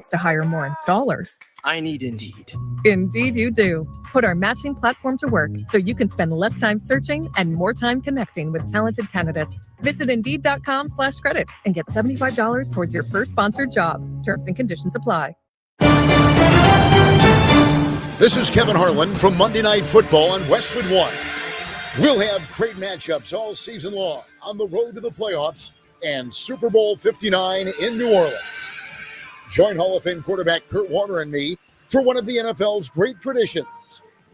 needs to hire more installers. I need Indeed. Indeed you do. Put our matching platform to work so you can spend less time searching and more time connecting with talented candidates. Visit Indeed.com/credit and get $75 towards your first sponsored job. Terms and conditions apply. This is Kevin Harlan from Monday Night Football on Westwood One. We'll have great matchups all season long on the road to the playoffs and Super Bowl 59 in New Orleans. Join Hall of Fame quarterback Kurt Warner and me for one of the NFL's great traditions,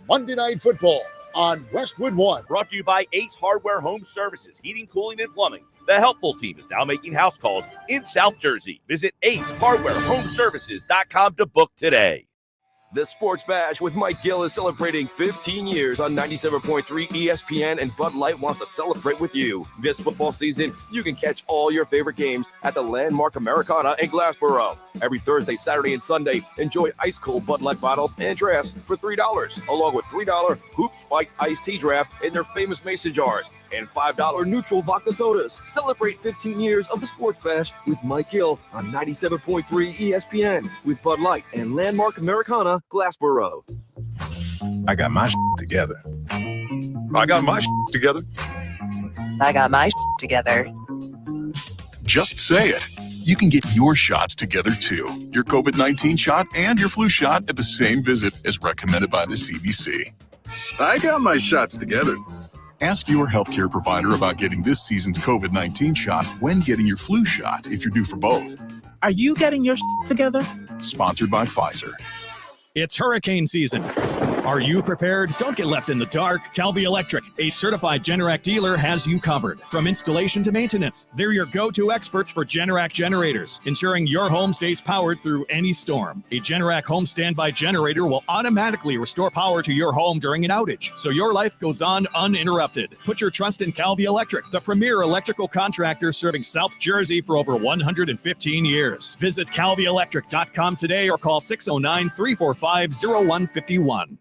Monday Night Football on Westwood One. Brought to you by Ace Hardware Home Services, heating, cooling, and plumbing. The Helpful team is now making house calls in South Jersey. Visit acehardwarehomeservices.com to book today. The Sports Bash with Mike Gill is celebrating 15 years on 97.3 ESPN, and Bud Light wants to celebrate with you. This football season, you can catch all your favorite games at the Landmark Americana in Glassboro. Every Thursday, Saturday, and Sunday, enjoy ice-cold Bud Light bottles and drafts for $3, along with $3 Hoop Spike iced tea draft in their famous mason jars, and $5 neutral vodka sodas. Celebrate 15 years of the Sports Bash with Mike Gill on 97.3 ESPN with Bud Light and Landmark Americana, Glassboro. I got my together. I got my together. I got my together. Just say it. You can get your shots together too. Your COVID-19 shot and your flu shot at the same visit as recommended by the CDC. I got my shots together. Ask your healthcare provider about getting this season's COVID-19 shot when getting your flu shot if you're due for both. Are you getting your together? Sponsored by Pfizer. It's hurricane season. Are you prepared? Don't get left in the dark. Calvi Electric, a certified Generac dealer, has you covered. From installation to maintenance, they're your go-to experts for Generac generators, ensuring your home stays powered through any storm. A Generac home standby generator will automatically restore power to your home during an outage, so your life goes on uninterrupted. Put your trust in Calvi Electric, the premier electrical contractor serving South Jersey for over 115 years. Visit calvielectric.com today or call 609-345-0151.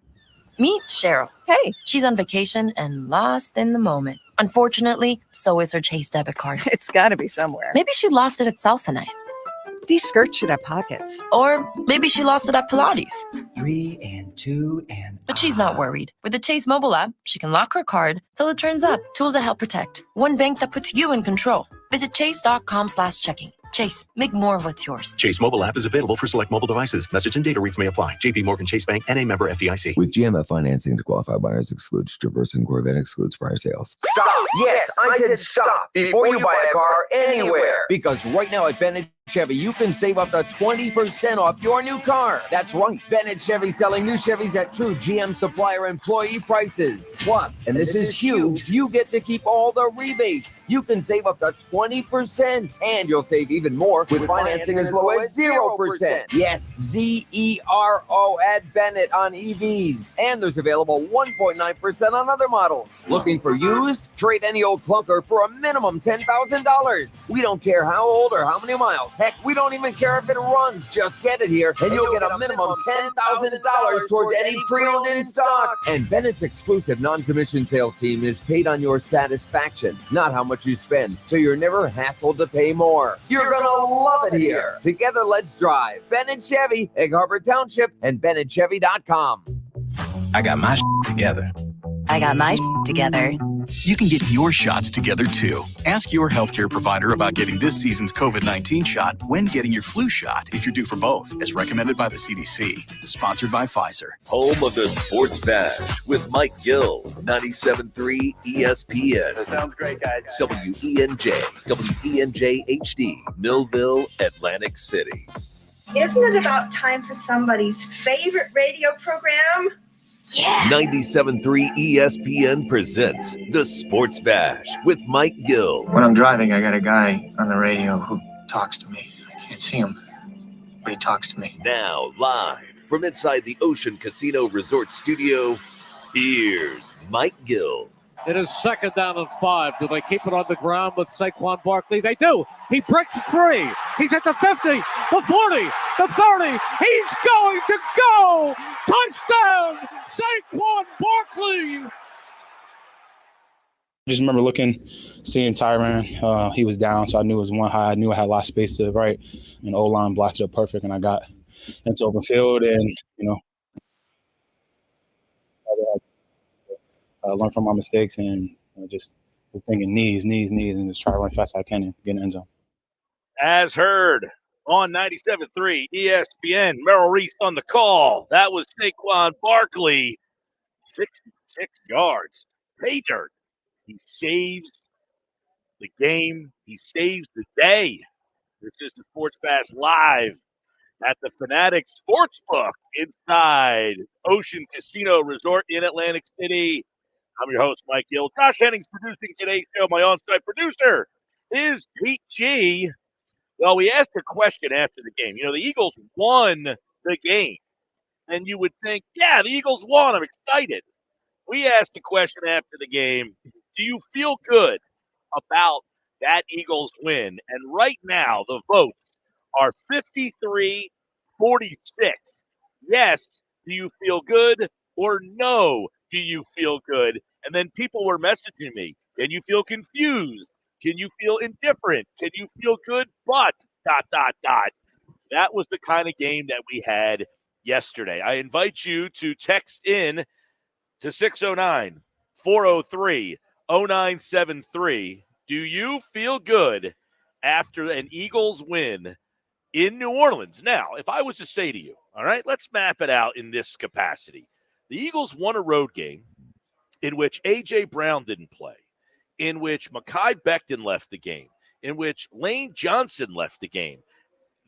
Meet Cheryl. Hey. She's on vacation and lost in the moment. Unfortunately, so is her Chase debit card. It's got to be somewhere. Maybe she lost it at salsa night. These skirts should have pockets. Or maybe she lost it at Pilates. 3 and 2 and... But she's not worried. With the Chase mobile app, she can lock her card till it turns up. Tools that help protect. One bank that puts you in control. Visit chase.com/checking. Chase, make more of what's yours. Chase mobile app is available for select mobile devices. Message and data rates may apply. JP Morgan Chase Bank, N.A. member FDIC. With GMF financing to qualify buyers excludes Traverse and Corvette excludes prior sales. Stop. Yes, I said stop before you buy a car anywhere. Because right now at Bennett Chevy, you can save up to 20% off your new car. That's right. Bennett Chevy selling new Chevys at true GM supplier employee prices. Plus, and this is huge, you get to keep all the rebates. You can save up to 20%. And you'll save even more with financing as low as 0%. Yes, Z-E-R-O at Bennett on EVs. And there's available 1.9% on other models. Looking for used? Trade any old clunker for a minimum $10,000. We don't care how old or how many miles. Heck, we don't even care if it runs. Just get it here, and you'll get a minimum $10,000 towards any pre-owned in stock. And Bennett's exclusive non-commissioned sales team is paid on your satisfaction, not how much you spend, so you're never hassled to pay more. You're gonna love it here. Together, let's drive. Bennett Chevy, Egg Harbor Township, and BennettChevy.com. I got my together. I got my together. You can get your shots together too. Ask your healthcare provider about getting this season's COVID-19 shot when getting your flu shot if you're due for both, as recommended by the CDC. Sponsored by Pfizer. Home of the Sports Bash with Mike Gill, 97.3 ESPN. That sounds great, guys. WENJ, WENJ HD, Millville, Atlantic City. Isn't it about time for somebody's favorite radio program? Yeah. 97.3 ESPN presents The Sports Bash with Mike Gill. When I'm driving, I got a guy on the radio who talks to me. I can't see him, but he talks to me. Now, live from inside the Ocean Casino Resort Studio, here's Mike Gill. It is 2nd down and 5. Do they keep it on the ground with Saquon Barkley? They do. He breaks free. He's at the 50, the 40, the 30. He's going to go. Touchdown, Saquon Barkley. I just remember seeing Tyron. He was down, so I knew it was one high. I knew I had a lot of space to the right, and O-line blocked it up perfect, and I got into open field, and learn from my mistakes, and just thinking knees, and just try to run fast as I can and get in the end zone. As heard on 97.3 ESPN, Merrill Reese on the call. That was Saquon Barkley, 66 yards. Pay dirt. He saves the game. He saves the day. This is the Sports Bash Live at the Fanatic Sportsbook inside Ocean Casino Resort in Atlantic City. I'm your host, Mike Gill. Josh Hennings producing today's show. My on-site producer is Pete G. Well, we asked a question after the game. The Eagles won the game. And you would think, yeah, the Eagles won. I'm excited. We asked a question after the game. Do you feel good about that Eagles win? And right now, the votes are 53-46. Yes, do you feel good? Or no, do you feel good? And then people were messaging me. Can you feel confused? Can you feel indifferent? Can you feel good? But, ... That was the kind of game that we had yesterday. I invite you to text in to 609-403-0973. Do you feel good after an Eagles win in New Orleans? Now, if I was to say to you, all right, let's map it out in this capacity. The Eagles won a road game in which A.J. Brown didn't play, in which Mekhi Becton left the game, in which Lane Johnson left the game.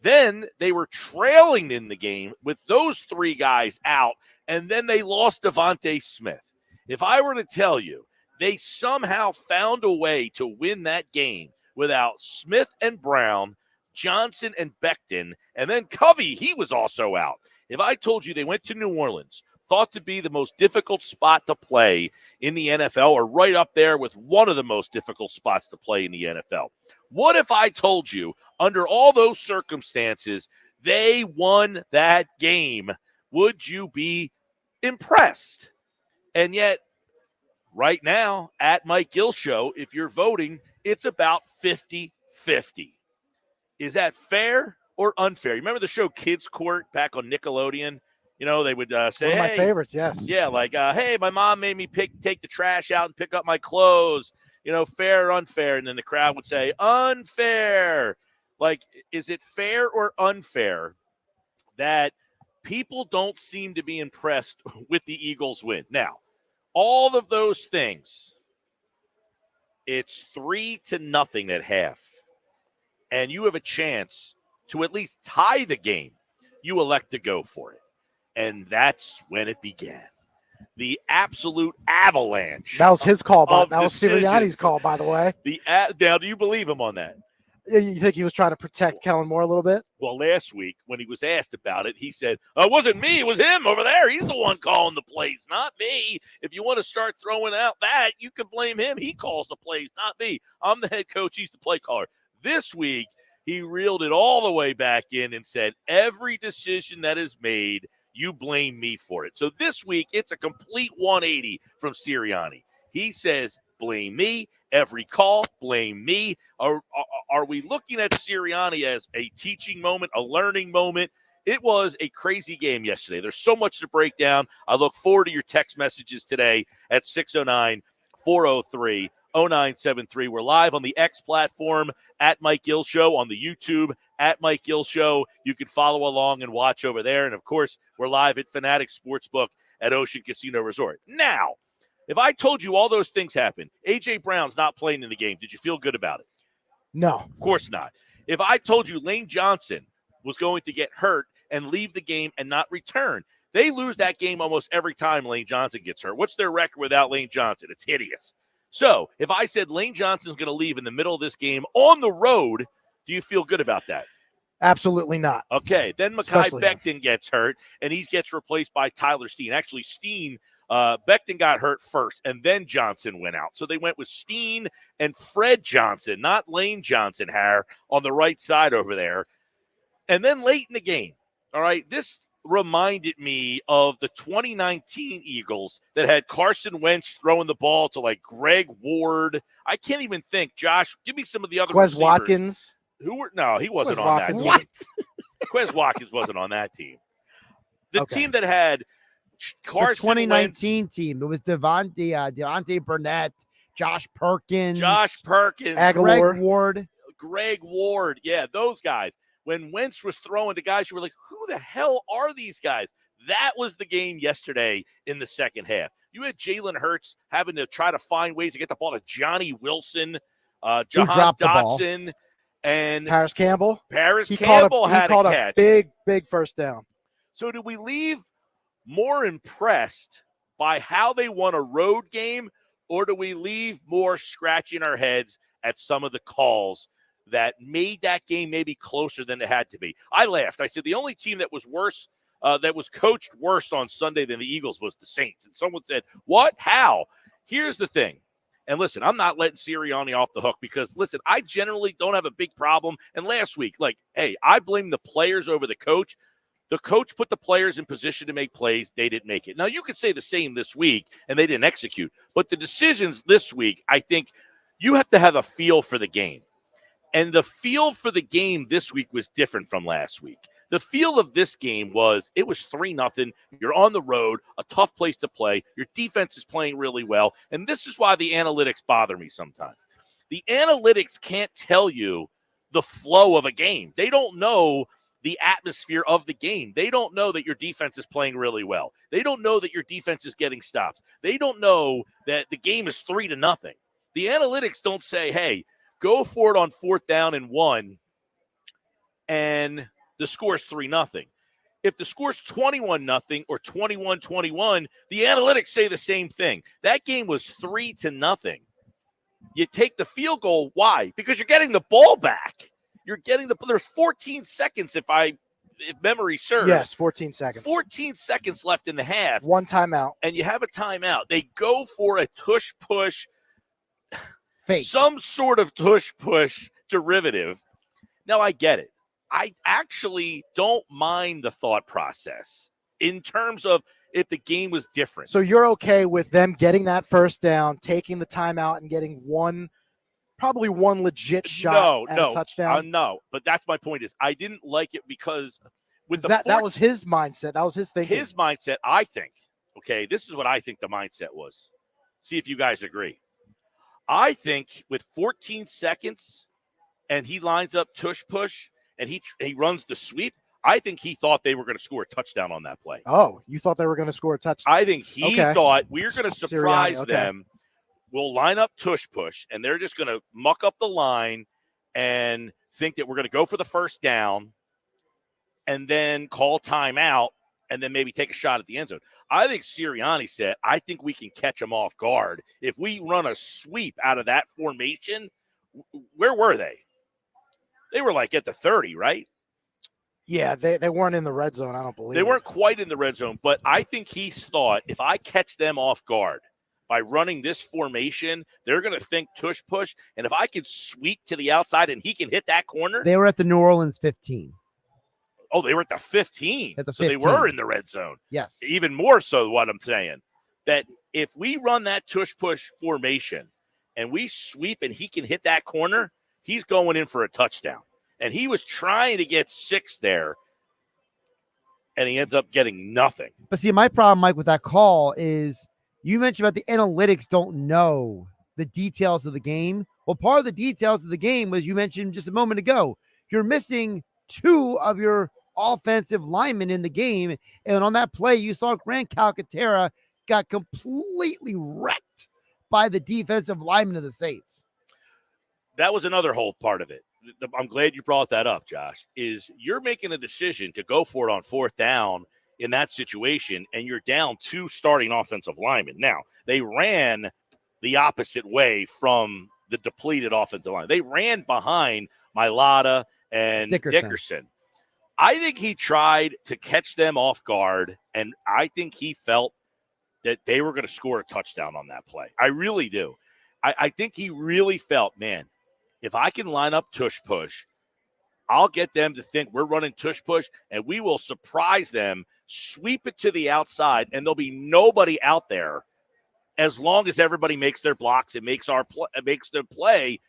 Then they were trailing in the game with those three guys out, and then they lost Devontae Smith. If I were to tell you they somehow found a way to win that game without Smith and Brown, Johnson and Becton, and then Covey, he was also out. If I told you they went to New Orleans, thought to be the most difficult spot to play in the NFL, or right up there with one of the most difficult spots to play in the NFL. What if I told you, under all those circumstances, they won that game? Would you be impressed? And yet, right now, at Mike Gill Show, if you're voting, it's about 50-50. Is that fair or unfair? You remember the show Kids Court back on Nickelodeon? They would say, one of my hey, favorites, yes. Yeah, like, hey, my mom made me take the trash out and pick up my clothes. Fair or unfair? And then the crowd would say, unfair. Like, is it fair or unfair that people don't seem to be impressed with the Eagles win? Now, all of those things, it's 3-0 at half. And you have a chance to at least tie the game. You elect to go for it. And that's when it began. The absolute avalanche. That was his call. That was decisions. Sirianni's call, by the way. Now, do you believe him on that? You think he was trying to protect Kellen Moore a little bit? Well, last week when he was asked about it, he said, it wasn't me. It was him over there. He's the one calling the plays, not me. If you want to start throwing out that, you can blame him. He calls the plays, not me. I'm the head coach. He's the play caller. This week, he reeled it all the way back in and said, every decision that is made, you blame me for it. So this week, it's a complete 180 from Sirianni. He says, blame me. Every call, blame me. Are we looking at Sirianni as a teaching moment, a learning moment? It was a crazy game yesterday. There's so much to break down. I look forward to your text messages today at 609-403-0973. We're live on the X platform at Mike Gill Show, on the YouTube at Mike Gill Show. You can follow along and watch over there. And, of course, we're live at Fanatic Sportsbook at Ocean Casino Resort. Now, if I told you all those things happened, A.J. Brown's not playing in the game, did you feel good about it? No. Of course not. If I told you Lane Johnson was going to get hurt and leave the game and not return, they lose that game almost every time Lane Johnson gets hurt. What's their record without Lane Johnson? It's hideous. So if I said Lane Johnson's going to leave in the middle of this game on the road, do you feel good about that? Absolutely not. Okay, then Mekhi Becton gets hurt, and he gets replaced by Tyler Steen. Actually, Becton got hurt first, and then Johnson went out. So they went with Steen and Fred Johnson, not Lane Johnson, on the right side over there. And then late in the game, all right, this reminded me of the 2019 Eagles that had Carson Wentz throwing the ball to, like, Greg Ward. I can't even think. Josh, give me some of the other Quez receivers. Watkins. No, he wasn't on that. What? Quez Watkins wasn't on that team. The Okay. team that had Carson The 2019 Wentz, team. It was Devontae Burnett, Josh Perkins, Greg Ward. Yeah, those guys. When Wentz was throwing to guys, you were like, who the hell are these guys? That was the game yesterday in the second half. You had Jalen Hurts having to try to find ways to get the ball to Johnny Wilson, Jahan Dotson, and Paris Campbell. Paris Campbell had a catch. Big first down. So do we leave more impressed by how they won a road game, or do we leave more scratching our heads at some of the calls that made that game maybe closer than it had to be? I laughed. I said the only team that was worse, that was coached worse on Sunday than the Eagles was the Saints. And someone said, what? How? Here's the thing. And listen, I'm not letting Sirianni off the hook because, listen, I generally don't have a big problem. And last week, hey, I blame the players over the coach. The coach put the players in position to make plays. They didn't make it. Now, you could say the same this week, and they didn't execute. But the decisions this week, I think you have to have a feel for the game. And the feel for the game this week was different from last week. The feel of this game was it was 3-0. You're on the road, a tough place to play. Your defense is playing really well. And this is why the analytics bother me sometimes. The analytics can't tell you the flow of a game. They don't know the atmosphere of the game. They don't know that your defense is playing really well. They don't know that your defense is getting stops. They don't know that the game is 3-0. The analytics don't say, hey, go for it on 4th down and 1, and the score is 3-0. If the score is 21-0 or 21-21, the analytics say the same thing. That game was 3-0. You take the field goal. Why? Because you're getting the ball back. You're getting there's 14 seconds if memory serves. Yes, 14 seconds. 14 seconds left in the half. One timeout. And you have a timeout. They go for a tush-push, fake, some sort of tush-push derivative. Now, I get it. I actually don't mind the thought process in terms of if the game was different. So you're okay with them getting that first down, taking the timeout, and getting probably one legit shot at a touchdown? No, but that's my point is I didn't like it because with that was his mindset. That was his thinking. His mindset, I think, okay, this is what I think the mindset was. See if you guys agree. I think with 14 seconds and he lines up tush-push and he runs the sweep, I think he thought they were going to score a touchdown on that play. Oh, you thought they were going to score a touchdown? I think he thought we're going to surprise Sirianni, them. We'll line up tush-push, and they're just going to muck up the line and think that we're going to go for the first down and then call timeout and then maybe take a shot at the end zone. I think Sirianni said, I think we can catch them off guard. If we run a sweep out of that formation, where were they? They were like at the 30, right? Yeah, they weren't in the red zone, I don't believe. They weren't quite in the red zone, but I think he thought if I catch them off guard by running this formation, they're going to think tush-push, and if I can sweep to the outside and he can hit that corner. They were at the New Orleans 15. Oh, they were at the 15. At the so 15. They were in the red zone. Yes. Even more so what I'm saying, that if we run that tush-push formation and we sweep and he can hit that corner, he's going in for a touchdown. And he was trying to get 6 there, and he ends up getting nothing. But see, my problem, Mike, with that call is you mentioned about the analytics don't know the details of the game. Well, part of the details of the game was you mentioned just a moment ago. You're missing 2 of your offensive linemen in the game. And on that play, you saw Grant Calcaterra got completely wrecked by the defensive lineman of the Saints. That was another whole part of it. I'm glad you brought that up, Josh, is you're making a decision to go for it on 4th down in that situation, and you're down 2 starting offensive linemen. Now, they ran the opposite way from the depleted offensive line. They ran behind Mailata and Dickerson. I think he tried to catch them off guard, and I think he felt that they were going to score a touchdown on that play. I really do. I think he really felt, man, if I can line up tush-push, I'll get them to think we're running tush-push, and we will surprise them, sweep it to the outside, and there'll be nobody out there as long as everybody makes their blocks and makes their play.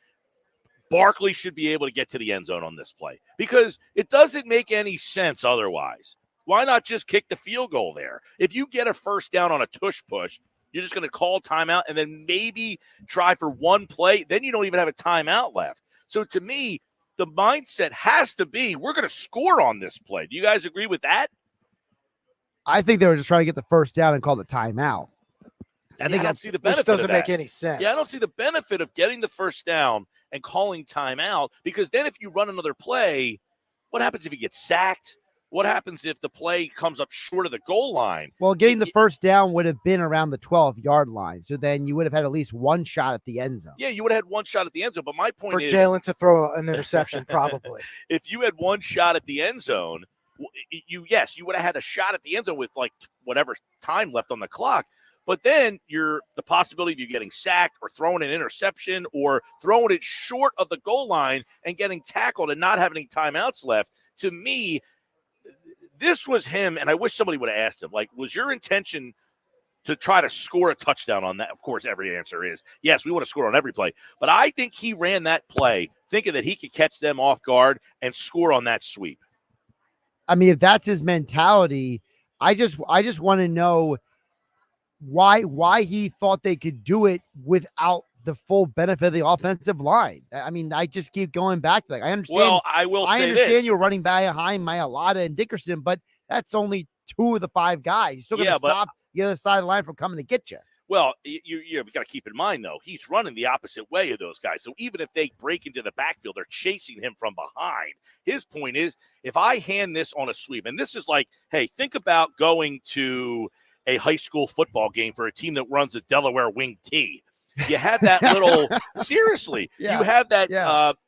Barkley should be able to get to the end zone on this play because it doesn't make any sense otherwise. Why not just kick the field goal there? If you get a first down on a tush push, you're just going to call timeout and then maybe try for one play. Then you don't even have a timeout left. So to me, the mindset has to be we're going to score on this play. Do you guys agree with that? I think they were just trying to get the first down and call the timeout. I don't see the benefit which doesn't of that. make any sense. Yeah, I don't see the benefit of getting the first down and calling timeout because then if you run another play, what happens if you get sacked? What happens if the play comes up short of the goal line? Well, getting the first down would have been around the 12-yard line. So then you would have had at least one shot at the end zone. Yeah, you would have had one shot at the end zone. But my point is, for Jalen to throw an interception, probably. If you had one shot at the end zone, you would have had a shot at the end zone with like whatever time left on the clock. But then the possibility of you getting sacked or throwing an interception or throwing it short of the goal line and getting tackled and not having any timeouts left, to me, this was him, and I wish somebody would have asked him, like, was your intention to try to score a touchdown on that? Of course, every answer is, yes, we want to score on every play. But I think he ran that play thinking that he could catch them off guard and score on that sweep. I mean, if that's his mentality, I just want to know why he thought they could do it without the full benefit of the offensive line. I mean, I just keep going back to that. I understand. Well, I understand you're running behind Mailata and Dickerson, but that's only 2 of the 5 guys. You're still going to stop the other side of the line from coming to get you. Well, you got to keep in mind, though, he's running the opposite way of those guys. So even if they break into the backfield, they're chasing him from behind. His point is, if I hand this on a sweep, and this is like, hey, think about going to a high school football game for a team that runs a Delaware wing T. You have that little seriously. Yeah. You have that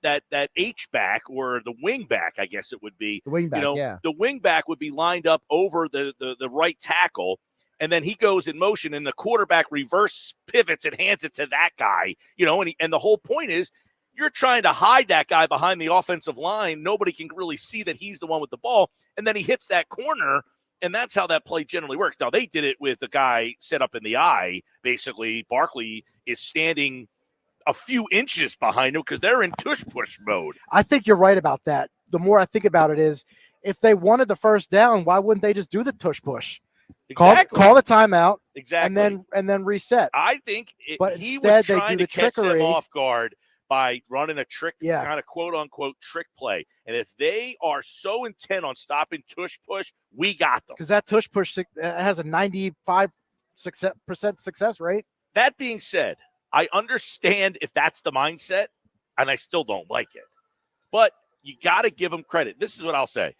that H back or the wing back, I guess it would be. The wing back, The wing back would be lined up over the right tackle, and then he goes in motion, and the quarterback reverse pivots and hands it to that guy. And the whole point is you're trying to hide that guy behind the offensive line. Nobody can really see that he's the one with the ball, and then he hits that corner. And that's how that play generally works. Now, they did it with a guy set up in the eye. Basically, Barkley is standing a few inches behind him because they're in tush-push mode. I think you're right about that. The more I think about it is, if they wanted the first down, why wouldn't they just do the tush-push? Exactly. Call the timeout. Exactly. And then reset. I think but he instead was trying they do to the catch trickery. them off guard by running a trick, kind of quote-unquote trick play. And if they are so intent on stopping tush-push, we got them. Because that tush-push has a 95% success rate. That being said, I understand if that's the mindset, and I still don't like it. But you got to give them credit. This is what I'll say.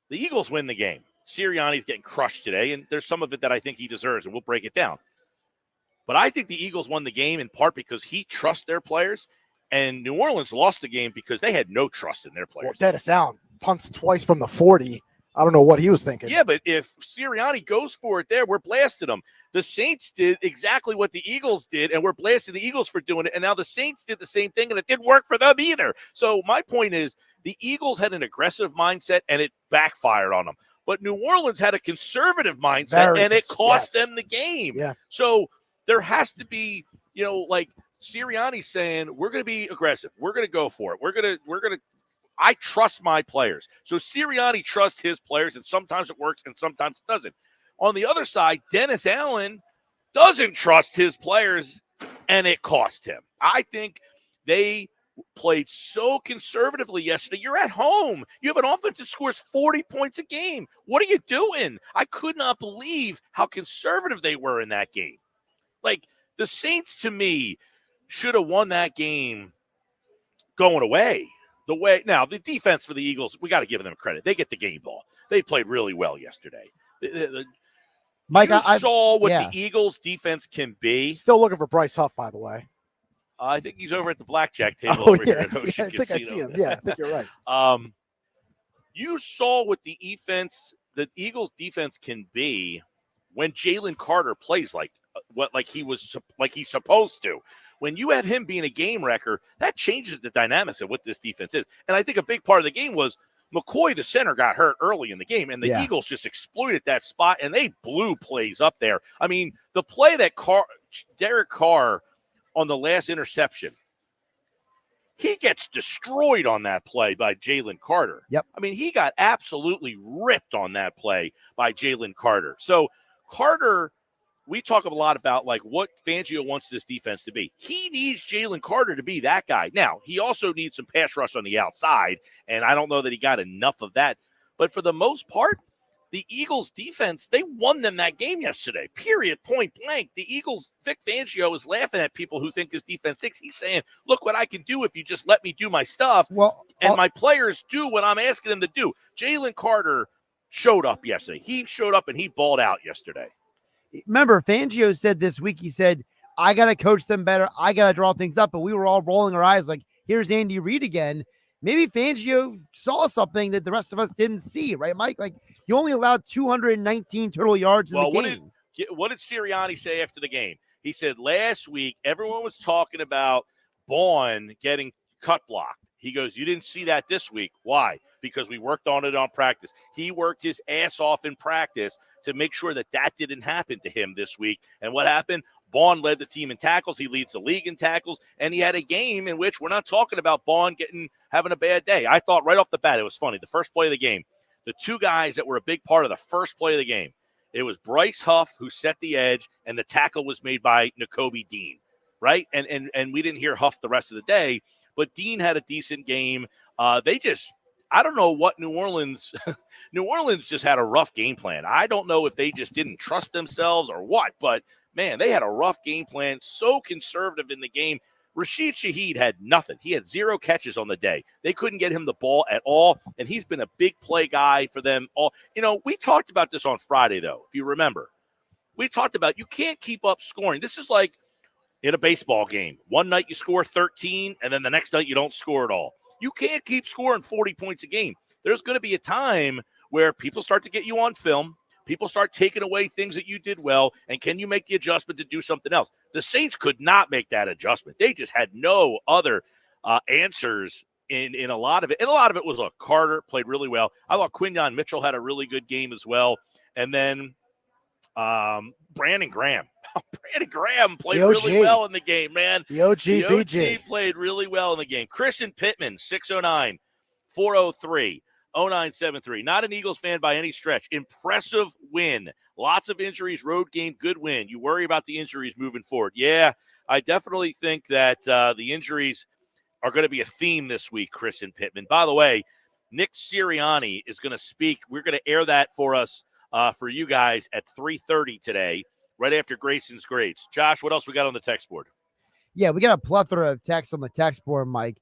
The Eagles win the game. Sirianni's getting crushed today, and there's some of it that I think he deserves, and we'll break it down. But I think the Eagles won the game in part because he trusts their players, and New Orleans lost the game because they had no trust in their players. Well, Dennis Allen punts twice from the 40. I don't know what he was thinking. Yeah, but if Sirianni goes for it there, we're blasting them. The Saints did exactly what the Eagles did, and we're blasting the Eagles for doing it. And now the Saints did the same thing, and it didn't work for them either. So my point is the Eagles had an aggressive mindset, and it backfired on them. But New Orleans had a conservative mindset, and it cost them the game. Yeah. So there has to be, like Sirianni saying, we're going to be aggressive. We're going to go for it. We're going to, I trust my players. So Sirianni trusts his players, and sometimes it works and sometimes it doesn't. On the other side, Dennis Allen doesn't trust his players, and it cost him. I think they played so conservatively yesterday. You're at home. You have an offense that scores 40 points a game. What are you doing? I could not believe how conservative they were in that game. Like, the Saints, to me, should have won that game going away. Now, the defense for the Eagles, we got to give them credit. They get the game ball. They played really well yesterday. Mike, you saw what the Eagles defense can be. Still looking for Bryce Huff, by the way. I think he's over at the blackjack table over here at Ocean I think Casino. I see him. Yeah, I think you're right. You saw what the Eagles defense can be when Jalen Carter plays like he's supposed to. When you have him being a game wrecker, that changes the dynamics of what this defense is. And I think a big part of the game was McCoy, the center, got hurt early in the game, and the Eagles just exploited that spot, and they blew plays up there. I mean, the play that Derek Carr on the last interception, He gets destroyed on that play by Jalen Carter. Yep. I mean, he got absolutely ripped on that play by Jalen Carter. So Carter, we talk a lot about like what Fangio wants this defense to be. He needs Jalen Carter to be that guy. Now, he also needs some pass rush on the outside, and I don't know that he got enough of that. But for the most part, the Eagles defense, they won them that game yesterday, period, point blank. The Eagles, Vic Fangio is laughing at people who think his defense thinks. He's saying, look what I can do if you just let me do my stuff. Well, and my players do what I'm asking them to do. Jalen Carter showed up yesterday. He showed up and he balled out yesterday. Remember, Fangio said this week, he said, I got to coach them better. I got to draw things up. But we were all rolling our eyes like, here's Andy Reid again. Maybe Fangio saw something that the rest of us didn't see, right, Mike? Like, you only allowed 219 total yards in the game. What did Sirianni say after the game? He said last week everyone was talking about Vaughn getting cut blocked. He goes, you didn't see that this week. Why? Because we worked on it on practice. He worked his ass off in practice to make sure that didn't happen to him this week. And what happened? Vaughn led the team in tackles. He leads the league in tackles. And he had a game in which we're not talking about Vaughn having a bad day. I thought right off the bat, it was funny. The first play of the game, the two guys that were a big part of the first play of the game, it was Bryce Huff who set the edge, and the tackle was made by Nakobe Dean, right? And we didn't hear Huff the rest of the day, but Dean had a decent game. I don't know what New Orleans just had a rough game plan. I don't know if they just didn't trust themselves or what, but man, they had a rough game plan, so conservative in the game. Rashid Shaheed had nothing. He had 0 catches on the day. They couldn't get him the ball at all, and he's been a big play guy for them all. You know, we talked about this on Friday, though, if you remember. We talked about you can't keep up scoring. This is like in a baseball game. One night you score 13, and then the next night you don't score at all. You can't keep scoring 40 points a game. There's going to be a time where people start to get you on film. People start taking away things that you did well, and can you make the adjustment to do something else? The Saints could not make that adjustment. They just had no other answers in a lot of it. And a lot of it was, look, Carter played really well. I thought Quinyon Mitchell had a really good game as well. And then Brandon Graham. Brandon Graham played really well in the game, man. The OG BJ played really well in the game. Christian Pittman, 609, 403. 0973. Not an Eagles fan by any stretch. Impressive win. Lots of injuries, road game, good win. You worry about the injuries moving forward. Yeah, I definitely think that the injuries are going to be a theme this week, Chris and Pittman. By the way, Nick Sirianni is going to speak. We're going to air that for us, for you guys at 3:30 today, right after Grayson's grades. Josh, what else we got on the text board? Yeah, we got a plethora of text on the text board, Mike.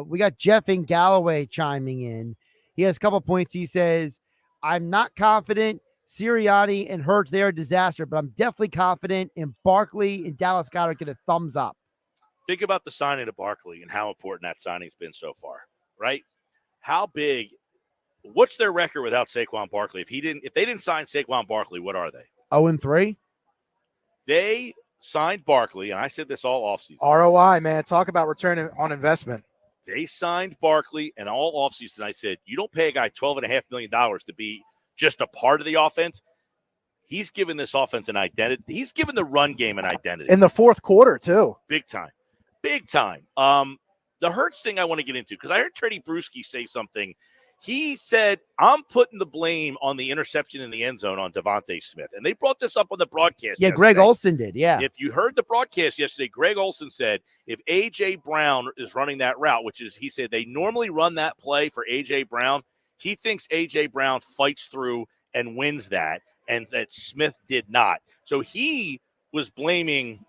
We got Jeff in Galloway chiming in. He has a couple points. He says, I'm not confident Sirianni and Hurts, they are a disaster, but I'm definitely confident in Barkley and Dallas Goedert get a thumbs up. Think about the signing of Barkley and how important that signing's been so far, right? How big, what's their record without Saquon Barkley? If they didn't sign Saquon Barkley, what are they? 0-3. They signed Barkley, and I said this all offseason. ROI, man. Talk about return on investment. They signed Barkley, and all offseason I said, you don't pay a guy $12.5 million to be just a part of the offense. He's given this offense an identity. He's given the run game an identity. In the fourth quarter, too. Big time. Big time. The Hurts thing I want to get into, because I heard Teddy Bruschi say something. He said, I'm putting the blame on the interception in the end zone on Devontae Smith. And they brought this up on the broadcast Yeah, yesterday. Greg Olsen did, yeah. If you heard the broadcast yesterday, Greg Olsen said, if A.J. Brown is running that route, which is, he said, they normally run that play for A.J. Brown. He thinks A.J. Brown fights through and wins that, and that Smith did not. So he was blaming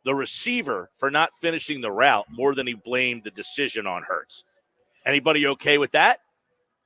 the receiver for not finishing the route more than he blamed the decision on Hurts. Anybody okay with that?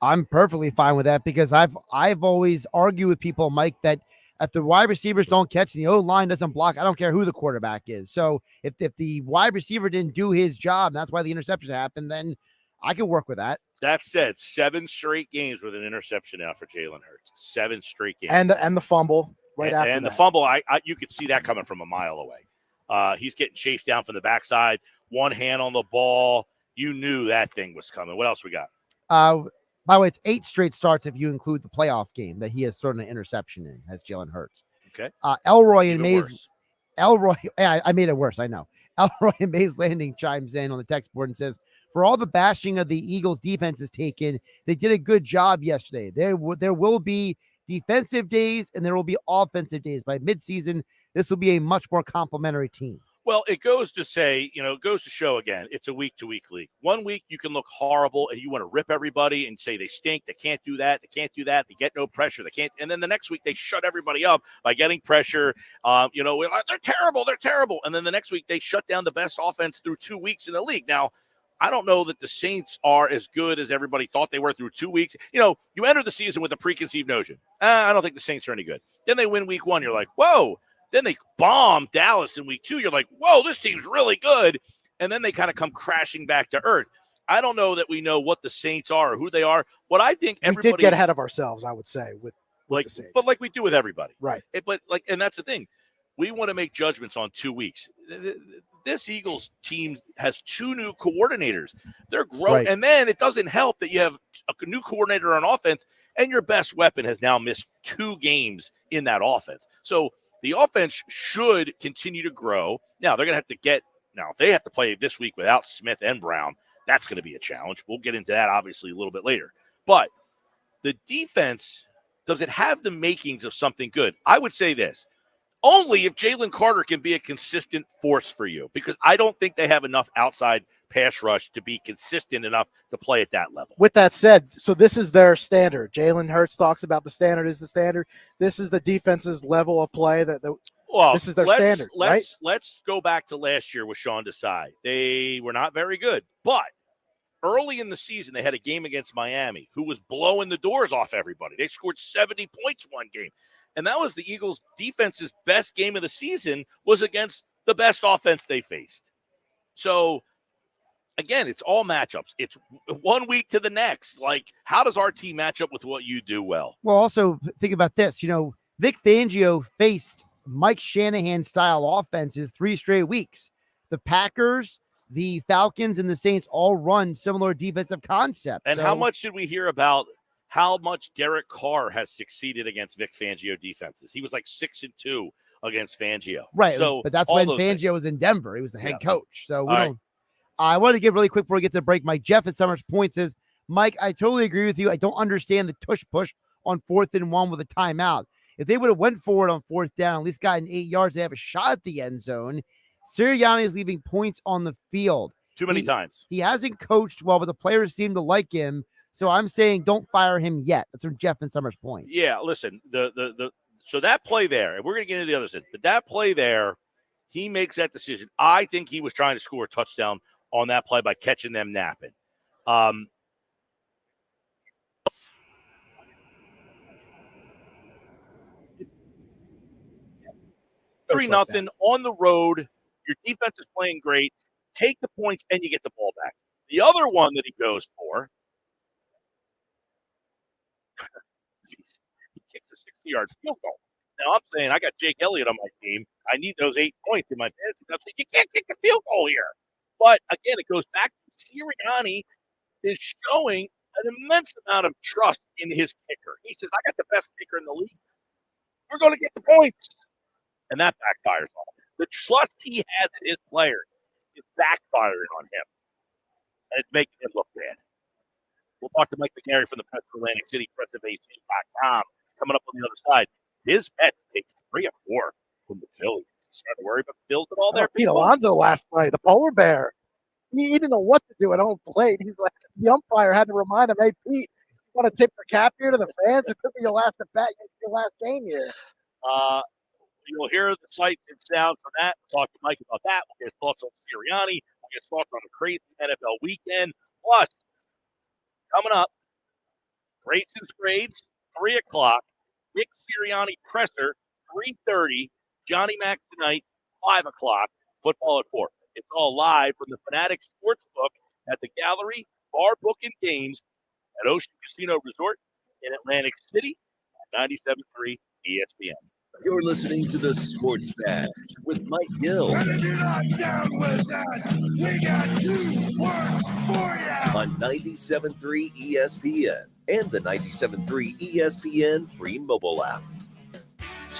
I'm perfectly fine with that because I've always argued with people, Mike, that if the wide receivers don't catch and the O-line doesn't block, I don't care who the quarterback is. So if the wide receiver didn't do his job, and that's why the interception happened, then I can work with that. That said, 7 straight games with an interception now for Jalen Hurts. 7 straight games. And the fumble after that. The fumble, you could see that coming from a mile away. He's getting chased down from the backside, one hand on the ball. You knew that thing was coming. What else we got? By the way, it's 8 straight starts if you include the playoff game that he has thrown an interception in, as Jalen Hurts. Okay. Elroy and Mays. Elroy, yeah, I made it worse, I know. Elroy and Mays Landing chimes in on the text board and says, for all the bashing of the Eagles defense is taken, they did a good job yesterday. There will be defensive days and there will be offensive days. By midseason, this will be a much more complimentary team. Well, it goes to say, it goes to show again, it's a week-to-week league. 1 week you can look horrible and you want to rip everybody and say they stink, they can't do that, they get no pressure, they can't. And then the next week they shut everybody up by getting pressure. They're terrible. And then the next week they shut down the best offense through 2 weeks in the league. Now, I don't know that the Saints are as good as everybody thought they were through 2 weeks. You enter the season with a preconceived notion. I don't think the Saints are any good. Then they win week 1. You're like, whoa. Then they bomb Dallas in week 2. You're like, whoa, this team's really good. And then they kind of come crashing back to earth. I don't know that we know what the Saints are or who they are. What I think we did get ahead of ourselves, I would say, with the Saints. But like we do with everybody. Right. And that's the thing. We want to make judgments on 2 weeks. This Eagles team has 2 new coordinators. They're growing. Right. And then it doesn't help that you have a new coordinator on offense and your best weapon has now missed 2 games in that offense. So the offense should continue to grow. Now, they're going to have to if they have to play this week without Smith and Brown, that's going to be a challenge. We'll get into that, obviously, a little bit later. But the defense, does it have the makings of something good? I would say this. Only if Jalen Carter can be a consistent force for you, because I don't think they have enough outside pass rush to be consistent enough to play at that level. With that said, so this is their standard. Jalen Hurts talks about the standard is the standard. This is the defense's level of play. This is their standard, right? Let's go back to last year with Sean Desai. They were not very good, but early in the season, they had a game against Miami, who was blowing the doors off everybody. They scored 70 points one game. And that was the Eagles' defense's best game of the season, was against the best offense they faced. So, again, it's all matchups. It's 1 week to the next. Like, how does our team match up with what you do well? Well, also think about this. Vic Fangio faced Mike Shanahan-style offenses 3 straight weeks. The Packers, the Falcons, and the Saints all run similar defensive concepts. And how much did we hear about how much Derek Carr has succeeded against Vic Fangio defenses? He was like 6-2 against Fangio. Right. So, but that's when Fangio was in Denver. He was the head coach. So we all don't. Right. I want to give really quick before we get to the break. Mike Jeff at Summers Point says, Mike, I totally agree with you. I don't understand the tush push on 4th and 1 with a timeout. If they would have went forward on 4th down, at least gotten 8 yards, they have a shot at the end zone. Sirianni is leaving points on the field. Too many times. He hasn't coached well, but the players seem to like him. So I'm saying don't fire him yet. That's from Jeff and Summers Point. Yeah, listen, so that play there, and we're going to get into the other side, but that play there, he makes that decision. I think he was trying to score a touchdown on that play by catching them napping. 3-0 on the road. Your defense is playing great. Take the points and you get the ball back. The other one that he goes for, he kicks a 60-yard field goal. Now I'm saying I got Jake Elliott on my team. I need those 8 points in my fantasy. I'm saying you can't kick the field goal here. But again, it goes back to Sirianni is showing an immense amount of trust in his kicker. He says, I got the best kicker in the league. We're going to get the points. And that backfires on him. The trust he has in his players is backfiring on him. And it's making him look bad. We'll talk to Mike McGarry from the Press of Atlantic City, PressOfAC.com. Coming up on the other side. His Mets takes 3 or 4 from the Phillies. Starting to worry about the Phils at all there. Pete Alonso last night, the polar bear. He didn't know what to do at home plate. He's like, the umpire had to remind him, hey, Pete, you want to tip your cap here to the fans? It could be your last at bat, your last game here. You'll hear the sights and sounds from that. We'll talk to Mike about that. We'll get his thoughts on Sirianni. We'll get his thoughts on the crazy NFL weekend. Plus, coming up, Grayson's Grades, 3 o'clock. Nick Sirianni presser, 3:30. Johnny Mac tonight, 5 o'clock. Football at 4. It's all live from the Fanatic Sportsbook at the Gallery Bar Book and Games at Ocean Casino Resort in Atlantic City at 97.3 ESPN. You're listening to the Sports Bash with Mike Gill on 97.3 ESPN and the 97.3 ESPN free mobile app.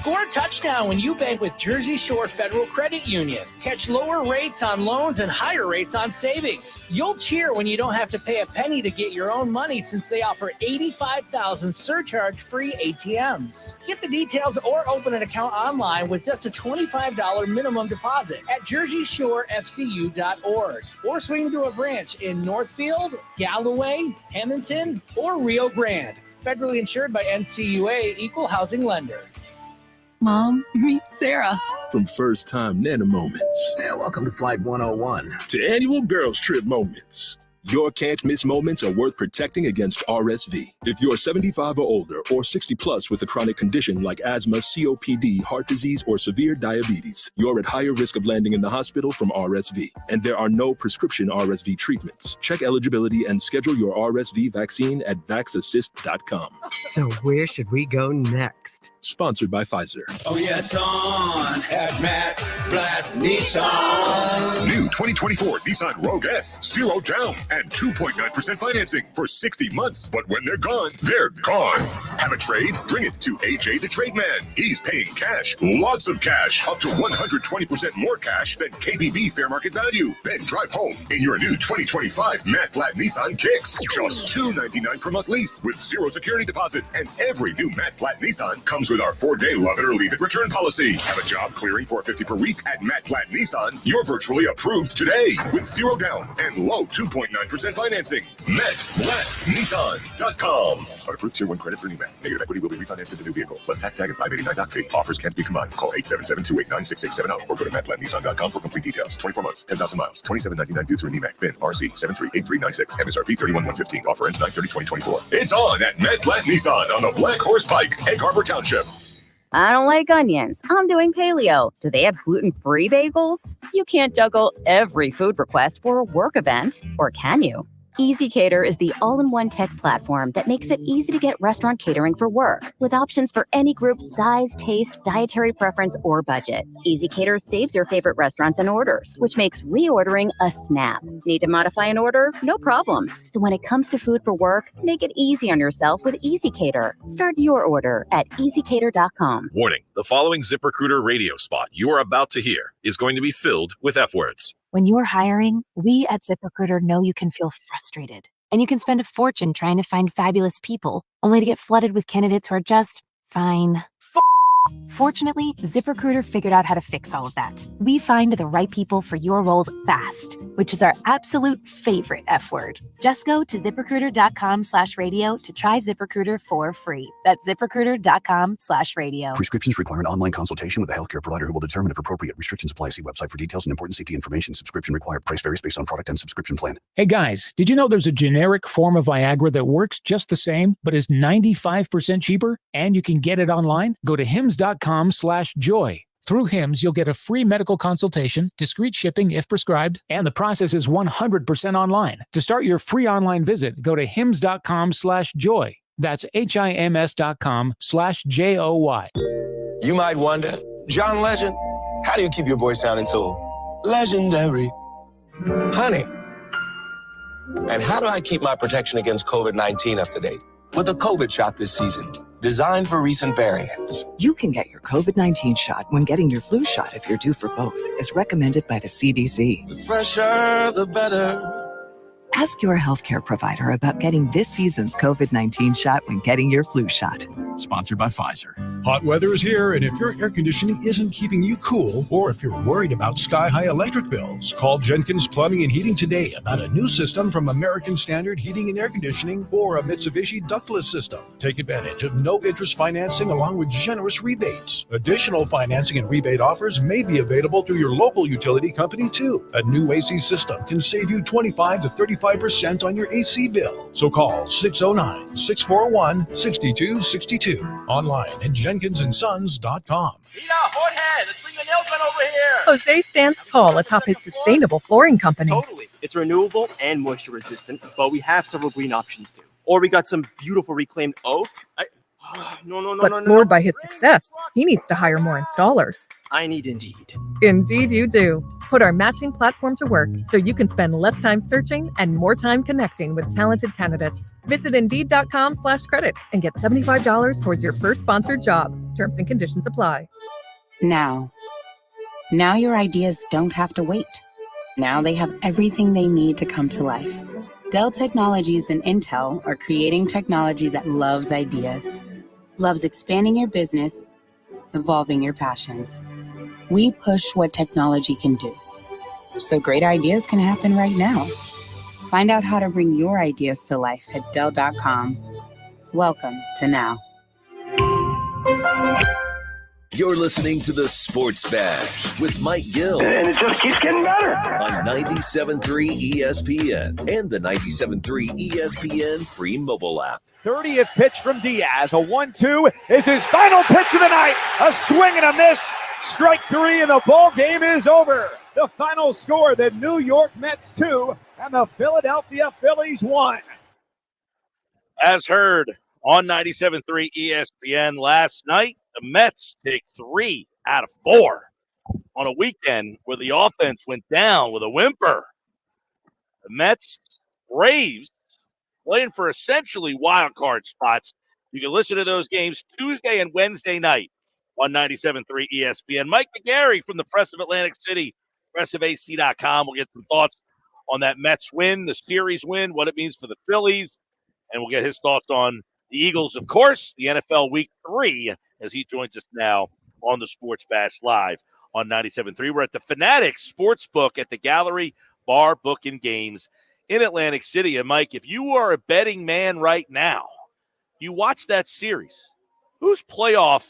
Score a touchdown when you bank with Jersey Shore Federal Credit Union. Catch lower rates on loans and higher rates on savings. You'll cheer when you don't have to pay a penny to get your own money since they offer 85,000 surcharge-free ATMs. Get the details or open an account online with just a $25 minimum deposit at JerseyShoreFCU.org or swing to a branch in Northfield, Galloway, Hamilton, or Rio Grande. Federally insured by NCUA, Equal Housing Lender. Mom, meet Sarah. From first time Nana moments. Yeah, welcome to Flight 101. To annual girls trip moments. Your can't miss moments are worth protecting against RSV. If you're 75 or older or 60 plus with a chronic condition like asthma, COPD, heart disease, or severe diabetes, you're at higher risk of landing in the hospital from RSV. And there are no prescription RSV treatments. Check eligibility and schedule your RSV vaccine at vaxassist.com. So where should we go next? Sponsored by Pfizer. Oh yeah, it's on at Matt Blatt Nissan. New 2024 Nissan Rogue S, 0 down and 2.9% financing for 60 months. But when they're gone, they're gone. Have a trade? Bring it to AJ the Trade Man. He's paying cash, lots of cash, up to 120% more cash than KBB fair market value. Then drive home in your new 2025 Matt Blatt Nissan Kicks. Just $299 per month lease with 0 security deposits. And every new Matt Blatt Nissan comes with our 4-day love it or leave it return policy. Have a job clearing $450 per week at Matt Blatt Nissan? You're virtually approved today with 0 down and low 2.9% financing. MattBlattNissan.com. Unapproved Tier 1 credit for new Matt. Negative equity will be refinanced into new vehicle. Plus tax tag and $589 doc fee. Offers can't be combined. Call 877-289-6670 or go to MattBlattNissan.com for complete details. 24 months, 10,000 miles, $27.99 due through NEMAC. PIN RC 738396. MSRP 31,115. Offer ends 9/30/2024. It's on at Matt Blatt Nissan on the Black Horse Pike, Egg Harbor Township. I don't like onions. I'm doing paleo. Do they have gluten-free bagels? You can't juggle every food request for a work event, or can you? EasyCater is the all-in-one tech platform that makes it easy to get restaurant catering for work, with options for any group size, taste, dietary preference, or budget. EasyCater saves your favorite restaurants and orders, which makes reordering a snap. Need to modify an order? No problem. So when it comes to food for work, make it easy on yourself with EasyCater. Start your order at EasyCater.com. Warning, the following ZipRecruiter radio spot you are about to hear is going to be filled with F words. When you're hiring, we at ZipRecruiter know you can feel frustrated, and you can spend a fortune trying to find fabulous people, only to get flooded with candidates who are just fine. Fortunately, ZipRecruiter figured out how to fix all of that. We find the right people for your roles fast, which is our absolute favorite F word. Just go to ZipRecruiter.com/radio to try ZipRecruiter for free. That's ZipRecruiter.com/radio. Prescriptions require an online consultation with a healthcare provider who will determine if appropriate. Restrictions apply. See website for details and important safety information. Subscription required. Price varies based on product and subscription plan. Hey guys, did you know there's a generic form of Viagra that works just the same, but is 95% cheaper? And you can get it online? Go to hims.com/joy. Through Hims, you'll get a free medical consultation, discreet shipping if prescribed, and the process is 100% online. To start your free online visit, go to hims.com/joy. That's HIMS.com/JOY. You might wonder, John Legend, how do you keep your voice sounding so legendary? Honey. And how do I keep my protection against COVID-19 up to date? With a COVID shot this season, designed for recent variants. You can get your COVID-19 shot when getting your flu shot if you're due for both, as recommended by the CDC. The fresher, the better. Ask your healthcare provider about getting this season's COVID-19 shot when getting your flu shot. Sponsored by Pfizer. Hot weather is here, and if your air conditioning isn't keeping you cool, or if you're worried about sky-high electric bills, call Jenkins Plumbing and Heating today about a new system from American Standard Heating and Air Conditioning or a Mitsubishi ductless system. Take advantage of no-interest financing along with generous rebates. Additional financing and rebate offers may be available through your local utility company, too. A new AC system can save you 25 to 35% on your AC bill. So call 609-641-6262. Online at jenkinsandsons.com. Let's bring the nail gun over here. Jose stands tall atop his sustainable flooring company. Totally. It's renewable and moisture resistant, but we have several green options too. Or we got some beautiful reclaimed oak. But floored by his success, he needs to hire more installers. I need Indeed. Indeed, you do. Put our matching platform to work so you can spend less time searching and more time connecting with talented candidates. Visit Indeed.com/credit and get $75 towards your first sponsored job. Terms and conditions apply. Now your ideas don't have to wait. Now they have everything they need to come to life. Dell Technologies and Intel are creating technology that loves ideas, loves expanding your business, evolving your passions. We push what technology can do, so great ideas can happen right now. Find out how to bring your ideas to life at Dell.com. Welcome to Now. You're listening to the Sports Bash with Mike Gill. And it just keeps getting better. On 97.3 ESPN and the 97.3 ESPN free mobile app. 30th pitch from Diaz. A 1-2 is his final pitch of the night. A swing and a miss. Strike 3 and the ball game is over. The final score, the New York Mets 2 and the Philadelphia Phillies 1. As heard on 97.3 ESPN last night, the Mets take 3 out of 4 on a weekend where the offense went down with a whimper. The Mets, Braves, playing for essentially wild card spots. You can listen to those games Tuesday and Wednesday night on 97.3 ESPN. Mike McGarry from the Press of Atlantic City, pressofac.com. We'll get some thoughts on that Mets win, the series win, what it means for the Phillies, and we'll get his thoughts on the Eagles, of course, the NFL Week 3, as he joins us now on the Sports Bash Live on 97.3. We're at the Fanatics Sportsbook at the Gallery Bar, Book, and Games in Atlantic City. And, Mike, if you are a betting man right now, you watch that series, whose playoff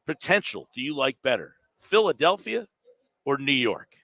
potential do you like better, Philadelphia or New York?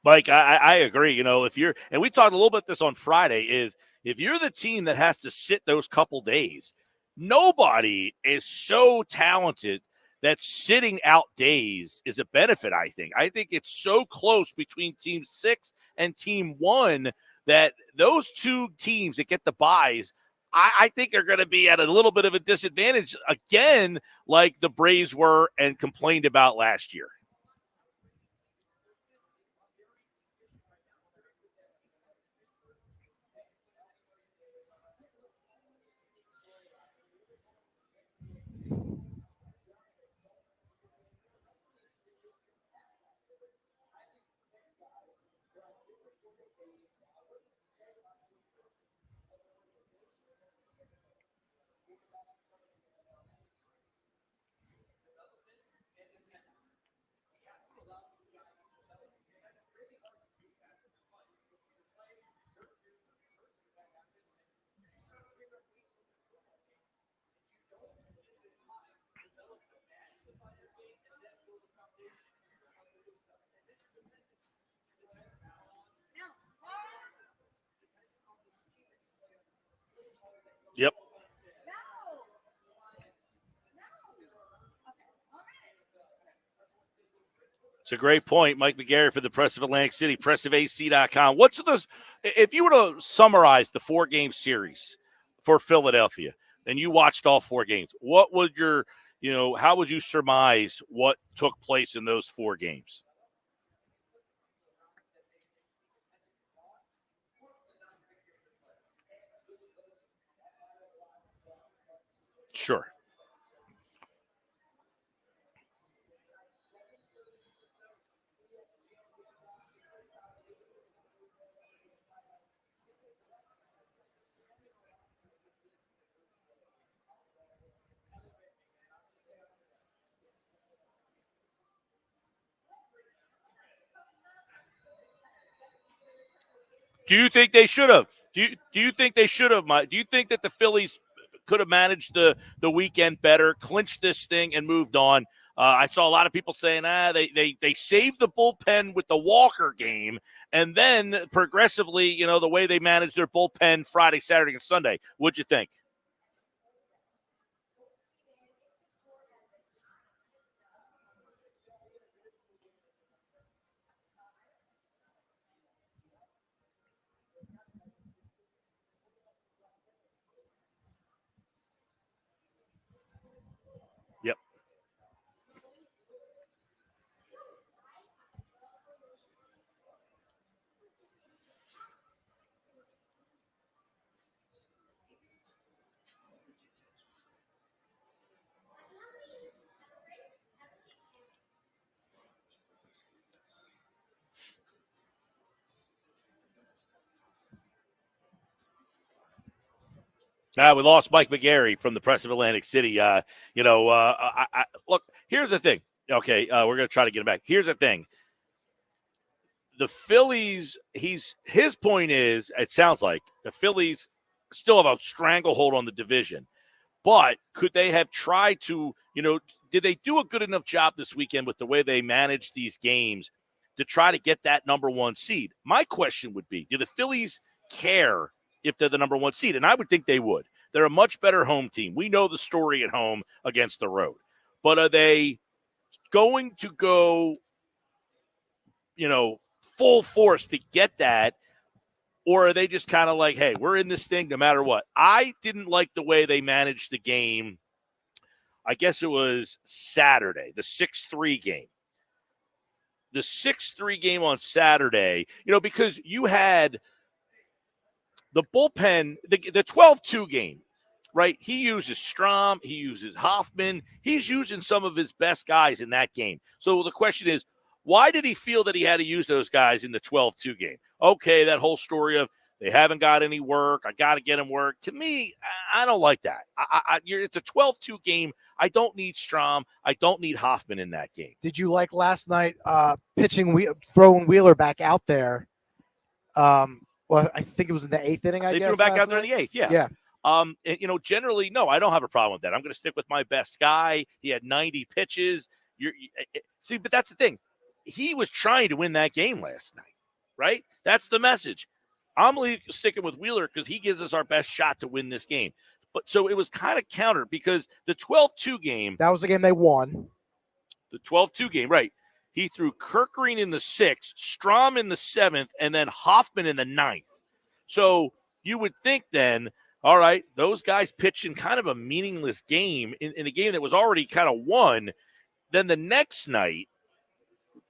Mike, I agree. You know, if you're, and we talked a little bit this on Friday, is if you're the team that has to sit those couple days, nobody is so talented that sitting out days is a benefit, I think. I think it's so close between Team 6 and Team 1 that those two teams that get the buys, I think are going to be at a little bit of a disadvantage again, like the Braves were and complained about last year. Yep. It's a great point. Mike McGarry for the Press of Atlantic City, pressofac.com. What's the, if you were to summarize the 4-game series for Philadelphia, and you watched all 4 games, what would your, how would you surmise what took place in those 4 games? Sure. Do you think they should have? Do you think they should have, Mike? Do you think that the Phillies could have managed the weekend better, clinched this thing, and moved on? I saw a lot of people saying, they saved the bullpen with the Walker game, and then progressively, the way they managed their bullpen Friday, Saturday, and Sunday. What'd you think? Yep. We lost Mike McGarry from the Press of Atlantic City. Look, here's the thing. Okay, we're going to try to get him back. Here's the thing. The Phillies, his point is, it sounds like the Phillies still have a stranglehold on the division. But could they have tried to, did they do a good enough job this weekend with the way they managed these games to try to get that number one seed? My question would be, do the Phillies care if they're the number one seed? And I would think they would. They're a much better home team. We know the story at home against the road. But are they going to go, full force to get that? Or are they just kind of like, hey, we're in this thing no matter what? I didn't like the way they managed the game. I guess it was Saturday, the 6-3 game. The 6-3 game on Saturday, because you had the bullpen, the 12-2 game, right? He uses Strom. He uses Hoffman. He's using some of his best guys in that game. So the question is, why did he feel that he had to use those guys in the 12-2 game? Okay, that whole story of they haven't got any work. I got to get them work. To me, I don't like that. It's a 12-2 game. I don't need Strom. I don't need Hoffman in that game. Did you like last night throwing Wheeler back out there? Well, I think it was in the 8th inning, They threw him back out there in the 8th, yeah. Yeah. Generally, no, I don't have a problem with that. I'm going to stick with my best guy. He had 90 pitches. See, but that's the thing. He was trying to win that game last night, right? That's the message. I'm sticking with Wheeler because he gives us our best shot to win this game. But so it was kind of countered because the 12-2 game. That was the game they won. The 12-2 game, right. He threw Kirkgreen in the 6th, Strom in the 7th, and then Hoffman in the 9th. So you would think then, all right, those guys pitched in kind of a meaningless game in a game that was already kind of won. Then the next night,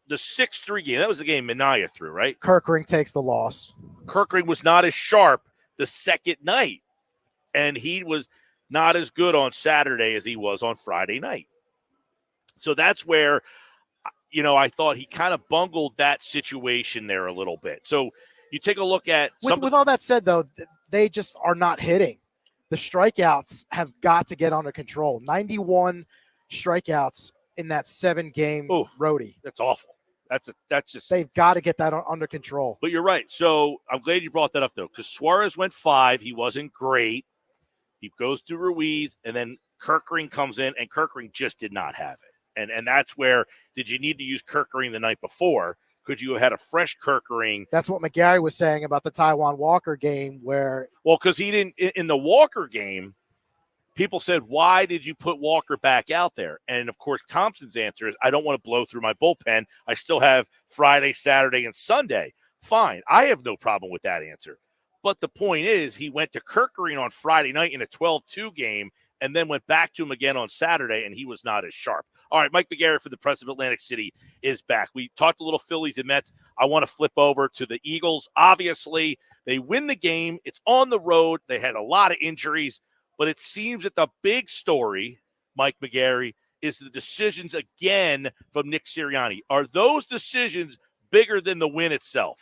the 6-3 game, that was the game Minaya threw, right? Kirkring takes the loss. Kirkring was not as sharp the second night, and he was not as good on Saturday as he was on Friday night. So that's where, I thought he kind of bungled that situation there a little bit. So you take a look at with all that said, though, they just are not hitting. The strikeouts have got to get under control. 91 strikeouts in that 7-game roadie. That's awful. That's just they've got to get that under control. But you're right. So I'm glad you brought that up, though, because Suarez went 5. He wasn't great. He goes to Ruiz, and then Kirkring comes in, and Kirkring just did not have it. And that's where, did you need to use Kirkring the night before? Could you have had a fresh Kirkring? That's what McGarry was saying about the Taijuan Walker game where. Well, because he didn't, in the Walker game, people said, why did you put Walker back out there? And, of course, Thompson's answer is, I don't want to blow through my bullpen. I still have Friday, Saturday, and Sunday. Fine. I have no problem with that answer. But the point is, he went to Kirkgreen on Friday night in a 12-2 game and then went back to him again on Saturday, and he was not as sharp. All right, Mike McGarry for the Press of Atlantic City is back. We talked a little Phillies and Mets. I want to flip over to the Eagles. Obviously, they win the game. It's on the road. They had a lot of injuries. But it seems that the big story, Mike McGarry, is the decisions again from Nick Sirianni. Are those decisions bigger than the win itself?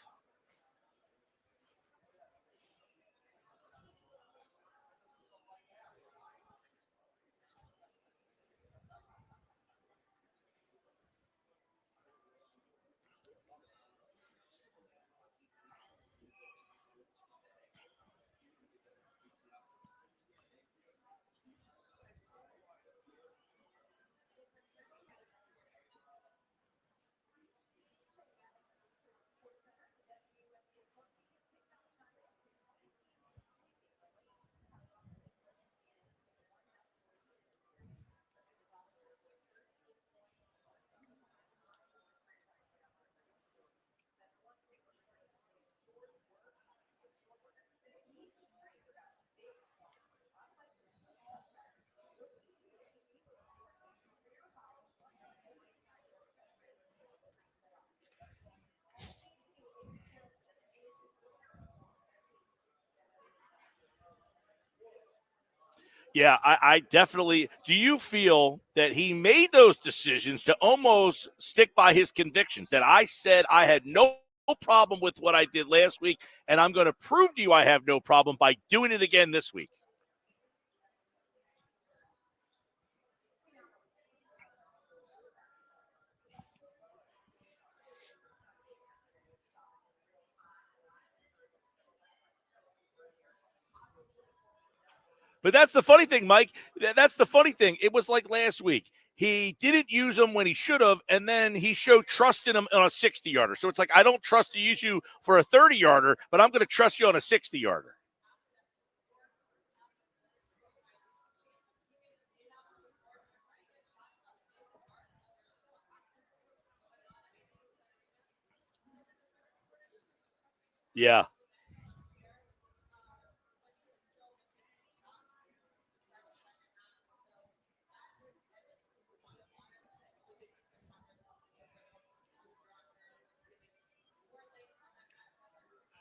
Yeah, I definitely – do you feel that he made those decisions to almost stick by his convictions, that I said I had no problem with what I did last week, and I'm going to prove to you I have no problem by doing it again this week? But that's the funny thing, Mike. That's the funny thing. It was like last week. He didn't use him when he should have, and then he showed trust in him on a 60-yarder. So it's like, I don't trust to use you for a 30-yarder, but I'm going to trust you on a 60-yarder. Yeah.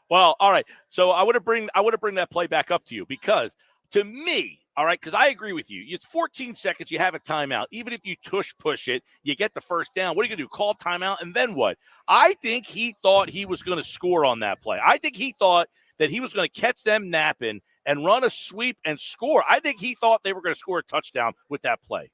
Well, all right. So I want to bring that play back up to you because to me, all right, because I agree with you. It's 14 seconds. You have a timeout. Even if you push it, you get the first down. What are you going to do? Call timeout, and then what? I think he thought he was going to score on that play. I think he thought that he was going to catch them napping and run a sweep and score. I think he thought they were going to score a touchdown with that play.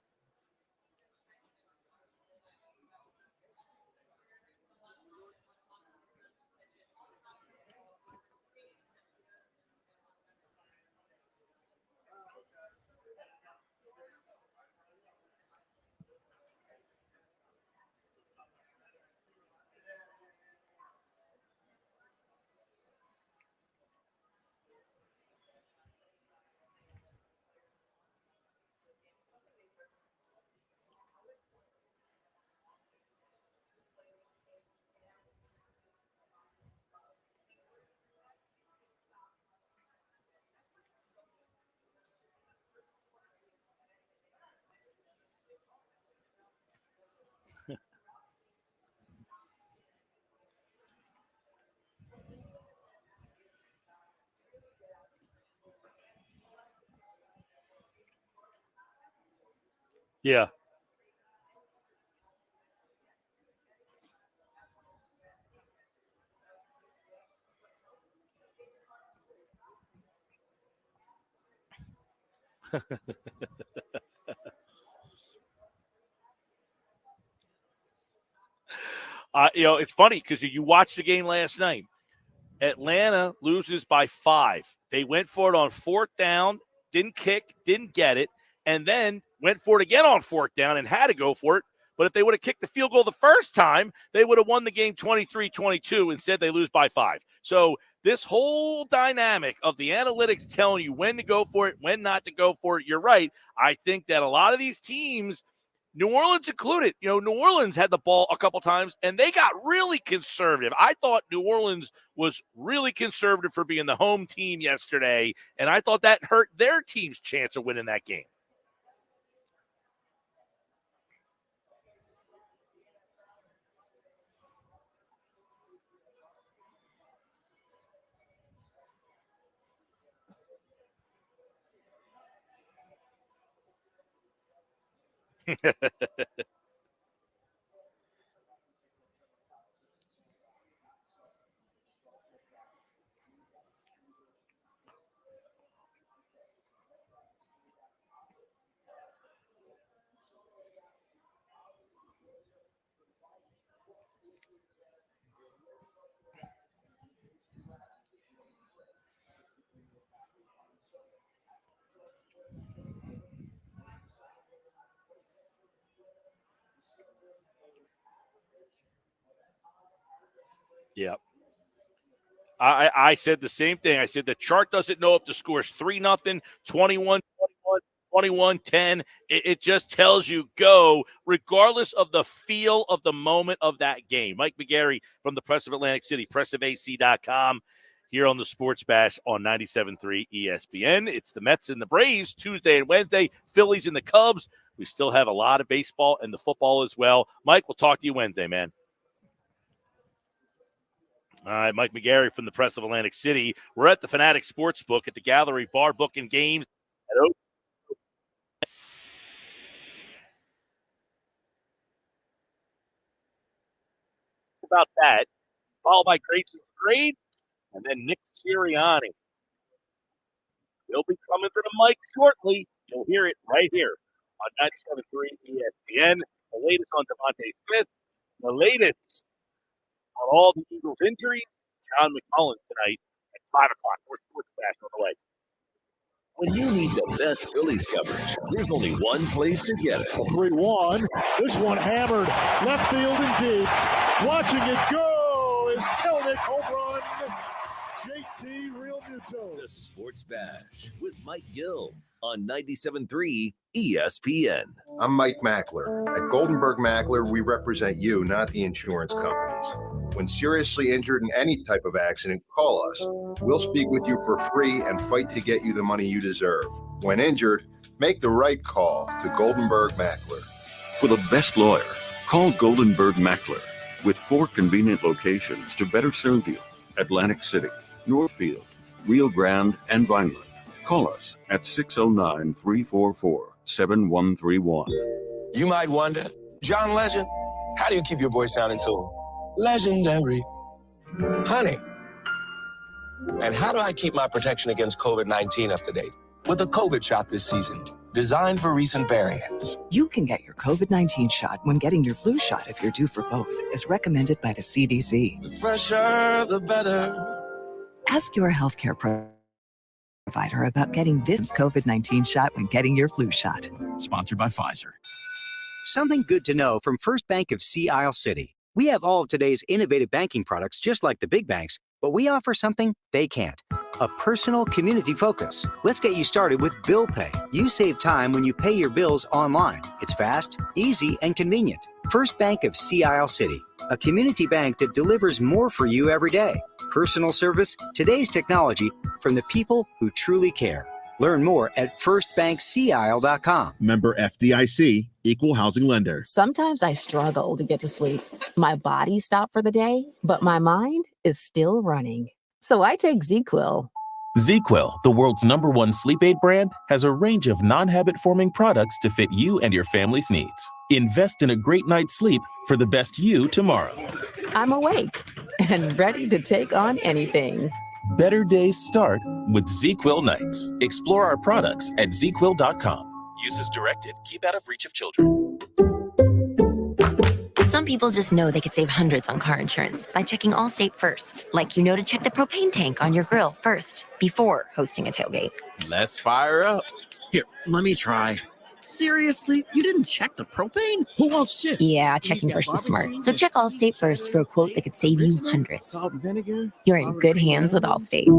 Yeah. It's funny because you watched the game last night. Atlanta loses by 5. They went for it on 4th down, didn't kick, didn't get it, and then went for it again on 4th down and had to go for it. But if they would have kicked the field goal the first time, they would have won the game 23-22. Instead, they lose by 5. So this whole dynamic of the analytics telling you when to go for it, when not to go for it, you're right. I think that a lot of these teams, New Orleans included, New Orleans had the ball a couple times, and they got really conservative. I thought New Orleans was really conservative for being the home team yesterday, and I thought that hurt their team's chance of winning that game. Yep. I said the same thing. I said the chart doesn't know if the score is 3-0, 21, 21-10. It just tells you go, regardless of the feel of the moment of that game. Mike McGarry from the Press of Atlantic City, pressofac.com, here on the Sports Bash on 97.3 ESPN. It's the Mets and the Braves Tuesday and Wednesday, Phillies and the Cubs. We still have a lot of baseball and the football as well. Mike, we'll talk to you Wednesday, man. All right, Mike McGarry from the Press of Atlantic City. We're at the Fanatic Sportsbook at the Gallery Bar, booking games about that, followed by Grayson Grades and then Nick Sirianni. He'll be coming to the mic shortly. You'll hear it right here on 97.3 ESPN. The latest on Devontae Smith, the latest on all the Eagles' injuries. John McMullen tonight at 5 o'clock. We're Sports Bash on the way. When you need the best Phillies coverage, there's only one place to get it. 3-1. This one hammered left field and deep. Watching it go is Kelnick home run. JT Realmuto. The Sports Bash with Mike Gill on 97.3 ESPN. I'm Mike Mackler. At Goldenberg Mackler, we represent you, not the insurance companies. When seriously injured in any type of accident, call us. We'll speak with you for free and fight to get you the money you deserve. When injured, make the right call to Goldenberg Mackler. For the best lawyer, call Goldenberg Mackler with 4 convenient locations to better serve you. Atlantic City, Northfield, Rio Grande, and Vineland. Call us at 609-344-7131. You might wonder, John Legend, how do you keep your voice sounding so legendary? Honey. And how do I keep my protection against COVID-19 up to date? With a COVID shot this season, designed for recent variants. You can get your COVID-19 shot when getting your flu shot if you're due for both, as recommended by the CDC. The fresher, the better. Ask your healthcare provider about getting this COVID-19 shot when getting your flu shot. Sponsored by Pfizer. Something good to know from First Bank of Sea Isle City. We have all of today's innovative banking products just like the big banks, but we offer something they can't. A personal community focus. Let's get you started with Bill Pay. You save time when you pay your bills online. It's fast, easy, and convenient. First Bank of Sea Isle City. A community bank that delivers more for you every day. Personal service, today's technology, from the people who truly care. Learn more at firstbankseaisle.com. Member FDIC, equal housing lender. Sometimes I struggle to get to sleep. My body stopped for the day, but my mind is still running. So I take ZQuil. ZQuil, the world's #1 sleep aid brand, has a range of non-habit-forming products to fit you and your family's needs. Invest in a great night's sleep for the best you tomorrow. I'm awake and ready to take on anything. Better days start with ZQuil nights. Explore our products at ZQuil.com. Use as directed. Keep out of reach of children. Some people just know they could save hundreds on car insurance by checking Allstate first. Like you know to check the propane tank on your grill first before hosting a tailgate. Let's fire up. Here, let me try. Seriously? You didn't check the propane? Who wants chips? Yeah, checking first is smart. So check Allstate first for a quote that could save you hundreds. You're in good hands with Allstate.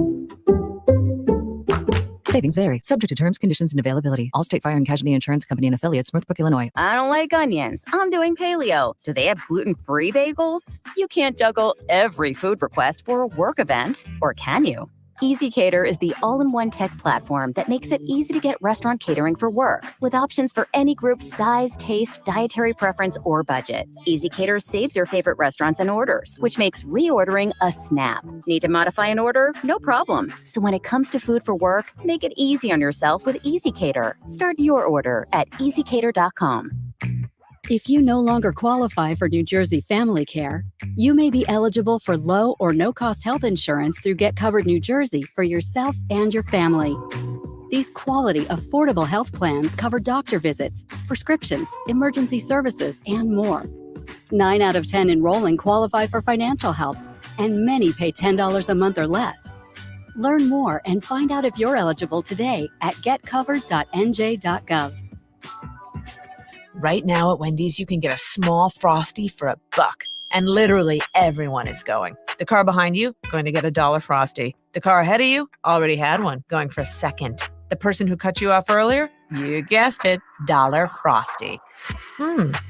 Savings vary, subject to terms, conditions, and availability. Allstate Fire and Casualty Insurance Company and Affiliates, Northbrook, Illinois. I don't like onions. I'm doing paleo. Do they have gluten-free bagels? You can't juggle every food request for a work event, or can you? EasyCater is the all-in-one tech platform that makes it easy to get restaurant catering for work, with options for any group size, taste, dietary preference, or budget. EasyCater saves your favorite restaurants and orders, which makes reordering a snap. Need to modify an order? No problem. So when it comes to food for work, make it easy on yourself with EasyCater. Start your order at easycater.com. If you no longer qualify for New Jersey Family Care, you may be eligible for low or no-cost health insurance through Get Covered New Jersey for yourself and your family. These quality, affordable health plans cover doctor visits, prescriptions, emergency services, and more. 9 out of 10 enrolling qualify for financial help, and many pay $10 a month or less. Learn more and find out if you're eligible today at getcovered.nj.gov. Right now at Wendy's, you can get a small Frosty for $1, and literally everyone is going. The car behind you, going to get a $1 Frosty. The car ahead of you, already had one, going for a second. The person who cut you off earlier, you guessed it, $1 Frosty.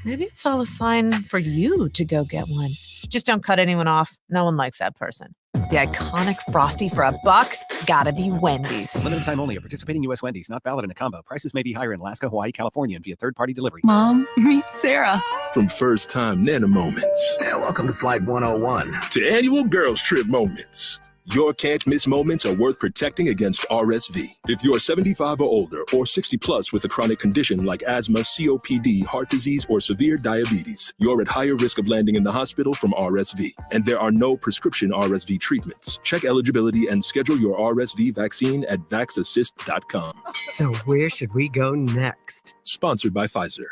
Maybe it's all a sign for you to go get one. Just don't cut anyone off. No one likes that person. The iconic Frosty for $1, gotta be Wendy's. Limited time only at participating U.S. Wendy's. Not valid in a combo. Prices may be higher in Alaska, Hawaii, California, and via third-party delivery. Mom, meet Sarah. From first-time Nana moments. Yeah, welcome to Flight 101. To annual girls trip moments. Your can't miss moments are worth protecting against RSV. If you're 75 or older or 60 plus with a chronic condition like asthma, COPD, heart disease, or severe diabetes, you're at higher risk of landing in the hospital from RSV. And there are no prescription RSV treatments. Check eligibility and schedule your RSV vaccine at vaxassist.com. So where should we go next? Sponsored by Pfizer.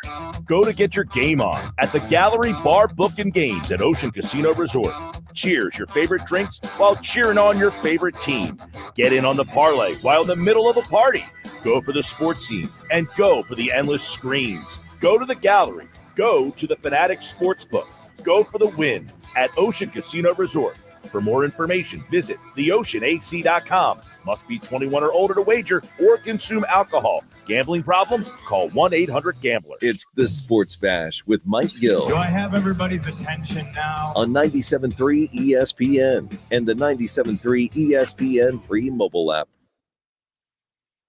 Go to get your game on at the Gallery Bar Book and Games at Ocean Casino Resort. Cheers your favorite drinks while cheering on your favorite team. Get in on the parlay while in the middle of a party. Go for the sports scene and go for the endless screens. Go to the Gallery. Go to the Fanatic Sportsbook. Go for the win at Ocean Casino Resort. For more information, visit theoceanac.com. Must be 21 or older to wager or consume alcohol. Gambling problem? Call 1-800-GAMBLER. It's the Sports Bash with Mike Gill. Do I have everybody's attention now? On 97.3 ESPN and the 97.3 ESPN free mobile app.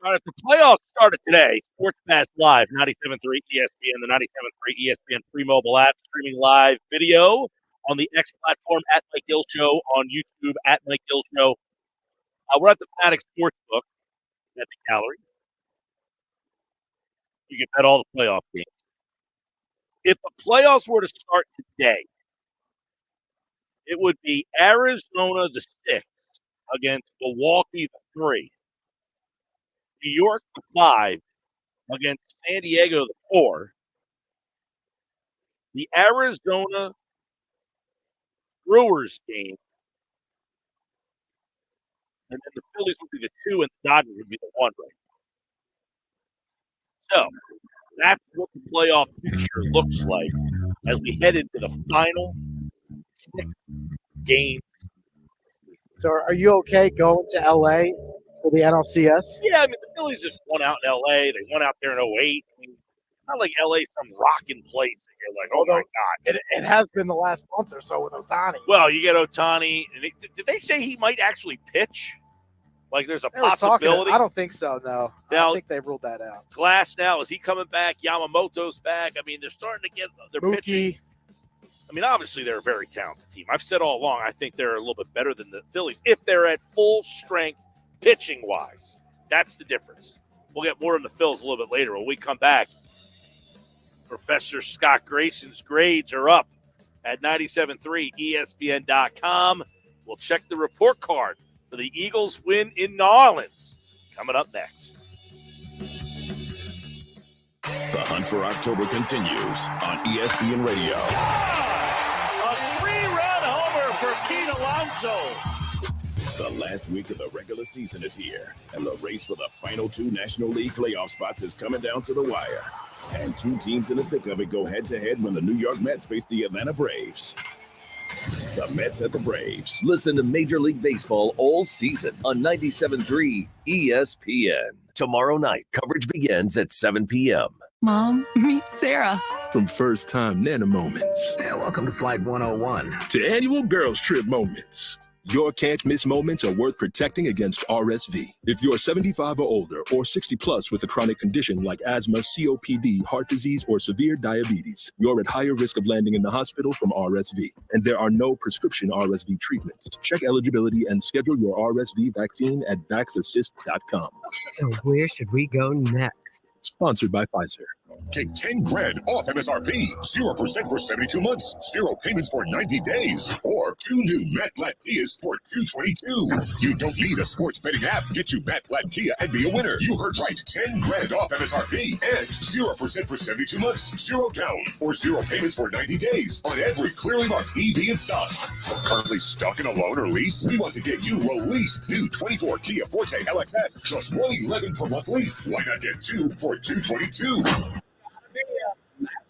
All right, the playoffs started today. Sports Bash Live, 97.3 ESPN, the 97.3 ESPN free mobile app, streaming live video on the X platform at Mike Gill Show, on YouTube at Mike Gill Show. We're at the Fanatic Sportsbook at the Gallery. You can bet all the playoff games. If the playoffs were to start today, it would be Arizona the 6 against Milwaukee the 3. New York the 5 against San Diego the 4. The Arizona Brewers game. And then the Phillies would be the 2 and the Dodgers would be the 1 right now. So that's what the playoff picture looks like as we head into the final 6 games. So are you okay going to LA for the NLCS? Yeah, I mean, the Phillies just won out in LA. They went out there in 08. I mean, not like LA some rocking place that you're like, oh my God. It has been the last month or so with Ohtani. Well, you get Ohtani. And did they say he might actually pitch? Like there's a possibility? I don't think so, no. Now, I don't think they ruled that out. Glass now, is he coming back? Yamamoto's back. I mean, they're starting to get their pitching. I mean, obviously they're a very talented team. I've said all along, I think they're a little bit better than the Phillies if they're at full strength pitching-wise. That's the difference. We'll get more on the Phils a little bit later. When we come back, Professor Scott Grayson's grades are up at 97.3 ESPN.com. We'll check the report card for the Eagles win in New Orleans. Coming up next. The hunt for October continues on ESPN Radio. A 3-run homer for Pete Alonso. The last week of the regular season is here, and the race for the final 2 National League playoff spots is coming down to the wire. And 2 teams in the thick of it go head-to-head when the New York Mets face the Atlanta Braves. The Mets at the Braves. Listen to Major League Baseball all season on 97.3 ESPN. Tomorrow night, coverage begins at 7 p.m. Mom, meet Sarah. From first-time Nana moments. Yeah, welcome to Flight 101. To annual girls trip moments. Your can't miss moments are worth protecting against RSV. If you're 75 or older or 60 plus with a chronic condition like asthma, COPD, heart disease, or severe diabetes, you're at higher risk of landing in the hospital from RSV. And there are no prescription RSV treatments. Check eligibility and schedule your RSV vaccine at vaxassist.com. So where should we go next? Sponsored by Pfizer. Take 10 grand off MSRP, 0% for 72 months, 0 payments for 90 days, or 2 new Matt Blatt Kias for $222. You don't need a sports betting app. Get you Matt Blatt Kia and be a winner. You heard right. 10 grand off MSRP and 0% for 72 months, 0 down, or 0 payments for 90 days on every clearly marked EV in stock. Currently stuck in a loan or lease? We want to get you released. New 24 Kia Forte LXS, just $111 per month lease. Why not get 2 for $222?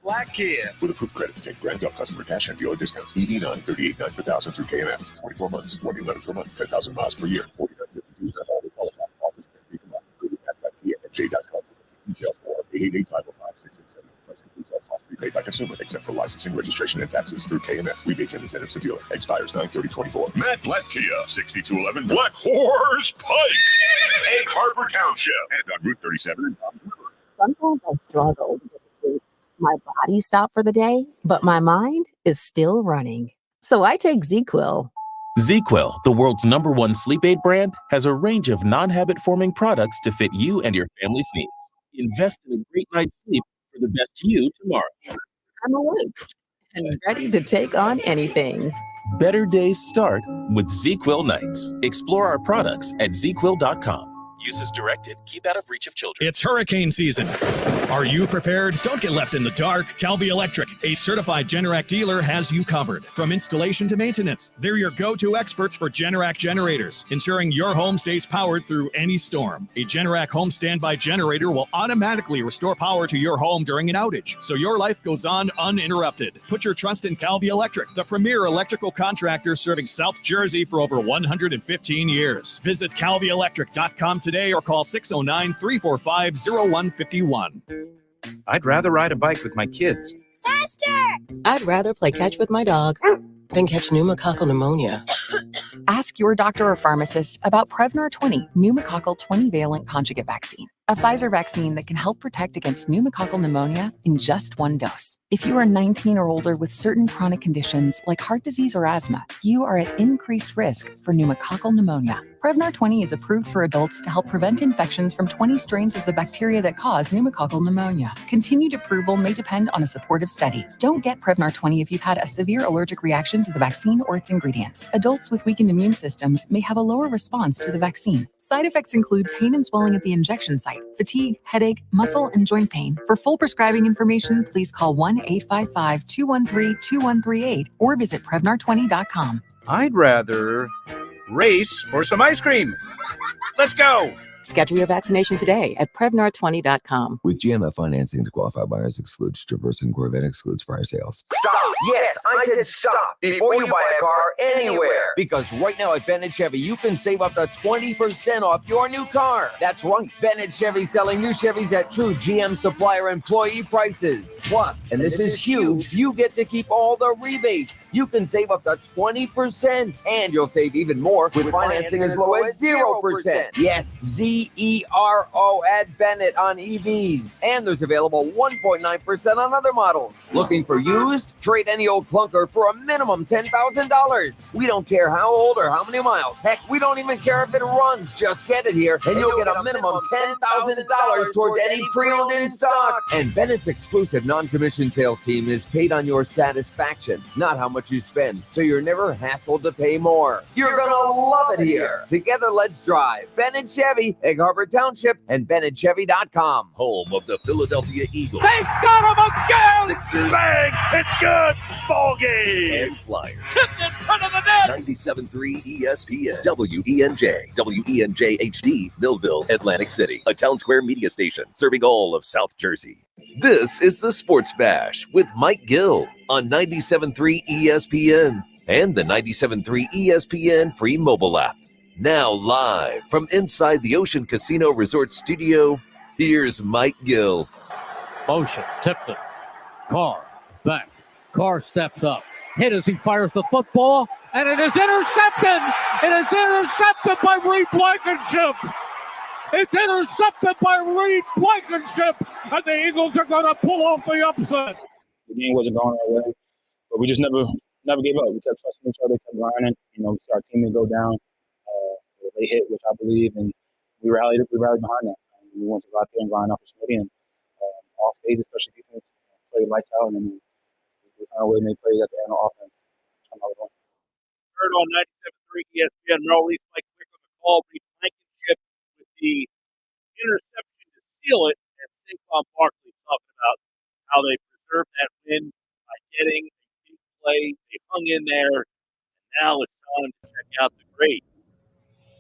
Black Kia. With approved credit, 10 grand off customer cash and dealer discount. EV9, $38,900 per thousand through KNF. 24 months, $111 per month, 10,000 miles per year. $49.52 to holiday qualifying offers can be combined. Go to MattBlackKia@j.com for details more. 888-505-667. Price includes all costs prepaid by consumer, except for licensing, registration, and taxes through KNF. Rebates and incentives to dealer. Expires 9/30/24. Matt Black Kia, 6211 Black Horse Pike, Egg Harbor Township, and on Route 37 in Tom's River. Sometimes I struggle to get to sleep. My body stopped for the day, but my mind is still running. So I take ZQuil. ZQuil, the world's #1 sleep aid brand, has a range of non-habit forming products to fit you and your family's needs. Invest in a great night's sleep for the best you tomorrow. I'm awake and ready to take on anything. Better days start with ZQuil nights. Explore our products at ZQuil.com. Use as directed. Keep out of reach of children. It's hurricane season. Are you prepared? Don't get left in the dark. Calvi Electric, a certified Generac dealer, has you covered. From installation to maintenance, they're your go-to experts for Generac generators, ensuring your home stays powered through any storm. A Generac home standby generator will automatically restore power to your home during an outage, so your life goes on uninterrupted. Put your trust in Calvi Electric, the premier electrical contractor serving South Jersey for over 115 years. Visit calvielectric.com today or call 609-345-0151. I'd rather ride a bike with my kids. Faster! I'd rather play catch with my dog than catch pneumococcal pneumonia. Ask your doctor or pharmacist about Prevnar 20, pneumococcal 20-valent conjugate vaccine, a Pfizer vaccine that can help protect against pneumococcal pneumonia in just 1 dose. If you are 19 or older with certain chronic conditions like heart disease or asthma, you are at increased risk for pneumococcal pneumonia. Prevnar 20 is approved for adults to help prevent infections from 20 strains of the bacteria that cause pneumococcal pneumonia. Continued approval may depend on a supportive study. Don't get Prevnar 20 if you've had a severe allergic reaction to the vaccine or its ingredients. Adults with weakened immune systems may have a lower response to the vaccine. Side effects include pain and swelling at the injection site, fatigue, headache, muscle, and joint pain. For full prescribing information, please call 1-855-213-2138 or visit Prevnar20.com. I'd rather race for some ice cream. Let's go. Schedule your vaccination today at Prevnar20.com. With GMF financing to qualify buyers excludes Traverse and Corvette excludes prior sales. Stop! Yes, I said stop before you buy a car anywhere. Because right now at Bennett Chevy, you can save up to 20% off your new car. That's right. Bennett Chevy selling new Chevys at true GM supplier employee prices. Plus, and this is huge, you get to keep all the rebates. You can save up to 20%. And you'll save even more with financing as low as 0%. Yes, ZERO at Bennett on EVs. And there's available 1.9% on other models. Looking for used? Trade any old clunker for a minimum $10,000. We don't care how old or how many miles. Heck, we don't even care if it runs. Just get it here and you'll get a minimum $10,000 towards any pre-owned in stock. And Bennett's exclusive non-commissioned sales team is paid on your satisfaction, not how much you spend. So you're never hassled to pay more. You're gonna love it here. Together, let's drive. Bennett Chevy, Egg Harbor Township, and BennettChevy.com. Home of the Philadelphia Eagles. They got him again! Sixers. Bang! It's good! Ball game! And Flyers. Tipped in front of the net! 97.3 ESPN. WENJ. WENJ HD. Millville, Atlantic City. A Town Square media station serving all of South Jersey. This is the Sports Bash with Mike Gill on 97.3 ESPN and the 97.3 ESPN free mobile app. Now live from inside the Ocean Casino Resort Studio, here's Mike Gill. Motion, tipped it. Carr, back. Carr steps up. Hit as he fires the football, and it is intercepted! It is intercepted by Reed Blankenship! It's intercepted by Reed Blankenship, and the Eagles are going to pull off the upset. The game wasn't going our way, but we just never gave up. We kept trusting each other, kept grinding. You know, we saw our teammate go down. They hit, which I believe, and we rallied behind that. We wanted to go out there and grind off the Smitty, and off stage, especially defense, play lights out, and then we found a way to make plays at the end of offense. Heard on 97.3 ESPN, Merrill Leaf, Mike Quick on the call, Reed Blankenship with the interception to seal it, and Saquon Barkley talking about how they preserved that win by getting a big play. They hung in there, and now it's time to check out the grade.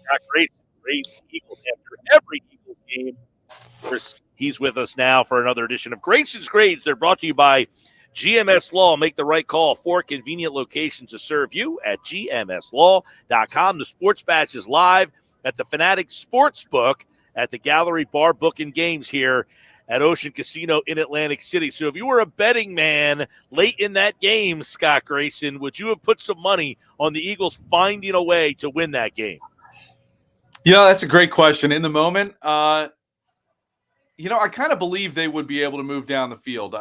Scott Grayson grades the Eagles after every Eagles game. Of course, he's with us now for another edition of Grayson's Grades. They're brought to you by GMS Law. Make the right call. 4 convenient locations to serve you at gmslaw.com. The Sports Bash is live at the Fanatic Sportsbook at the Gallery Bar Book and Games here at Ocean Casino in Atlantic City. So if you were a betting man late in that game, Scott Grayson, would you have put some money on the Eagles finding a way to win that game? Yeah, that's a great question. In the moment, I kind of believe they would be able to move down the field.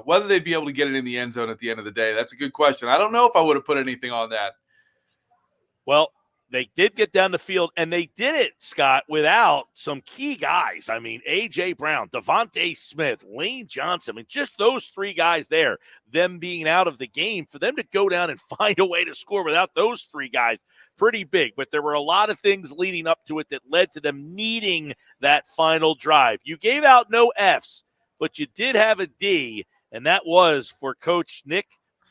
Whether they'd be able to get it in the end zone at the end of the day, that's a good question. I don't know if I would have put anything on that. Well, they did get down the field, and they did it, Scott, without some key guys. I mean, A.J. Brown, Devontae Smith, Lane Johnson. I mean, just those 3 guys there, them being out of the game, for them to go down and find a way to score without those 3 guys, pretty big. But there were a lot of things leading up to it that led to them needing that final drive. You gave out no Fs, but you did have a D, and that was for Coach Nick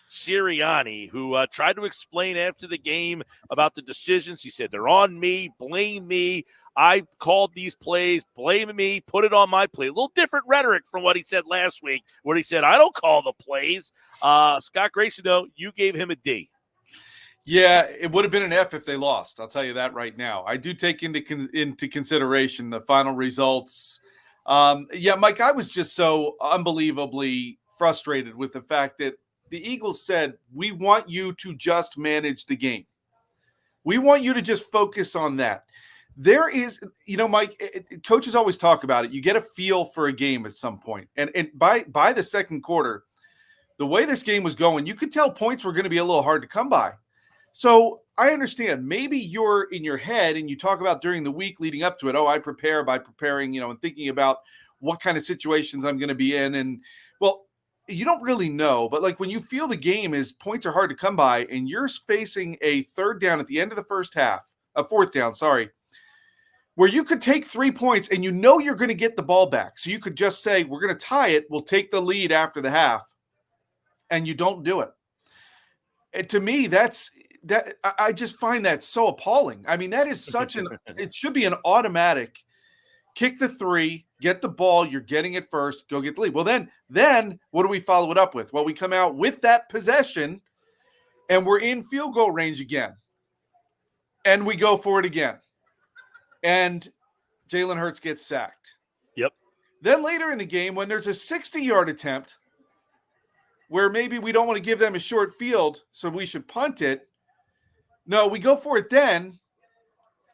Sirianni, who tried to explain after the game about the decisions. He said, they're on me, blame me. I called these plays, blame me, put it on my play. A little different rhetoric from what he said last week, where he said, I don't call the plays. Scott Grayson, though, you gave him a D. Yeah, it would have been an F if they lost. I'll tell you that right now. I do take into consideration the final results. Mike, I was just so unbelievably frustrated with the fact that the Eagles said, we want you to just manage the game. We want you to just focus on that. There is, Mike, coaches always talk about it. You get a feel for a game at some point. And by the second quarter, the way this game was going, you could tell points were going to be a little hard to come by. So I understand. Maybe you're in your head and you talk about during the week leading up to it. Oh, I prepare by preparing, and thinking about what kind of situations I'm going to be in. And, well, you don't really know, but like when you feel the game is points are hard to come by and you're facing a third down at the end of the first half, a fourth down, where you could take 3 points and you're going to get the ball back. So you could just say, we're going to tie it. We'll take the lead after the half. And you don't do it. And to me, I just find that so appalling. I mean, that is it should be an automatic kick the 3, get the ball, you're getting it first, go get the lead. Well, then what do we follow it up with? Well, we come out with that possession, and we're in field goal range again. And we go for it again. And Jalen Hurts gets sacked. Yep. Then later in the game, when there's a 60-yard attempt where maybe we don't want to give them a short field, so we should punt it, no, we go for it then,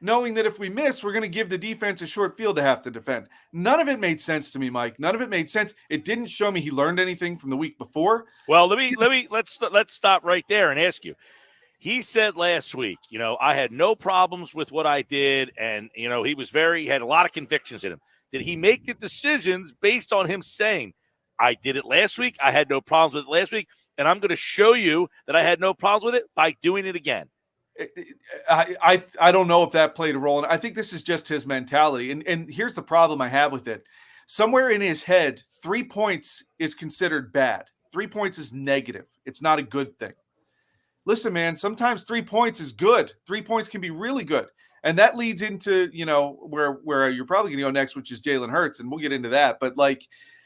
knowing that if we miss, we're going to give the defense a short field to have to defend. None of it made sense to me, Mike. None of it made sense. It didn't show me he learned anything from the week before. Well, let's stop right there and ask you. He said last week, I had no problems with what I did, and he had a lot of convictions in him. Did he make the decisions based on him saying, I did it last week, I had no problems with it last week, and I'm going to show you that I had no problems with it by doing it again? I don't know if that played a role. And I think this is just his mentality. And here's the problem I have with it. Somewhere in his head, 3 points is considered bad. 3 points is negative. It's not a good thing. Listen, man, sometimes 3 points is good. 3 points can be really good. And that leads into, where you're probably going to go next, which is Jalen Hurts. And we'll get into that. But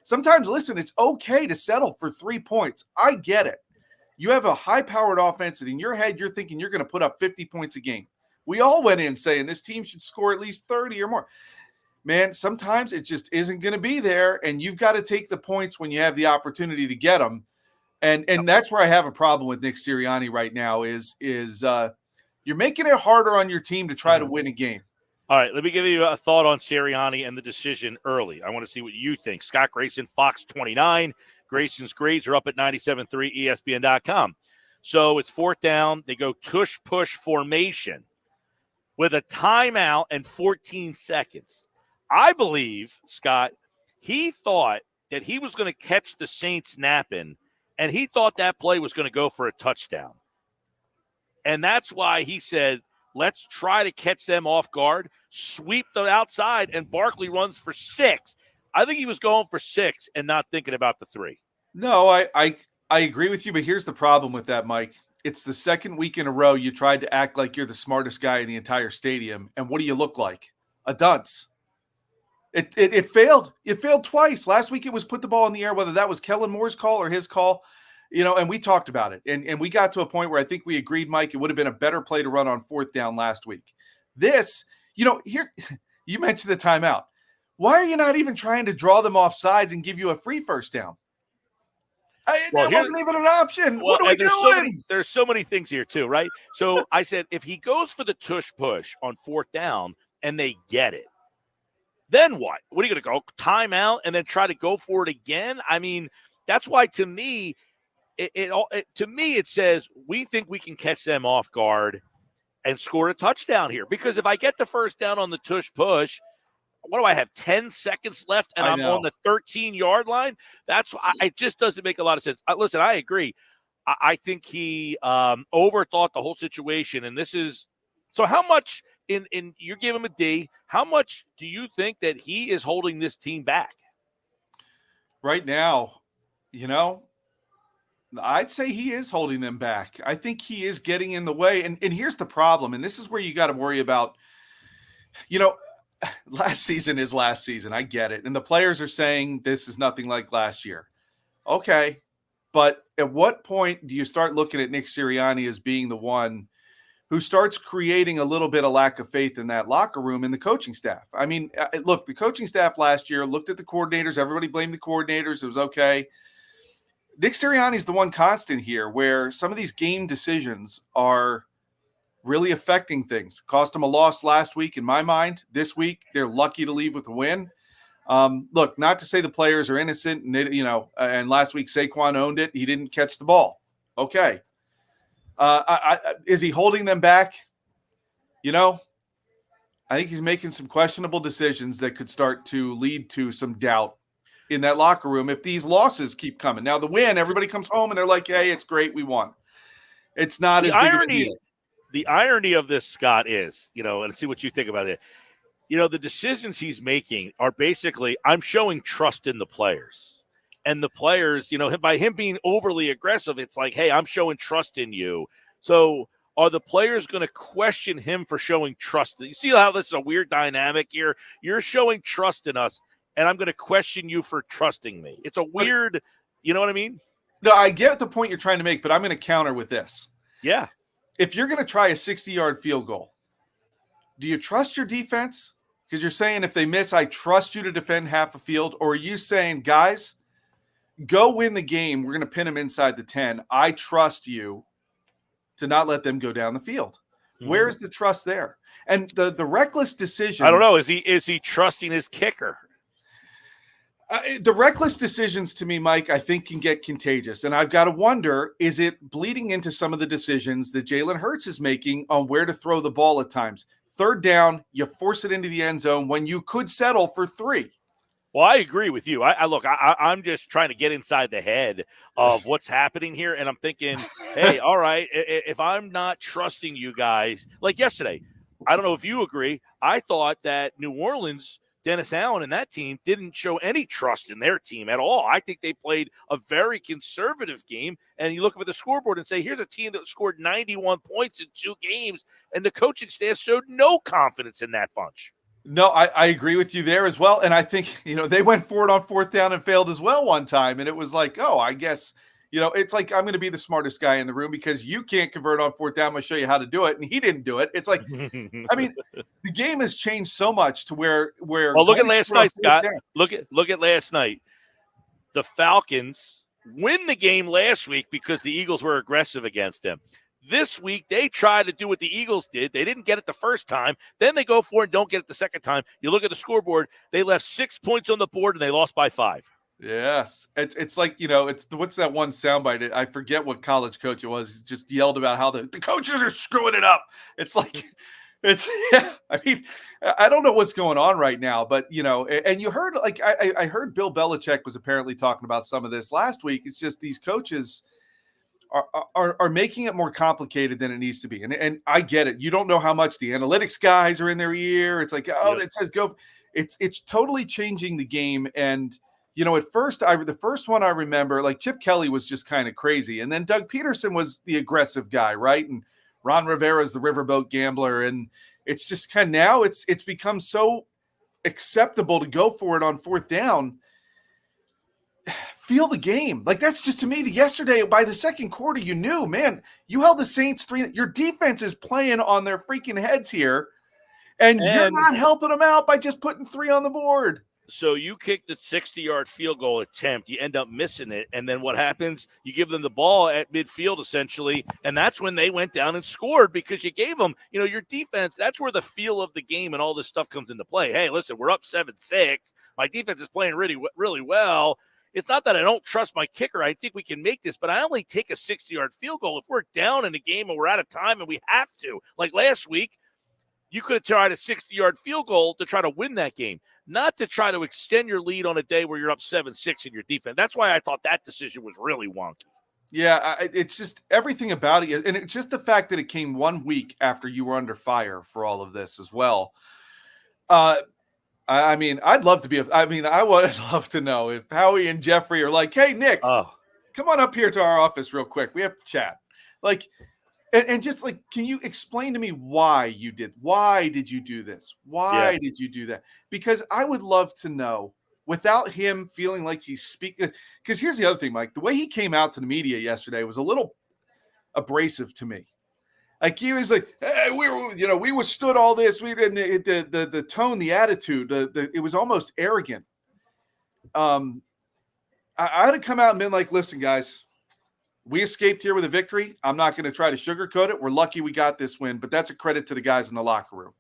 sometimes, listen, it's okay to settle for 3 points. I get it. You have a high-powered offense, and in your head, you're thinking you're going to put up 50 points a game. We all went in saying this team should score at least 30 or more. Man, sometimes it just isn't going to be there, and you've got to take the points when you have the opportunity to get them. And that's where I have a problem with Nick Sirianni right now is you're making it harder on your team to try to win a game. All right, let me give you a thought on Sirianni and the decision early. I want to see what you think. Scott Grayson, Fox 29. Grayson's grades are up at 97.3 ESPN.com. So it's fourth down. They go tush-push formation with a timeout and 14 seconds. I believe, Scott, he thought that he was going to catch the Saints napping, and he thought that play was going to go for a touchdown. And that's why he said, let's try to catch them off guard, sweep them outside, and Barkley runs for 6. I think he was going for 6 and not thinking about the 3. No, I agree with you, but here's the problem with that, Mike. It's the second week in a row you tried to act like you're the smartest guy in the entire stadium, and what do you look like? A dunce. It failed. It failed twice. Last week it was put the ball in the air, whether that was Kellen Moore's call or his call, and we talked about it. And we got to a point where I think we agreed, Mike, it would have been a better play to run on 4th down last week. This, here, you mentioned the timeout. Why are you not even trying to draw them off sides and give you a free 1st down? That wasn't even an option. What are we doing? There's so many things here too, right? So I said, if he goes for the tush push on 4th down and they get it, then what? What are you going to go timeout and then try to go for it again? I mean, that's why to me, it says we think we can catch them off guard and score a touchdown here. Because if I get the 1st down on the tush push, what do I have? 10 seconds left, and I'm on the 13-yard line. It just doesn't make a lot of sense. Listen, I agree. I think he overthought the whole situation, and this is so. How much in you give him a D? How much do you think that he is holding this team back right now? I'd say he is holding them back. I think he is getting in the way, and here's the problem, and this is where you got to worry about. Last season is last season. I get it. And the players are saying this is nothing like last year. Okay. But at what point do you start looking at Nick Sirianni as being the one who starts creating a little bit of lack of faith in that locker room and the coaching staff? I mean, look, the coaching staff last year looked at the coordinators. Everybody blamed the coordinators. It was okay. Nick Sirianni is the one constant here where some of these game decisions are really affecting things. Cost them a loss last week, in my mind. This week, they're lucky to leave with a win. Look, not to say the players are innocent, and and last week Saquon owned it. He didn't catch the ball. Okay. Is he holding them back? I think he's making some questionable decisions that could start to lead to some doubt in that locker room if these losses keep coming. Now, the win, everybody comes home and they're like, hey, it's great, we won. It's not as big of a deal. The irony of this, Scott, is, and see what you think about it. The decisions he's making are basically, I'm showing trust in the players. And the players, by him being overly aggressive, it's like, hey, I'm showing trust in you. So are the players going to question him for showing trust? You see how this is a weird dynamic here? You're showing trust in us, and I'm going to question you for trusting me. It's a weird, you know what I mean? No, I get the point you're trying to make, but I'm going to counter with this. Yeah. If you're going to try a 60-yard field goal, do you trust your defense? Because you're saying if they miss, I trust you to defend half a field. Or are you saying, guys, go win the game. We're going to pin them inside the 10. I trust you to not let them go down the field. Mm-hmm. Where's the trust there? And the reckless decisions. I don't know. Is he trusting his kicker? The reckless decisions to me, Mike, I think can get contagious. And I've got to wonder, is it bleeding into some of the decisions that Jalen Hurts is making on where to throw the ball at times? 3rd down, you force it into the end zone when you could settle for 3. Well, I agree with you. I'm just trying to get inside the head of what's happening here. And I'm thinking, hey, all right, if I'm not trusting you guys, like yesterday, I don't know if you agree. I thought that New Orleans, Dennis Allen and that team didn't show any trust in their team at all. I think they played a very conservative game. And you look up at the scoreboard and say, here's a team that scored 91 points in 2 games, and the coaching staff showed no confidence in that bunch. No, I agree with you there as well. And I think, they went for it on 4th down and failed as well one time. And it was like, oh, I guess, it's like I'm going to be the smartest guy in the room because you can't convert on 4th down. I'm going to show you how to do it. And he didn't do it. It's like, I mean, the game has changed so much to where. Well, look at last night, Scott. Look at last night. The Falcons win the game last week because the Eagles were aggressive against them. This week, they tried to do what the Eagles did. They didn't get it the first time. Then they go for it and don't get it the second time. You look at the scoreboard, they left 6 points on the board, and they lost by 5. Yes. It's like, what's that one soundbite? I forget what college coach it was. He just yelled about how the coaches are screwing it up. It's like, It's, I mean, I don't know what's going on right now, but and you heard, like, I heard Bill Belichick was apparently talking about some of this last week. It's just these coaches are making it more complicated than it needs to be. And I get it. You don't know how much the analytics guys are in their ear. It's like, it says go. It's totally changing the game. And, at first, the first one I remember, like, Chip Kelly was just kind of crazy. And then Doug Peterson was the aggressive guy, right? And Ron Rivera's the riverboat gambler. And it's just kind of now it's become so acceptable to go for it on fourth down. Feel the game. Like, that's just, to me, yesterday, by the second quarter, you knew, man, you held the Saints 3. Your defense is playing on their freaking heads here, and you're not helping them out by just putting 3 on the board. So you kick the 60-yard field goal attempt, you end up missing it, and then what happens? You give them the ball at midfield, essentially, and that's when they went down and scored because you gave them, your defense. That's where the feel of the game and all this stuff comes into play. Hey, listen, we're up 7-6. My defense is playing really, really well. It's not that I don't trust my kicker. I think we can make this, but I only take a 60-yard field goal if we're down in a game and we're out of time and we have to. Like last week, you could have tried a 60-yard field goal to try to win that game, not to try to extend your lead on a day where you're up 7-6 in your defense. That's why I thought that decision was really wonky. Yeah, it's just everything about it. And it's just the fact that it came 1 week after you were under fire for all of this as well. I mean, I would love to know if Howie and Jeffrey are like, hey, Nick, come on up here to our office real quick. We have to chat. Like, and just like, can you explain to me why did you do this? Why did you do that? Because I would love to know without him feeling like he's speaking. Because here's the other thing, Mike, the way he came out to the media yesterday was a little abrasive to me. Like, he was like, hey, we withstood all this. The tone, the attitude, it was almost arrogant. I had to come out and been like, listen, guys, we escaped here with a victory. I'm not going to try to sugarcoat it. We're lucky we got this win, but that's a credit to the guys in the locker room.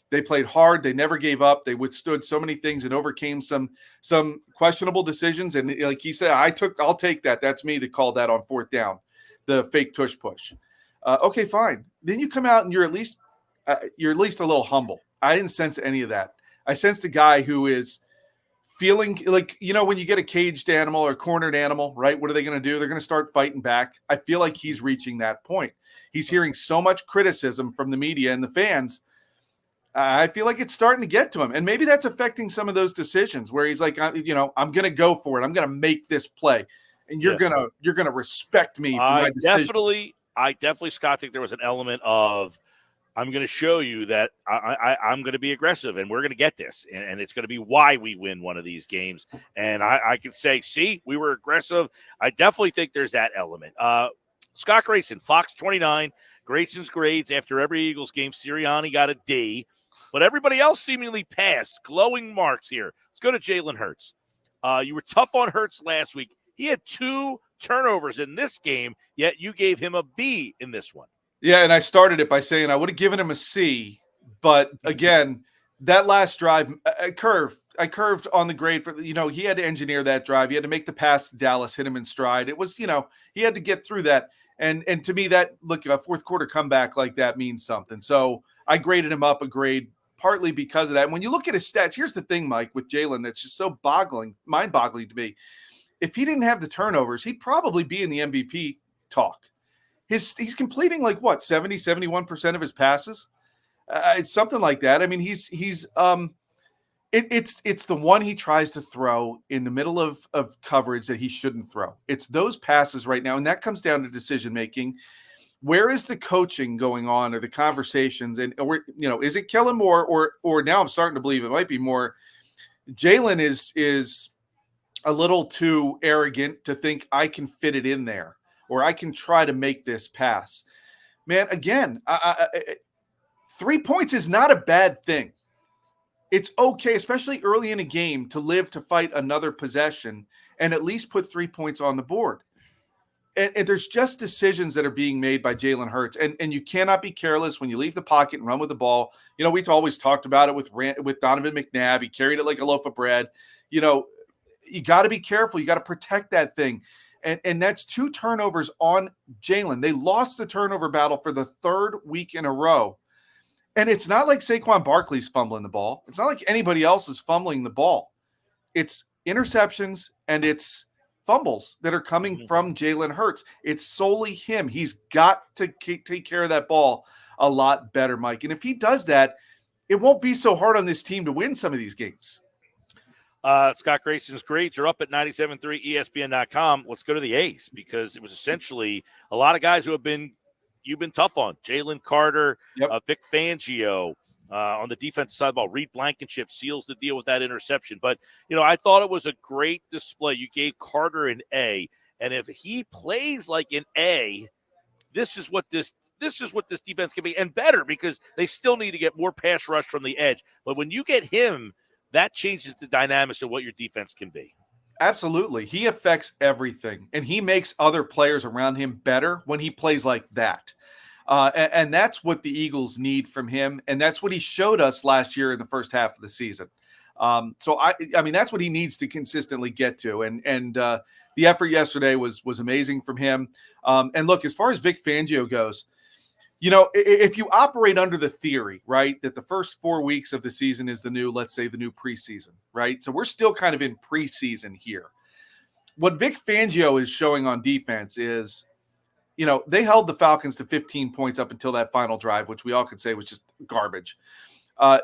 They played hard. They never gave up. They withstood so many things and overcame some questionable decisions. And like he said, I'll take that. That's me that called that on fourth down, the fake tush push. Okay, fine. Then you come out and you're at least a little humble. I didn't sense any of that. I sensed a guy who is feeling like, when you get a caged animal or cornered animal, right? What are they going to do? They're going to start fighting back. I feel like he's reaching that point. He's hearing so much criticism from the media and the fans. I feel like it's starting to get to him. And maybe that's affecting some of those decisions where he's like, I'm going to go for it. I'm going to make this play. And you're going to respect me for my decision. I definitely, Scott, think there was an element of, I'm going to show you that I'm going to be aggressive and we're going to get this. And it's going to be why we win one of these games. And I can say, see, we were aggressive. I definitely think there's that element. Scott Grayson, Fox 29, Grayson's grades after every Eagles game. Sirianni got a D, but everybody else seemingly passed. Glowing marks here. Let's go to Jalen Hurts. You were tough on Hurts last week. He had 2 turnovers in this game, yet you gave him a B in this one. Yeah, and I started it by saying I would have given him a C, but again, that last drive, I curved on the grade for, he had to engineer that drive. He had to make the pass to Dallas, hit him in stride. It was, he had to get through that. And to me, that, look, a fourth quarter comeback like that means something. So I graded him up a grade partly because of that. And when you look at his stats, here's the thing, Mike, with Jalen, that's just so mind-boggling to me. If he didn't have the turnovers, he'd probably be in the MVP talk. He's completing 70, 71% of his passes. It's something like that. I mean, it's the one he tries to throw in the middle of coverage that he shouldn't throw. It's those passes right now, and that comes down to decision making. Where is the coaching going on, or the conversations, or is it Kellen Moore, or now I'm starting to believe it might be more. Jalen is a little too arrogant to think I can fit it in there, or I can try to make this pass. Man, again, 3 points is not a bad thing. It's okay, especially early in a game, to live to fight another possession and at least put 3 points on the board. And there's just decisions that are being made by Jalen Hurts. And you cannot be careless when you leave the pocket and run with the ball. We've always talked about it with Donovan McNabb. He carried it like a loaf of bread. You got to be careful. You got to protect that thing. And that's 2 turnovers on Jalen. They lost the turnover battle for the 3rd week in a row. And it's not like Saquon Barkley's fumbling the ball. It's not like anybody else is fumbling the ball. It's interceptions and it's fumbles that are coming from Jalen Hurts. It's solely him. He's got to take care of that ball a lot better, Mike. And if he does that, it won't be so hard on this team to win some of these games. Scott Grayson's grades are up at 97.3 ESPN.com. Let's go to the A's because it was essentially a lot of guys who you've been tough on. Jalen Carter, Vic Fangio. On the defensive side of the ball, Reed Blankenship seals the deal with that interception. But, I thought it was a great display. You gave Carter an A, and if he plays like an A, this is what this defense can be, and better because they still need to get more pass rush from the edge. But when you get him, that changes the dynamics of what your defense can be. Absolutely. He affects everything, and he makes other players around him better when he plays like that. And that's what the Eagles need from him, and that's what he showed us last year in the first half of the season. So I mean, that's what he needs to consistently get to, and the effort yesterday was amazing from him. And look, as far as Vic Fangio goes, if you operate under the theory, right, that the first 4 weeks of the season is the new preseason, right? So we're still kind of in preseason here. What Vic Fangio is showing on defense is, they held the Falcons to 15 points up until that final drive, which we all could say was just garbage.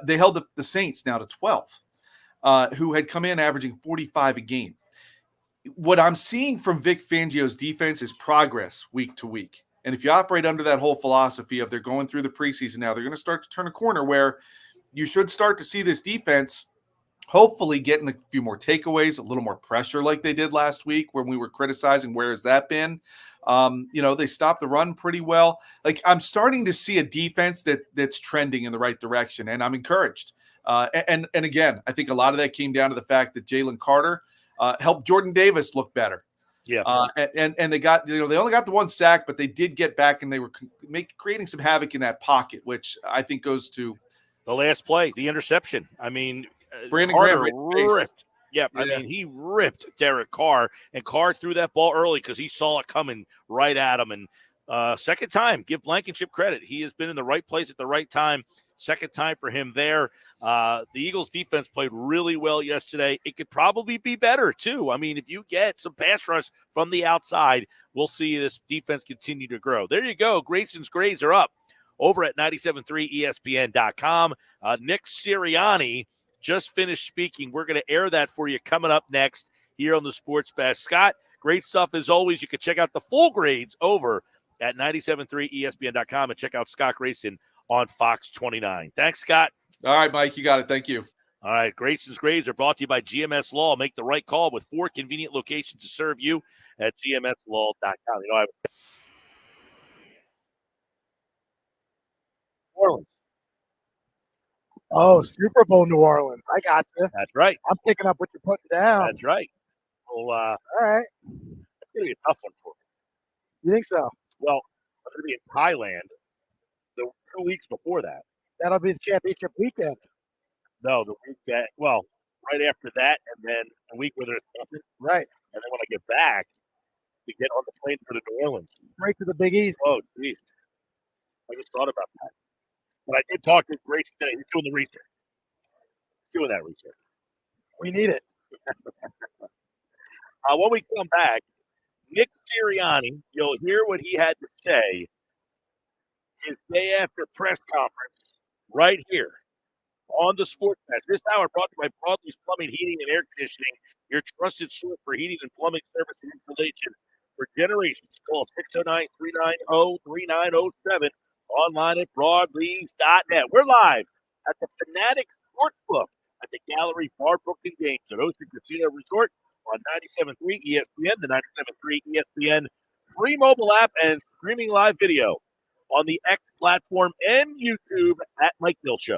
They held the Saints now to 12, who had come in averaging 45 a game. What I'm seeing from Vic Fangio's defense is progress week to week. And if you operate under that whole philosophy of they're going through the preseason now, they're going to start to turn a corner where you should start to see this defense hopefully getting a few more takeaways, a little more pressure like they did last week when we were criticizing where has that been. They stopped the run pretty well. Like, I'm starting to see a defense that's trending in the right direction, and I'm encouraged. And again, I think a lot of that came down to the fact that Jalen Carter helped Jordan Davis look better. Yeah. And they got, they only got the one sack, but they did get back and they were creating some havoc in that pocket, which I think goes to the last play, the interception. I mean, Brandon Carter Graham ripped. Yeah, I mean, he ripped Derek Carr, and Carr threw that ball early because he saw it coming right at him. And second time, give Blankenship credit. He has been in the right place at the right time. Second time for him there. The Eagles defense played really well yesterday. It could probably be better, too. I mean, if you get some pass rush from the outside, we'll see this defense continue to grow. There you go. Grayson's grades are up over at 97.3 ESPN.com. Nick Sirianni just finished speaking. We're going to air that for you coming up next here on the Sports Bash. Scott, great stuff as always. You can check out the full grades over at 97.3 ESPN.com and check out Scott Grayson on Fox 29. Thanks, Scott. All right, Mike, you got it. Thank you. All right, Grayson's grades are brought to you by GMS Law. Make the right call with 4 convenient locations to serve you at gmslaw.com. New Orleans. Oh, Super Bowl New Orleans. I got you. That's right. I'm picking up what you're putting down. That's right. Well, all right. It's going to be a tough one for me. You think so? Well, I'm going to be in Thailand the 2 weeks before that. That'll be the championship weekend. No, the week that, right after that, and then a week where there's nothing. Right. And then when I get back, to get on the plane for the New Orleans. Right to the Big East. Oh, geez. I just thought about that. But I did talk to Grace today. He's doing the research. Doing that research. We need it. When we come back, Nick Sirianni, you'll hear what he had to say his day after press conference right here on the Sports Bash. This hour brought to you by Broadleys Plumbing, Heating, and Air Conditioning, your trusted source for heating and plumbing service and installation for generations. Call 609-390-3907. Online at broadleys.net. We're live at the Fanatic Sportsbook at the Gallery Bar Book and Games at Ocean Casino Resort on 97.3 ESPN, the 97.3 ESPN free mobile app, and streaming live video on the X platform and YouTube at Mike Gill Show.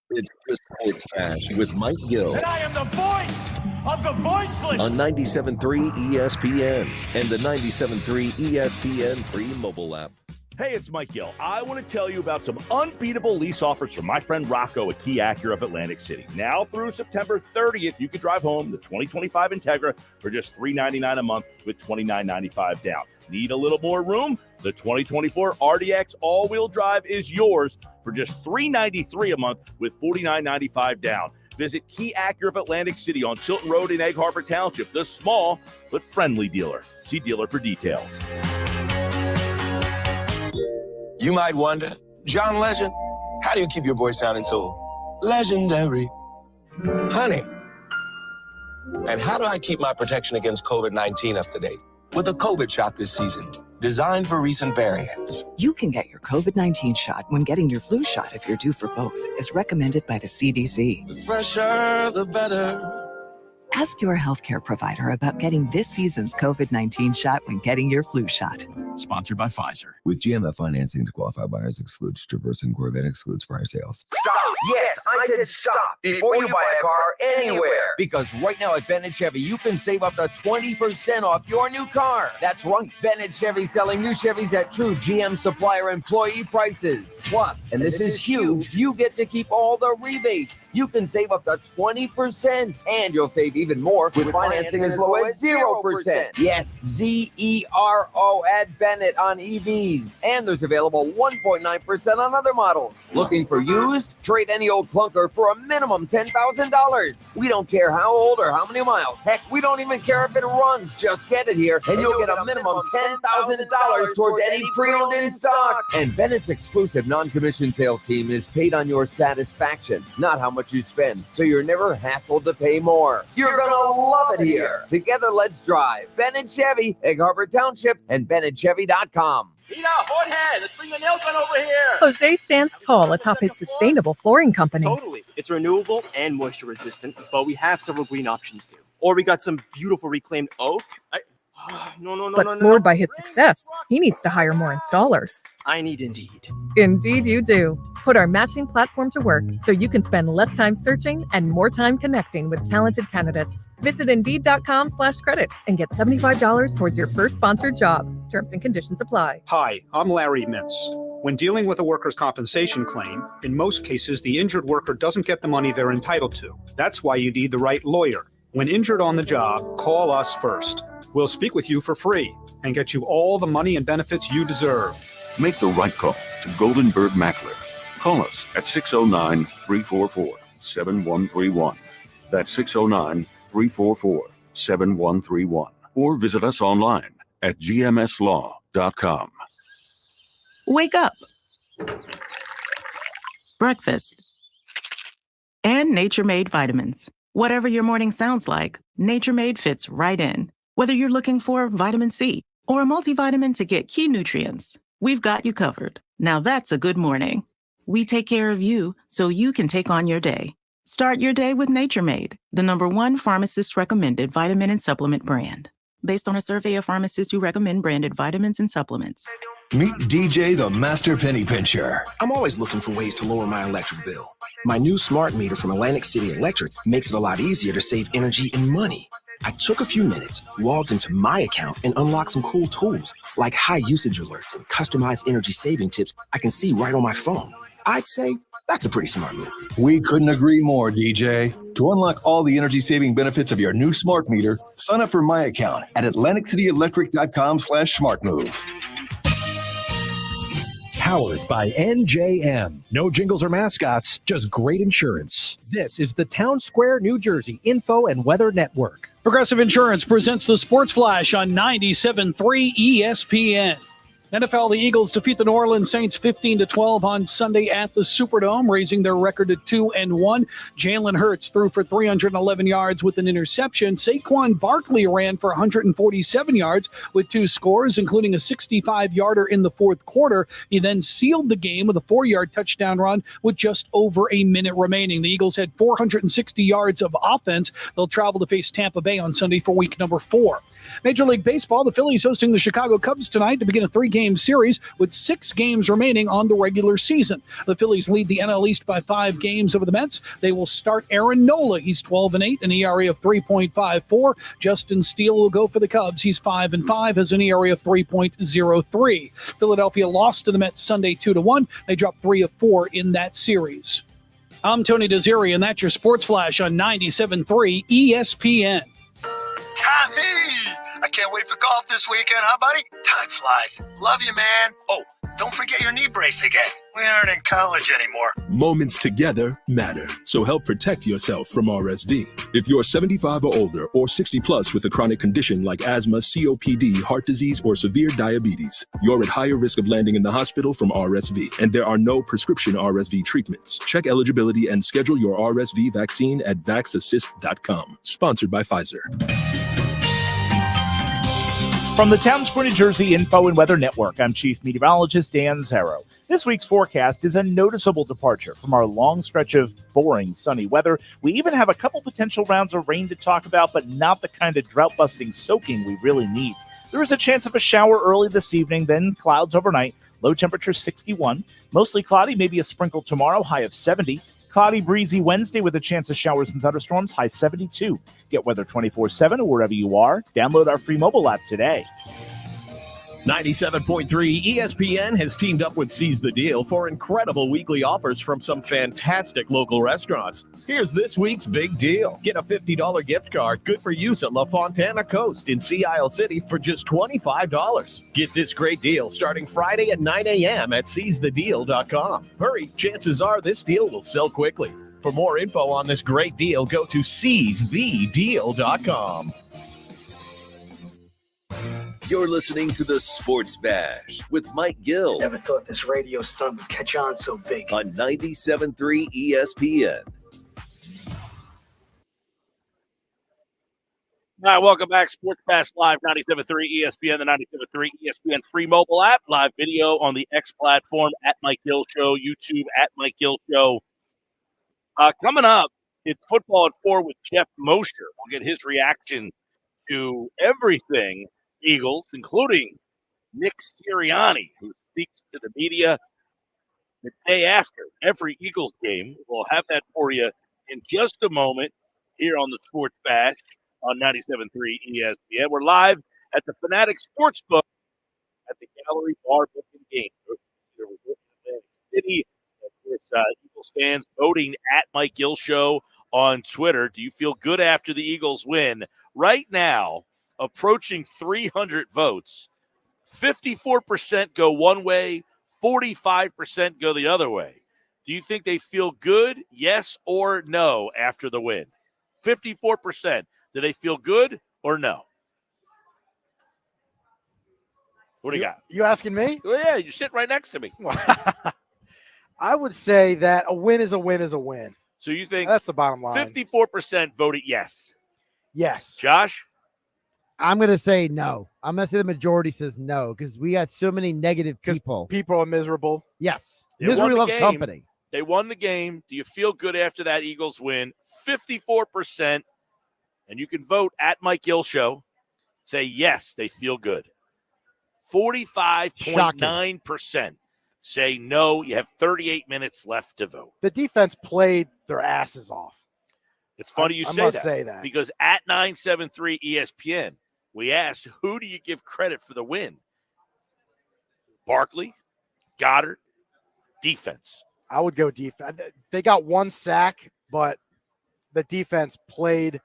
It's the Sports Bash with Mike Gill. And I am the voice of the voiceless. On 97.3 ESPN and the 97.3 ESPN free mobile app. Hey, it's Mike Gill. I want to tell you about some unbeatable lease offers from my friend Rocco at Key Acura of Atlantic City. Now through September 30th, you can drive home the 2025 Integra for just $399 a month with $29.95 down. Need a little more room? The 2024 RDX all-wheel drive is yours for just $393 a month with $49.95 down. Visit Key Acura of Atlantic City on Tilton Road in Egg Harbor Township, the small but friendly dealer. See dealer for details. You might wonder, John Legend, how do you keep your voice sounding so legendary? Honey. And how do I keep my protection against COVID-19 up to date? With a COVID shot this season, designed for recent variants. You can get your COVID-19 shot when getting your flu shot if you're due for both, as recommended by the CDC. The fresher, the better. Ask your healthcare provider about getting this season's COVID-19 shot when getting your flu shot. Sponsored by Pfizer. With GMF financing to qualify buyers excludes Traverse and Corvette excludes prior sales. Stop! Yes, I said stop before you buy a car anywhere. Because right now at Bennett Chevy, you can save up to 20% off your new car. That's right. Bennett Chevy selling new Chevys at true GM supplier employee prices. Plus, and this is huge, you get to keep all the rebates. You can save up to 20%. And you'll save even more with financing as low as 0%. Yes, Z-E-R-O at Bennett on EVs. And there's available 1.9% on other models. Looking for used? Trade any old clunker for a minimum $10,000. We don't care how old or how many miles. Heck, we don't even care if it runs. Just get it here, and you'll get a minimum $10,000 towards any pre-owned in stock. And Bennett's exclusive non-commissioned sales team is paid on your satisfaction, not how much you spend. So you're never hassled to pay more. You're gonna love it here. Together, let's drive. Bennett Chevy, Egg Harbor Township, and BennettChevy.com. Peter, hot head, let's bring the nail gun over here. Jose stands tall atop his sustainable flooring company. Totally. It's renewable and moisture resistant, but we have several green options too. Or we got some beautiful reclaimed oak. But floored by his success, he needs to hire more installers. I need Indeed. Indeed you do. Put our matching platform to work so you can spend less time searching and more time connecting with talented candidates. Visit Indeed.com/credit and get $75 towards your first sponsored job. Terms and conditions apply. Hi, I'm Larry Mintz. When dealing with a workers' compensation claim, in most cases, the injured worker doesn't get the money they're entitled to. That's why you need the right lawyer. When injured on the job, call us first. We'll speak with you for free and get you all the money and benefits you deserve. Make the right call to Goldenberg Mackler. Call us at 609-344-7131. That's 609-344-7131. Or visit us online at gmslaw.com. Wake up. Breakfast. And Nature Made vitamins. Whatever your morning sounds like, Nature Made fits right in. Whether you're looking for vitamin C or a multivitamin to get key nutrients, we've got you covered. Now that's a good morning. We take care of you so you can take on your day. Start your day with Nature Made, the #1 pharmacist-recommended vitamin and supplement brand. Based on a survey of pharmacists who recommend branded vitamins and supplements. Meet DJ, the Master Penny Pincher. I'm always looking for ways to lower my electric bill. My new smart meter from Atlantic City Electric makes it a lot easier to save energy and money. I took a few minutes, logged into my account, and unlocked some cool tools like high usage alerts and customized energy saving tips I can see right on my phone. I'd say that's a pretty smart move. We couldn't agree more, DJ. To unlock all the energy saving benefits of your new smart meter, sign up for my account at AtlanticCityElectric.com/smartmove. Powered by NJM. No jingles or mascots, just great insurance. This is the Town Square, New Jersey Info and Weather Network. Progressive Insurance presents the Sports Flash on 97.3 ESPN. NFL, the Eagles defeat the New Orleans Saints 15-12 on Sunday at the Superdome, raising their record to 2-1. Jalen Hurts threw for 311 yards with an interception. Saquon Barkley ran for 147 yards with 2 scores, including a 65-yarder in the fourth quarter. He then sealed the game with a 4-yard touchdown run with just over a minute remaining. The Eagles had 460 yards of offense. They'll travel to face Tampa Bay on Sunday for week number 4. Major League Baseball, the Phillies hosting the Chicago Cubs tonight to begin a 3-game series with 6 games remaining on the regular season. The Phillies lead the NL East by 5 games over the Mets. They will start Aaron Nola. He's 12-8, an ERA of 3.54. Justin Steele will go for the Cubs. He's 5-5, has an ERA of 3.03. Philadelphia lost to the Mets Sunday 2-1. They dropped 3 of 4 in that series. I'm Tony Desiri, and that's your Sports Flash on 97.3 ESPN. Tommy! I can't wait for golf this weekend, huh, buddy? Time flies. Love you, man. Oh, don't forget your knee brace again. We aren't in college anymore. Moments together matter, so help protect yourself from RSV. If you're 75 or older or 60 plus with a chronic condition like asthma, COPD, heart disease, or severe diabetes, you're at higher risk of landing in the hospital from RSV, and there are no prescription RSV treatments. Check eligibility and schedule your RSV vaccine at vaxassist.com. Sponsored by Pfizer. From the Town Square, New Jersey Info and Weather Network, I'm Chief Meteorologist Dan Zarrow. This week's forecast is a noticeable departure from our long stretch of boring sunny weather. We even have a couple potential rounds of rain to talk about, but not the kind of drought-busting soaking we really need. There is a chance of a shower early this evening, then clouds overnight, low temperature 61. Mostly cloudy, maybe a sprinkle tomorrow, high of 70. Cloudy, breezy Wednesday with a chance of showers and thunderstorms, high 72. Get weather 24/7 or wherever you are. Download our free mobile app today. 97.3 ESPN has teamed up with Seize the Deal for incredible weekly offers from some fantastic local restaurants. Here's this week's big deal. Get a $50 gift card good for use at La Fontana Coast in Sea Isle City for just $25. Get this great deal starting Friday at 9 a.m. at seizethedeal.com. Hurry, chances are this deal will sell quickly. For more info on this great deal, go to seizethedeal.com. You're listening to the Sports Bash with Mike Gill. Never thought this radio stunt would catch on so big. On 97.3 ESPN. All right, welcome back. Sports Bash Live, 97.3 ESPN, the 97.3 ESPN free mobile app, live video on the X platform, at Mike Gill Show, YouTube, at Mike Gill Show. Coming up, it's Football at 4 with Jeff Mosher. We'll get his reaction to everything Eagles, including Nick Sirianni, who speaks to the media the day after every Eagles game. We'll have that for you in just a moment here on the Sports Bash on 97.3 ESPN. We're live at the Fanatic Sportsbook at the Gallery Bar Book and Game. City. Of course, Eagles fans voting at Mike Gill Show on Twitter. Do you feel good after the Eagles win? Right now, approaching 300 votes, 54% go one way, 45% go the other way. Do you think they feel good, yes or no, after the win? 54%. Do they feel good or no? What do you got? You asking me? Well, yeah, you're sitting right next to me. I would say that a win is a win is a win. So you think that's the bottom line. 54% voted yes. Yes. Josh? I'm going to say no. I'm going to say the majority says no because we got so many negative people. People are miserable. Yes. They Misery loves game. company. They won the game. Do you feel good after that Eagles win? 54%. And you can vote at Mike Gill Show. Say yes, they feel good. 45.9% say no. You have 38 minutes left to vote. The defense played their asses off. It's funny you I say, must that, say that because at 973 ESPN, we asked, who do you give credit for the win? Barkley, Goddard, defense. I would go defense. They got one sack, but the defense played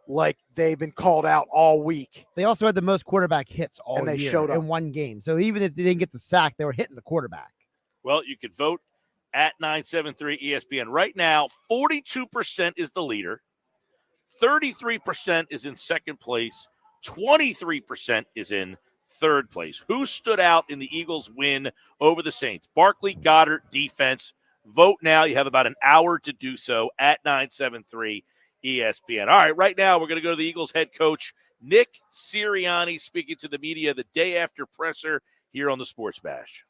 like they've been called out all week. They also had the most quarterback hits all and they year showed up in one game. So even if they didn't get the sack, they were hitting the quarterback. Well, you could vote at 973 ESPN. Right now, 42% is the leader. 33% is in second place. 23% is in third place. Who stood out in the Eagles' win over the Saints? Barkley, Goddard, defense. Vote now. You have about an hour to do so at 973 ESPN. All right, right now we're going to go to the Eagles head coach, Nick Sirianni, speaking to the media the day after presser here on the Sports Bash.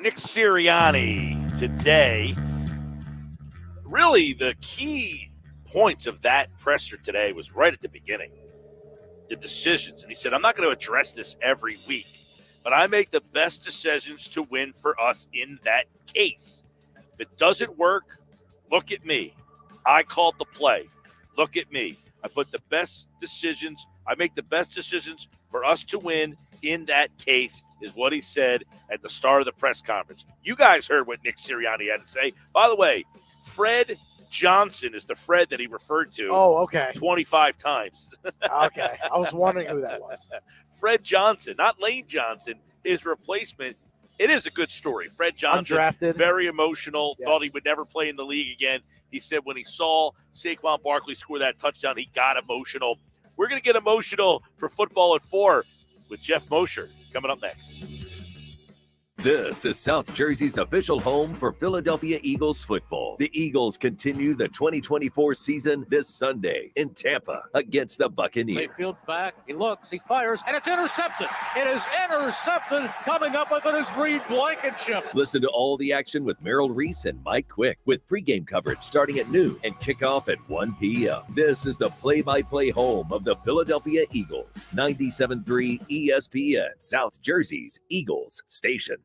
Nick Sirianni today. Really, the key point of that presser today was right at the beginning. The decisions. And he said, I'm not going to address this every week, but I make the best decisions to win for us in that case. If it doesn't work, look at me. I called the play. Look at me. I make the best decisions for us to win in that case, is what he said at the start of the press conference. You guys heard what Nick Sirianni had to say. By the way, Fred Johnson is the Fred that he referred to. Oh, okay. 25 times. Okay. I was wondering who that was. Fred Johnson, not Lane Johnson, his replacement. It is a good story. Fred Johnson, undrafted, very emotional, yes. Thought he would never play in the league again. He said when he saw Saquon Barkley score that touchdown, he got emotional. We're going to get emotional for Football at 4 with Jeff Mosher coming up next. This is South Jersey's official home for Philadelphia Eagles football. The Eagles continue the 2024 season this Sunday in Tampa against the Buccaneers. Mayfield back, he looks, he fires, and it's intercepted. It is intercepted, coming up with his Reed Blankenship. Listen to all the action with Merrill Reese and Mike Quick with pregame coverage starting at noon and kickoff at 1 p.m. This is the play-by-play home of the Philadelphia Eagles. 97.3 ESPN, South Jersey's Eagles station.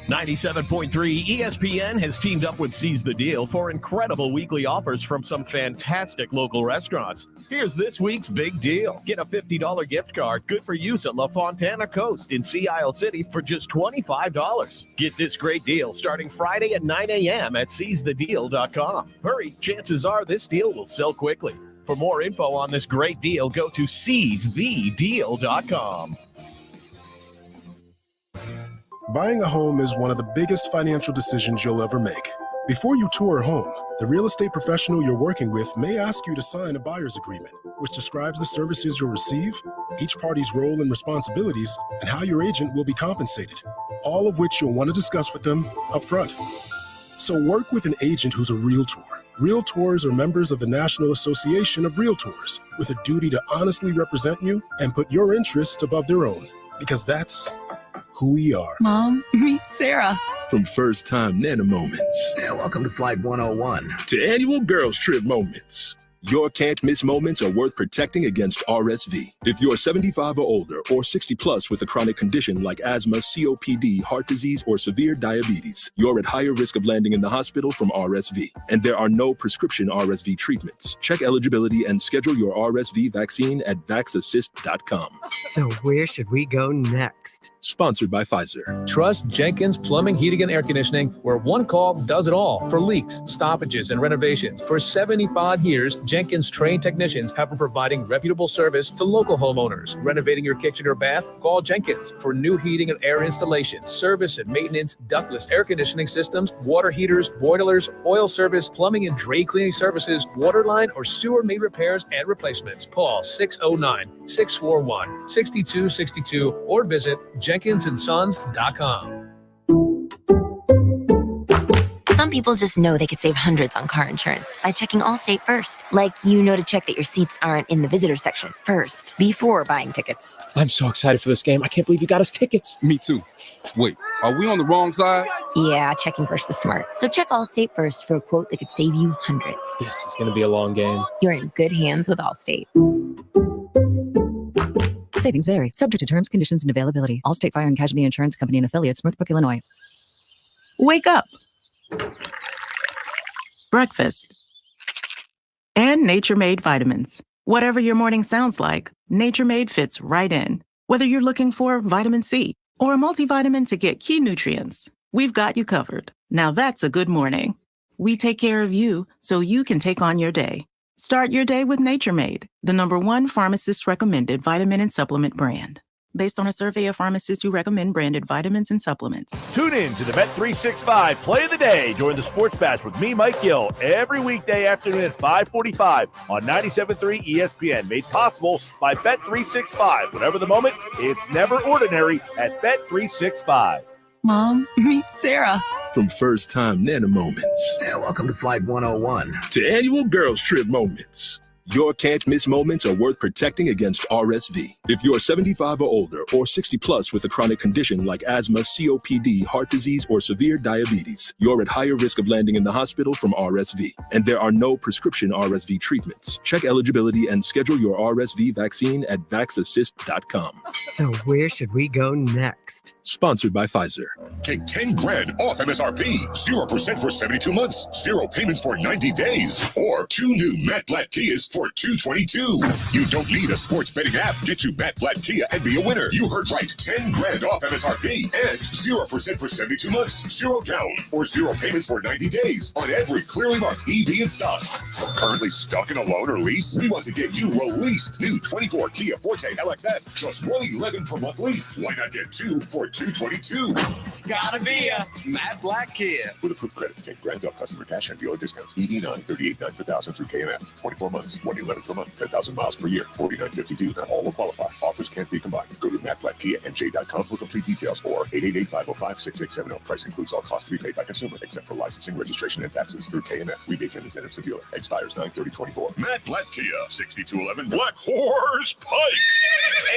97.3 ESPN has teamed up with Seize the Deal for incredible weekly offers from some fantastic local restaurants. Here's this week's big deal. Get a $50 gift card good for use at La Fontana Coast in Sea Isle City for just $25. Get this great deal starting Friday at 9 a.m. at seizethedeal.com. Hurry, chances are this deal will sell quickly. For more info on this great deal, go to seizethedeal.com. Buying a home is one of the biggest financial decisions you'll ever make. Before you tour a home, the real estate professional you're working with may ask you to sign a buyer's agreement, which describes the services you'll receive, each party's role and responsibilities, and how your agent will be compensated, all of which you'll want to discuss with them up front. So work with an agent who's a realtor. Realtors are members of the National Association of Realtors with a duty to honestly represent you and put your interests above their own, because that's who we are. Mom, meet Sarah. From first-time Nana moments. Yeah, welcome to Flight 101. To annual girls trip moments. Your can't-miss moments are worth protecting against RSV. If you're 75 or older or 60 plus with a chronic condition like asthma, COPD, heart disease, or severe diabetes, you're at higher risk of landing in the hospital from RSV. And there are no prescription RSV treatments. Check eligibility and schedule your RSV vaccine at vaxassist.com. So where should we go next? Sponsored by Pfizer. Trust Jenkins Plumbing, Heating, and Air Conditioning, where one call does it all. For leaks, stoppages, and renovations. For 75 years, Jenkins trained technicians have been providing reputable service to local homeowners. Renovating your kitchen or bath? Call Jenkins. For new heating and air installation, service and maintenance, ductless air conditioning systems, water heaters, boilers, oil service, plumbing and drain cleaning services, water line or sewer main repairs and replacements. Call 609-641-6262 or visit jenkinsandsons.com. Some people just know they could save hundreds on car insurance by checking Allstate first. Like, to check that your seats aren't in the visitor section first before buying tickets. I'm so excited for this game. I can't believe you got us tickets. Me too. Wait, are we on the wrong side? Yeah, checking first is smart. So check Allstate first for a quote that could save you hundreds. This is going to be a long game. You're in good hands with Allstate. Savings vary, subject to terms, conditions, and availability. Allstate Fire and Casualty Insurance Company and affiliates, Northbrook, Illinois. Wake up. Breakfast. And Nature Made vitamins. Whatever your morning sounds like, Nature Made fits right in. Whether you're looking for vitamin C or a multivitamin to get key nutrients, we've got you covered. Now that's a good morning. We take care of you so you can take on your day. Start your day with Nature Made, the #1 pharmacist-recommended vitamin and supplement brand. Based on a survey of pharmacists who recommend branded vitamins and supplements. Tune in to the Bet365 Play of the Day during the Sports Bash with me, Mike Gill, every weekday afternoon at 5:45 on 97.3 ESPN. Made possible by Bet365. Whatever the moment, it's never ordinary at Bet365. Mom, meet Sarah. From first-time Nana moments. Yeah, welcome to Flight 101. To annual girls trip moments. Your can't-miss moments are worth protecting against RSV. If you're 75 or older or 60 plus with a chronic condition like asthma, COPD, heart disease, or severe diabetes, you're at higher risk of landing in the hospital from RSV. And there are no prescription RSV treatments. Check eligibility and schedule your RSV vaccine at vaxassist.com. So where should we go next? Sponsored by Pfizer. Take 10 grand off MSRP. 0% for 72 months. 0 payments for 90 days. Or 2 new Matt Blatt Kias for $222. You don't need a sports betting app. Get to Matt Blatt Kia and be a winner. You heard right. 10 grand off MSRP. And 0% for 72 months. 0 down. Or 0 payments for 90 days. On every clearly marked EV in stock. Currently stuck in a loan or lease? We want to get you released. New 24 Kia Forte LXS. Just $111 per month lease. Why not get 2 for $222? It's gotta be a Matt Blatt Kia. With approved credit, 10 grand off customer cash and dealer discount. EV9, $38,900 per thousand through KMF. 24 months, $111 per month, 10,000 miles per year, $49.52. Not all will qualify. Offers can't be combined. Go to mattblattkianj.com for complete details or 888-505-6670. Price includes all costs to be paid by consumer, except for licensing, registration, and taxes through KMF. Rebates and incentives to dealer. Expires 9/30/24. Matt Blatt Kia, 6211 Black Horse Pike,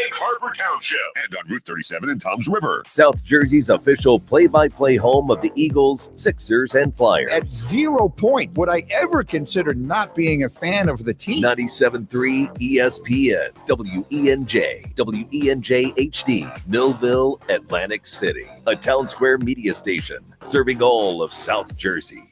Egg Harbor Township, and on Route 37 in Toms River. South Jersey's official play-by-play home of the Eagles, Sixers, and Flyers. At 0 point would I ever consider not being a fan of the team. 97.3 ESPN, WENJ, WENJ HD, Millville, Atlantic City. A Town Square media station serving all of South Jersey.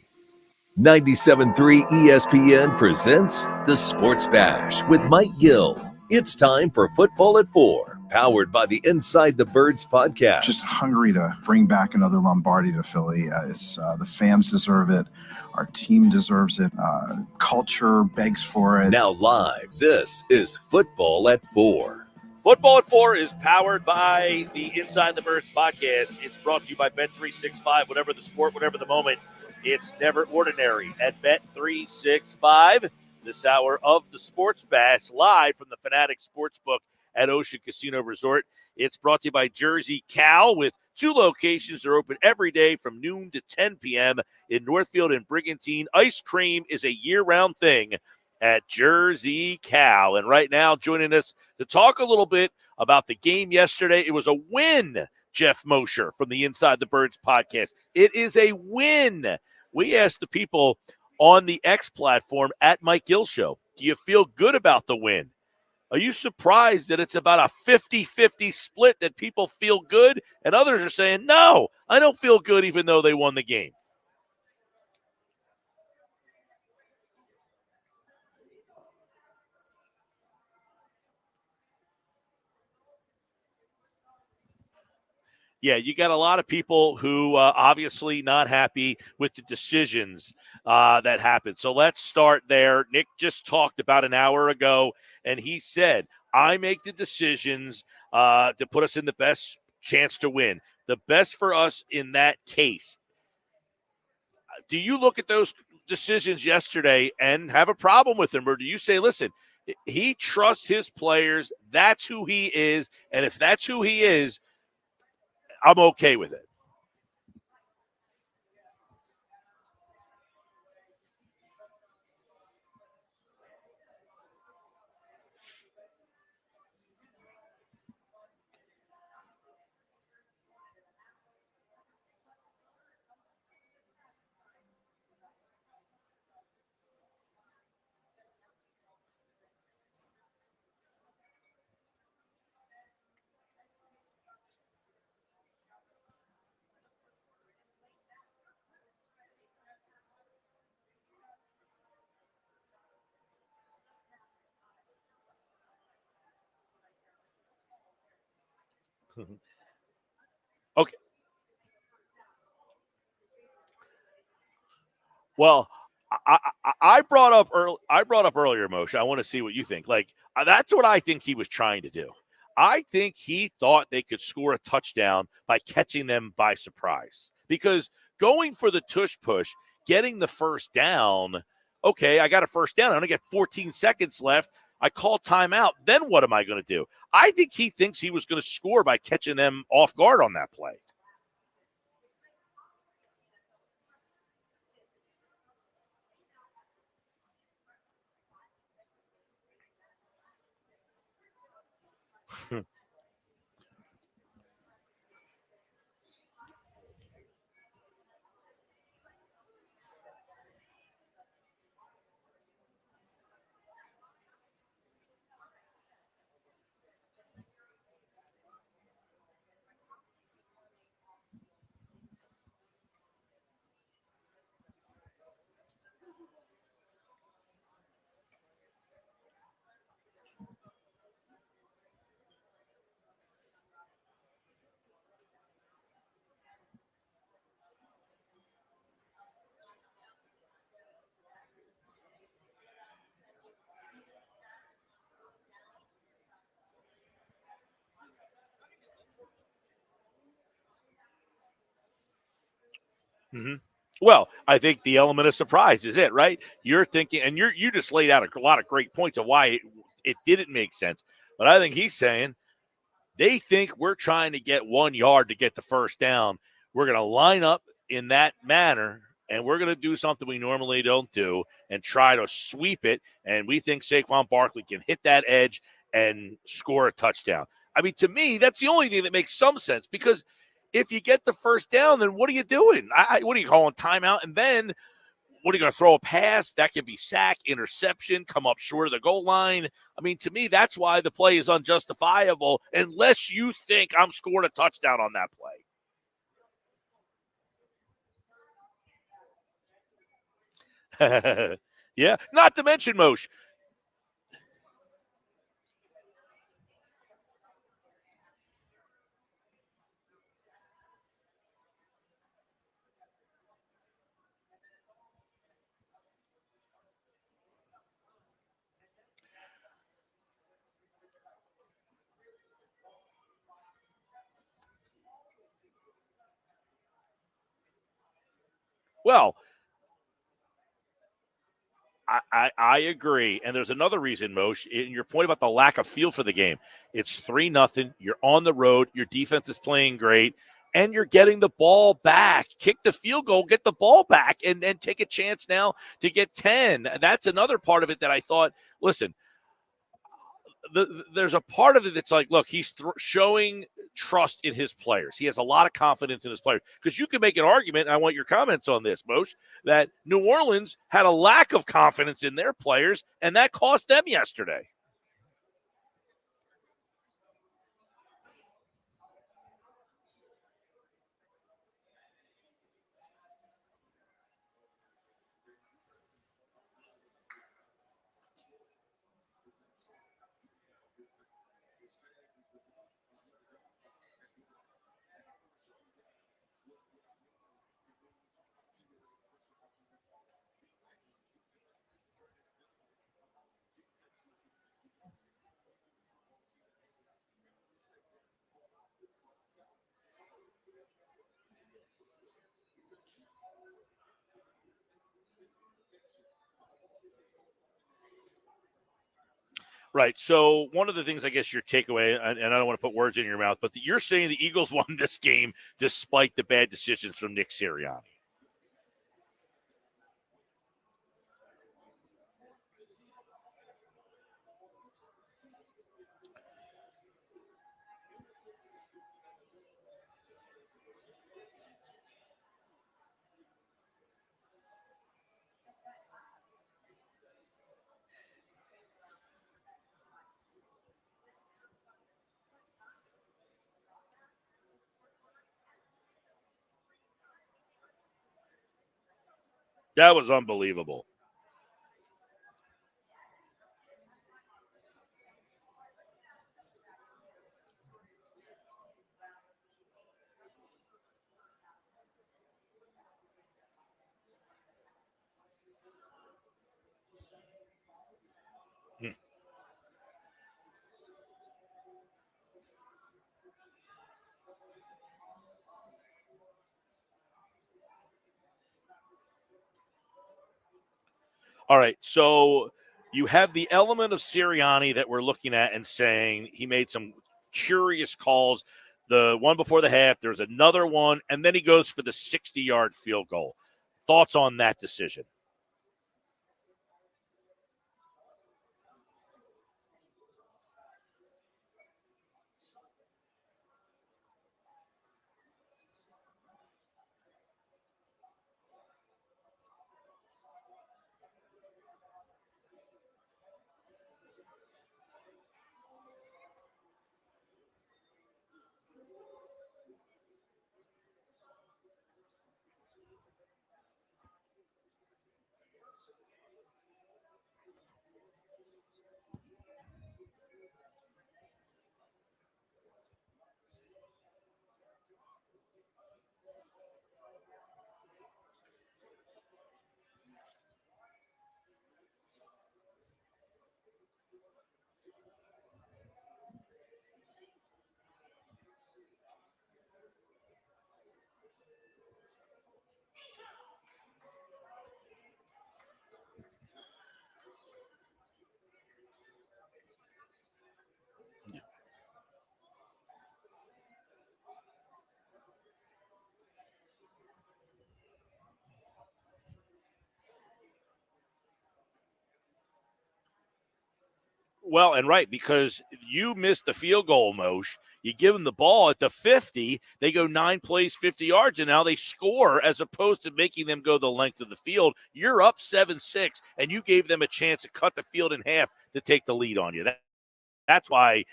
97.3 ESPN presents The Sports Bash with Mike Gill. It's time for Football at 4, powered by the Inside the Birds podcast. Just hungry to bring back another Lombardi to Philly. The fans deserve it. Our team deserves it. Culture begs for it. Now live, this is Football at 4. Football at 4 is powered by the Inside the Birds podcast. It's brought to you by Bet365. Whatever the sport, whatever the moment, it's never ordinary at Bet365. This hour of the Sports Bash, live from the Fanatic Sportsbook at Ocean Casino Resort. It's brought to you by Jersey Cal, with 2 locations that are open every day from noon to 10 p.m. in Northfield and Brigantine. Ice cream is a year-round thing at Jersey Cal. And right now, joining us to talk a little bit about the game yesterday, it was a win, Jeff Mosher from the Inside the Birds podcast. It is a win. We asked the people on the X platform at Mike Gill Show, do you feel good about the win? Are you surprised that it's about a 50-50 split, that people feel good and others are saying, no, I don't feel good even though they won the game? Yeah, you got a lot of people who obviously not happy with the decisions that happened. So let's start there. Nick just talked about an hour ago, and he said, I make the decisions to put us in the best chance to win. The best for us in that case. Do you look at those decisions yesterday and have a problem with them? Or do you say, listen, he trusts his players. That's who he is. And if that's who he is, I'm okay with it. Okay. Well, I brought up earlier, Moshe. I want to see what you think. Like, that's what I think he was trying to do. I think he thought they could score a touchdown by catching them by surprise. Because going for the tush push, getting the first down, okay, I got a first down. I only got 14 seconds left. I call timeout. Then what am I going to do? I think he thinks he was going to score by catching them off guard on that play. Mm-hmm. Well, I think the element of surprise is it, right? You're thinking, and you just laid out a lot of great points of why it didn't make sense. But I think he's saying they think we're trying to get 1 yard to get the first down. We're going to line up in that manner, and we're going to do something we normally don't do and try to sweep it. And we think Saquon Barkley can hit that edge and score a touchdown. I mean, to me, that's the only thing that makes some sense, because if you get the first down, then what are you doing? What are you calling timeout? And then what are you going to throw a pass? That can be sack, interception, come up short of the goal line. I mean, to me, that's why the play is unjustifiable unless you think I'm scoring a touchdown on that play. Yeah, not to mention, Moshe, well, I agree. And there's another reason, Moshe, in your point about the lack of feel for the game. It's 3-0. You're on the road. Your defense is playing great. And you're getting the ball back. Kick the field goal, get the ball back, and take a chance now to get 10. That's another part of it that I thought, listen, there's a part of it that's like, look, he's showing trust in his players. He has a lot of confidence in his players, because you can make an argument, and I want your comments on this, Moshe, that New Orleans had a lack of confidence in their players, and that cost them yesterday. Right. So one of the things, I guess, your takeaway, and I don't want to put words in your mouth, but you're saying the Eagles won this game despite the bad decisions from Nick Sirianni. That was unbelievable. All right, so you have the element of Sirianni that we're looking at and saying he made some curious calls. The one before the half, there's another one, and then he goes for the 60-yard field goal. Thoughts on that decision? Well, and right, because you missed the field goal, Moshe. You give them the ball at the 50, they go 9 plays, 50 yards, and now they score as opposed to making them go the length of the field. You're up 7-6, and you gave them a chance to cut the field in half to take the lead on you. That's why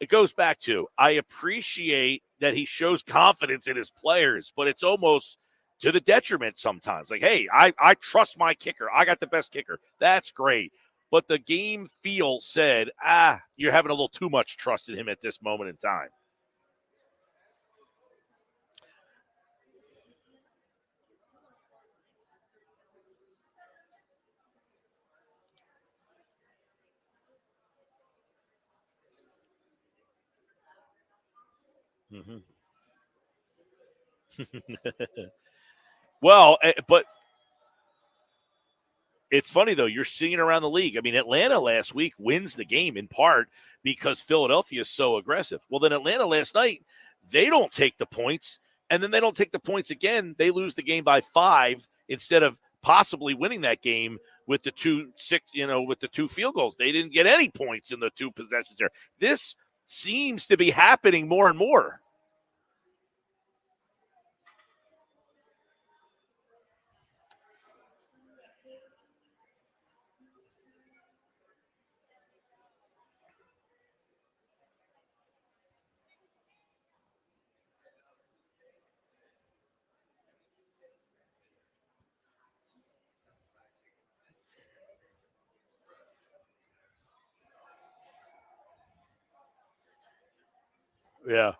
it goes back to, I appreciate that he shows confidence in his players, but it's almost to the detriment sometimes. Like, hey, I trust my kicker. I got the best kicker. That's great. But the game feel said, you're having a little too much trust in him at this moment in time. Mm-hmm. Well, but it's funny, though. You're seeing it around the league. I mean, Atlanta last week wins the game in part because Philadelphia is so aggressive. Well, then Atlanta last night, they don't take the points, and then they don't take the points again. They lose the game by 5 instead of possibly winning that game with the 2 field goals. They didn't get any points in the 2 possessions there. This seems to be happening more and more. Yeah.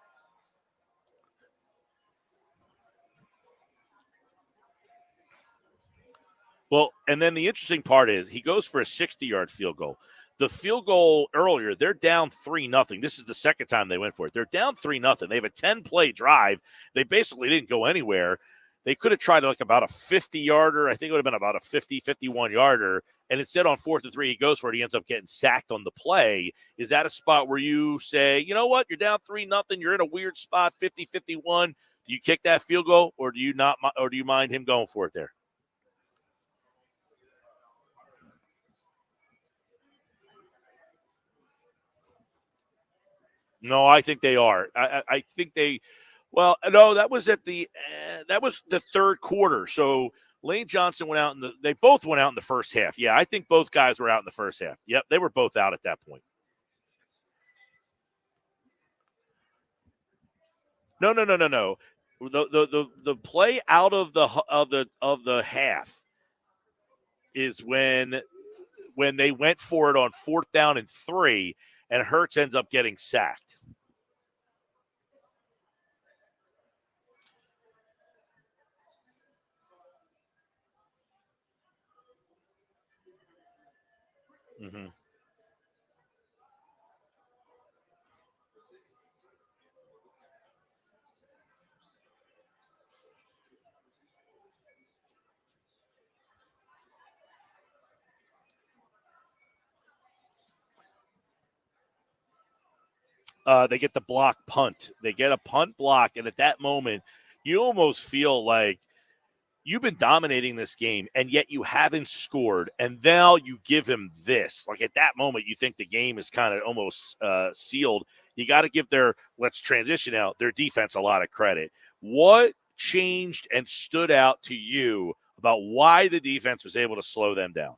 Well, and then the interesting part is he goes for a 60-yard field goal. The field goal earlier, they're down 3-0. This is the second time they went for it. They're down 3-0. They have a 10-play drive. They basically didn't go anywhere. They could have tried like about a 50-yarder. I think it would have been about a 50, 51-yarder. And instead on 4th and 3, he goes for it. He ends up getting sacked on the play. Is that a spot where you say, you know what, you're down 3-0. You're in a weird spot, 50, 51. Do you kick that field goal or do you not? Or do you mind him going for it there? No, I think they are. I think they. Well, no, that was at the that was the third quarter. So Lane Johnson went out they both went out in the first half. Yeah, I think both guys were out in the first half. Yep, they were both out at that point. No. The play out of the half is when they went for it on 4th down and 3, and Hurts ends up getting sacked. Mm-hmm. They get the block punt. They get a punt block, and at that moment, you almost feel like you've been dominating this game, and yet you haven't scored, and now you give him this. Like at that moment, you think the game is kind of almost sealed. You got to give let's transition out, their defense a lot of credit. What changed and stood out to you about why the defense was able to slow them down?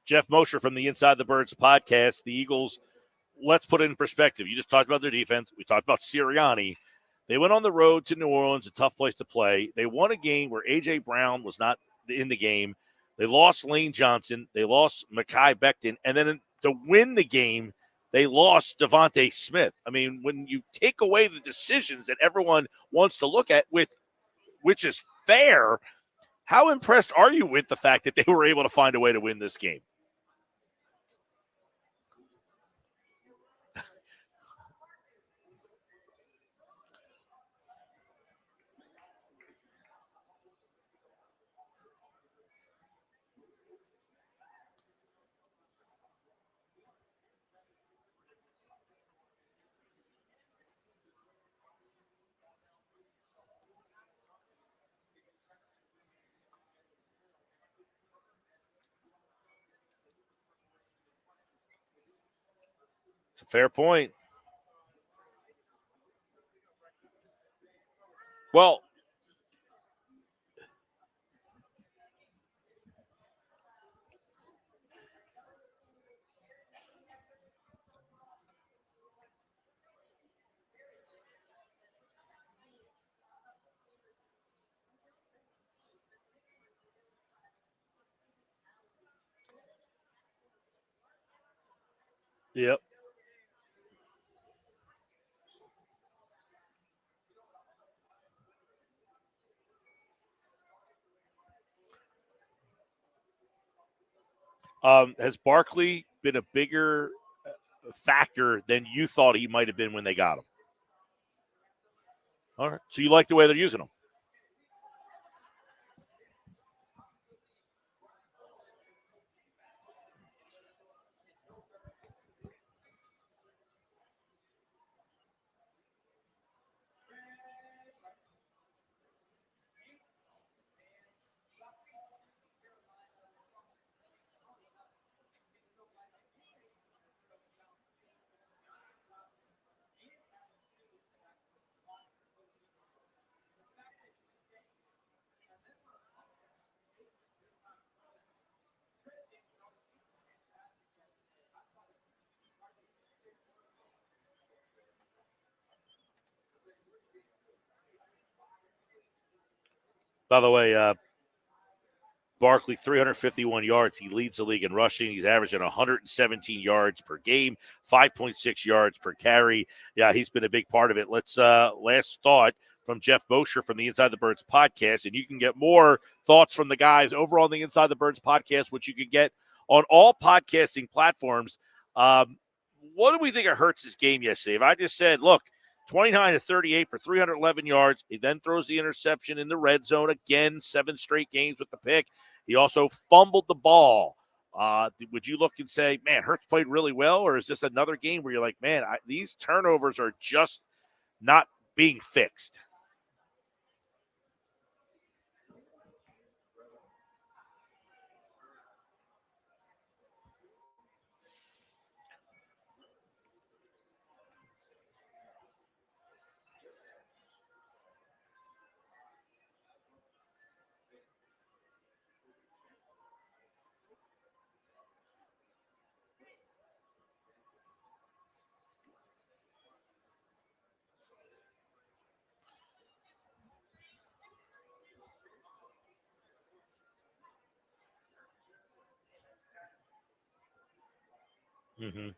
Jeff Mosher from the Inside the Birds podcast. The Eagles, let's put it in perspective. You just talked about their defense. We talked about Sirianni. They went on the road to New Orleans, a tough place to play. They won a game where A.J. Brown was not in the game. They lost Lane Johnson. They lost Mekhi Becton. And then to win the game, they lost Devontae Smith. I mean, when you take away the decisions that everyone wants to look at, which is fair, how impressed are you with the fact that they were able to find a way to win this game? It's a fair point. Well, yep. Has Barkley been a bigger factor than you thought he might have been when they got him? All right. So you like the way they're using him? By the way, Barkley, 351 yards. He leads the league in rushing. He's averaging 117 yards per game, 5.6 yards per carry. Yeah, he's been a big part of it. Let's last thought from Jeff Mosher from the Inside the Birds podcast, and you can get more thoughts from the guys over on the Inside the Birds podcast, which you can get on all podcasting platforms. What do we think of Hurts' game yesterday? If I just said, look, 29-38 for 311 yards. He then throws the interception in the red zone again, 7 straight games with the pick. He also fumbled the ball. Would you look and say, man, Hurts played really well? Or is this another game where you're like, man, these turnovers are just not being fixed? Mm-hmm.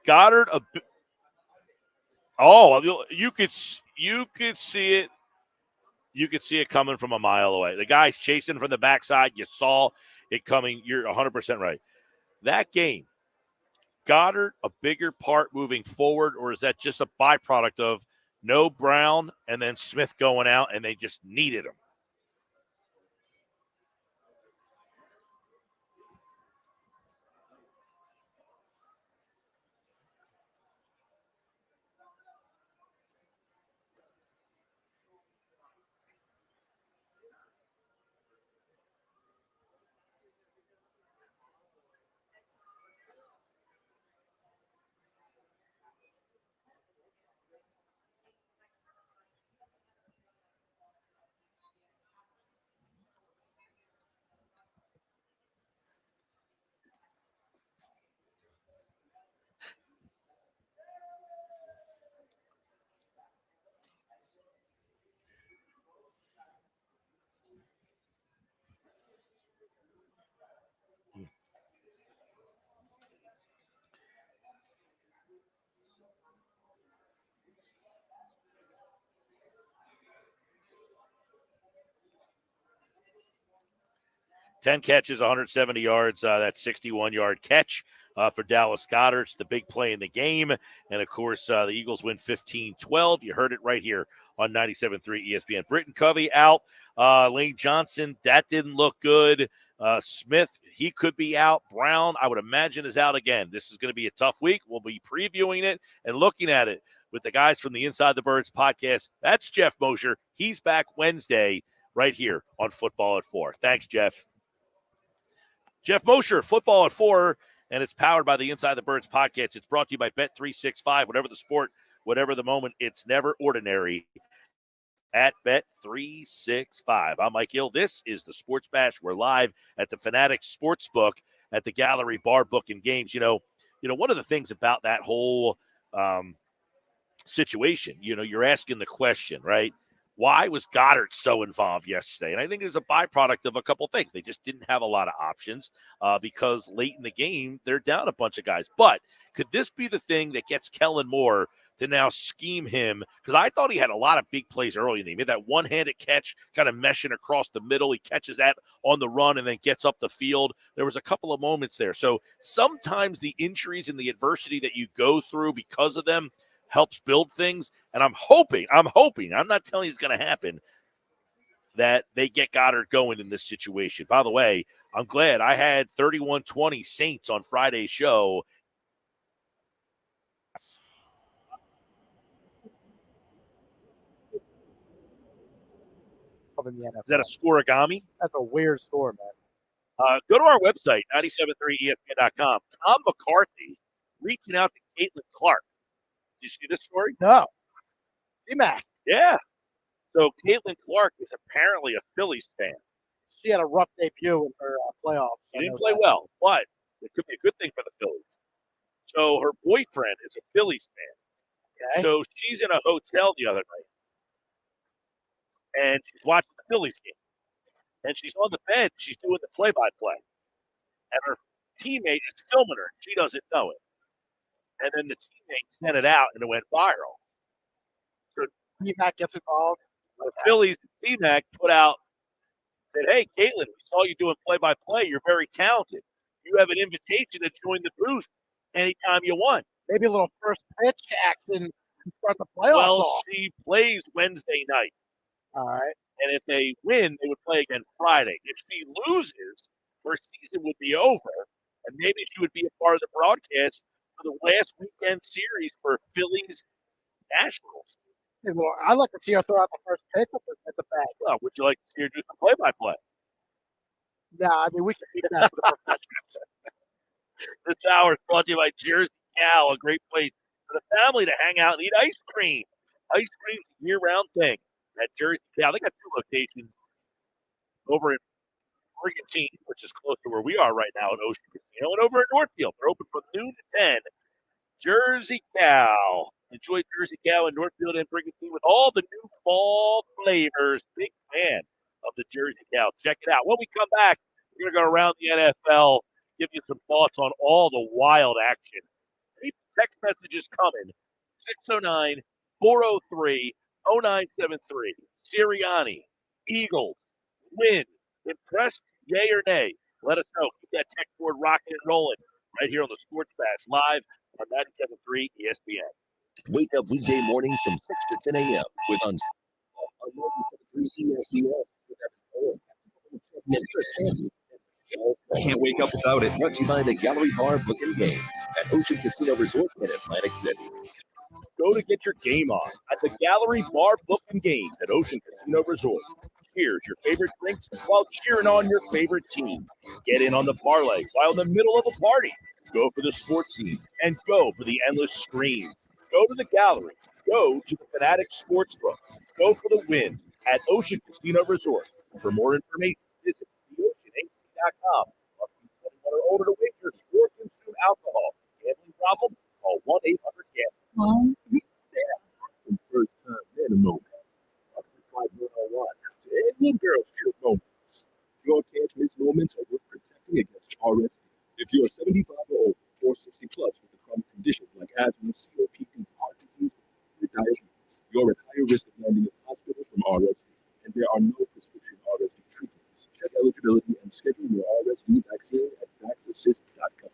Goddard, you could see it. You could see it coming from a mile away. The guy's chasing from the backside. You saw it coming. You're 100% right. That game, Goddard a bigger part moving forward, or is that just a byproduct of no Brown and then Smith going out and they just needed him? Ten catches, 170 yards. That 61-yard catch for Dallas Goedert. It's the big play in the game. And, of course, the Eagles win 15-12. You heard it right here on 97.3 ESPN. Britton Covey out. Lane Johnson, that didn't look good. Smith, he could be out. Brown, I would imagine, is out again. This is going to be a tough week. We'll be previewing it and looking at it with the guys from the Inside the Birds podcast. That's Jeff Mosher. He's back Wednesday right here on Football at 4. Thanks, Jeff. Jeff Mosher, Football at 4, and it's powered by the Inside the Birds podcast. It's brought to you by Bet365. Whatever the sport, whatever the moment, it's never ordinary at Bet365. I'm Mike Gill. This is the Sports Bash. We're live at the Fanatics Sportsbook at the Gallery Bar Book and Games. You know, one of the things about that whole situation, you're asking the question, right? Why was Goddard so involved yesterday? And I think it's a byproduct of a couple things. They just didn't have a lot of options because late in the game, they're down a bunch of guys. But could this be the thing that gets Kellen Moore to now scheme him? Because I thought he had a lot of big plays early in the game. He had that one-handed catch kind of meshing across the middle. He catches that on the run and then gets up the field. There was a couple of moments there. So sometimes the injuries and the adversity that you go through because of them helps build things, and I'm hoping, I'm not telling you it's going to happen, that they get Goddard going in this situation. By the way, I'm glad I had 31-20 Saints on Friday's show. In the NFL. Is that a scoregami? That's a weird score, man. Go to our website, 973ESPN.com. Tom McCarthy reaching out to Caitlin Clark. Did you see this story? No. C-Mac. Yeah. So Caitlin Clark is apparently a Phillies fan. She had a rough debut in her playoffs. She didn't play well, but it could be a good thing for the Phillies. So her boyfriend is a Phillies fan. Okay. So she's in a hotel the other night, and she's watching the Phillies game. And she's on the bed. She's doing the play-by-play. And her teammate is filming her. She doesn't know it. And then the teammate sent it out, and it went viral. So T-Mac gets involved. The Phillies, T-Mac put out, said, "Hey, Caitlin, we saw you doing play-by-play. You're very talented. You have an invitation to join the booth anytime you want." Maybe a little first pitch action to start the playoffs off. She plays Wednesday night. All right. And if they win, they would play again Friday. If she loses, her season would be over, and maybe she would be a part of the broadcast for the last weekend series for Phillies Nationals. Hey, well, I'd like to see her throw out the first pitch at the bag. Well, would you like to see her do some play-by-play? Nah, I mean, we can keep that for the professionals. This hour is brought to you by Jersey Cow, a great place for the family to hang out and eat ice cream. Ice cream's a year-round thing at Jersey Cow. They got 2 locations over in Brigantine, which is close to where we are right now at Ocean Casino, and over at Northfield. They're open from noon to 10. Jersey Cow. Enjoy Jersey Cow in Northfield and Brigantine with all the new fall flavors. Big fan of the Jersey Cow. Check it out. When we come back, we're going to go around the NFL, give you some thoughts on all the wild action. Keep text messages coming. 609-403-0973. Sirianni, Eagles, win. Impressed, yay or nay? Let us know. Keep that text board rocking and rolling. right here on the Sports Bash live on 97.3 ESPN. Wake up weekday mornings from 6 to 10 a.m. with on 97.3 ESPN. Can't wake up without it. Brought to you by the Gallery Bar Book and Games at Ocean Casino Resort in Atlantic City. Go to get your game on at the Gallery Bar Book and Games at Ocean Casino Resort. Cheers your favorite drinks while cheering on your favorite team. Get in on the parlay while in the middle of a party. Go for the sports scene and go for the endless scream. Go to the gallery. Go to the Fanatic Sportsbook. Go for the win at Ocean Casino Resort. For more information, visit theoceanac.com. Must be 21 or older to wager or consume alcohol. Gambling problem? Call 1-800-GAMBLER. Mom, First time in a moment. Flight 101 to any girls trip moments. Your can't miss moments are worth protecting against RSV. If you're 75 or older or 60 plus with a chronic condition like asthma, COPD, heart disease, or diabetes, you're at higher risk of landing in the hospital from RSV, and there are no prescription RSV treatments. Check eligibility and schedule your RSV vaccine at vaxassist.com.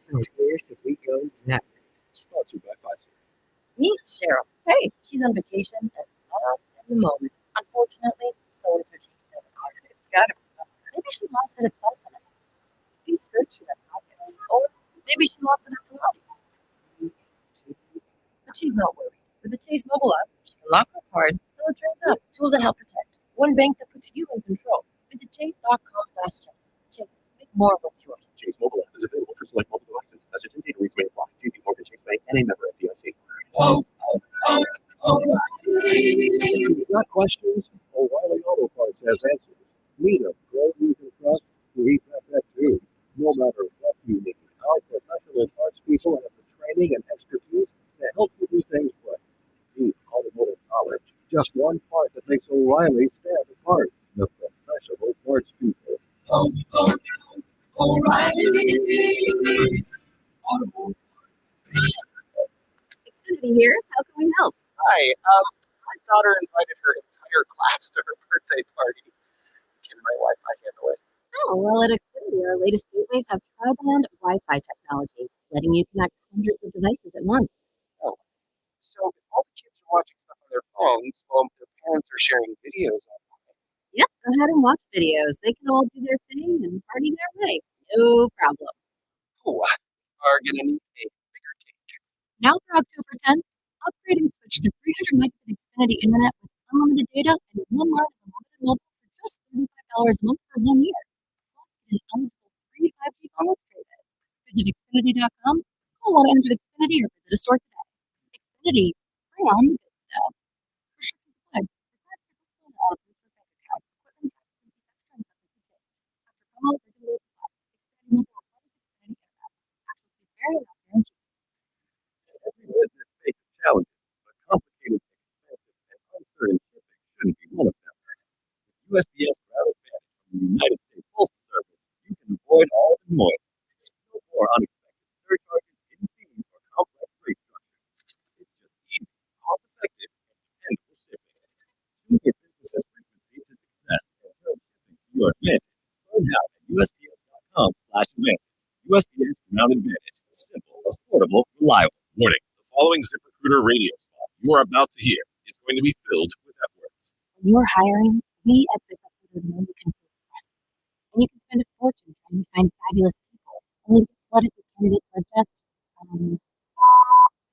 So where should we go next? Sponsored by Pfizer. Meet Cheryl. Hey, she's on vacation and lost in the moment. Unfortunately, so is her Chase debit card. It's gotta be somewhere. Maybe she lost it at salsa night. These search in her pockets. Or maybe she lost it at Pilates. But she's not worried. With the Chase mobile app, she can lock her card until it turns up. Tools that help protect. One bank that puts you in control. Visit chase.com/check. Chase, make more of what's yours. Chase mobile app is available for select mobile devices. Message and data rates may apply. JP Morgan Chase Bank and a member of FDIC. If you've got questions, O'Reilly Auto Parts has answers. Meet them. Go use and trust. We've got that too. No matter what you need, our professional parts people have the training and expertise to help you do things right. Deep automotive knowledge. Just one part that makes O'Reilly stand apart. The professional parts people. O'Reilly Auto. Xfinity here. How can we help? Hi. My daughter invited her entire class to her birthday party. Can my Wi-Fi handle it? Oh, well, at Xfinity, our latest gateways have tri-band Wi-Fi technology, letting you connect hundreds of devices at once. Oh. So if all the kids are watching stuff on their phones, while their parents are sharing videos online. Yep, go ahead and watch videos. They can all do their thing and party their way. No problem. Ooh, are gonna need a bigger cake. Now through October 10th, upgrade and switch to 300 megabit Xfinity Internet with unlimited data and one line of unlimited mobile for just $35 a month for 1 year. Plus, an unlimited free 5G phone upgrade. Visit Xfinity.com, call 1-800-XFINITY, or visit a store today. Xfinity, bring on the good stuff. Restrictions apply. Required to phone out of your bank account. Equipment tax and fees extra and subject to change. After promo, regular supply. Xfinity mobile requires Xfinity Internet. Actual speeds vary and not guaranteed. Every business faces challenges, but complicated, expensive, and uncertain shipping shouldn't be one of them. With USPS Route Advantage from the United States Postal Service, you can avoid all the noise. No more unexpected surcharges, hidden fees, or complex rate structures. It's just easy, cost-effective, and dependable shipping. Tune your business's frequency to success and turn shipping to your advantage. Learn how at USPS.com/advantage. USPS Ground Advantage. Simple, affordable, reliable. Warning. The following ZipRecruiter radio spot you are about to hear is going to be filled with F words. When you're hiring, we at ZipRecruiter know you can feel frustrated. And you can spend a fortune trying to find fabulous people, only to get flooded with candidates who are just,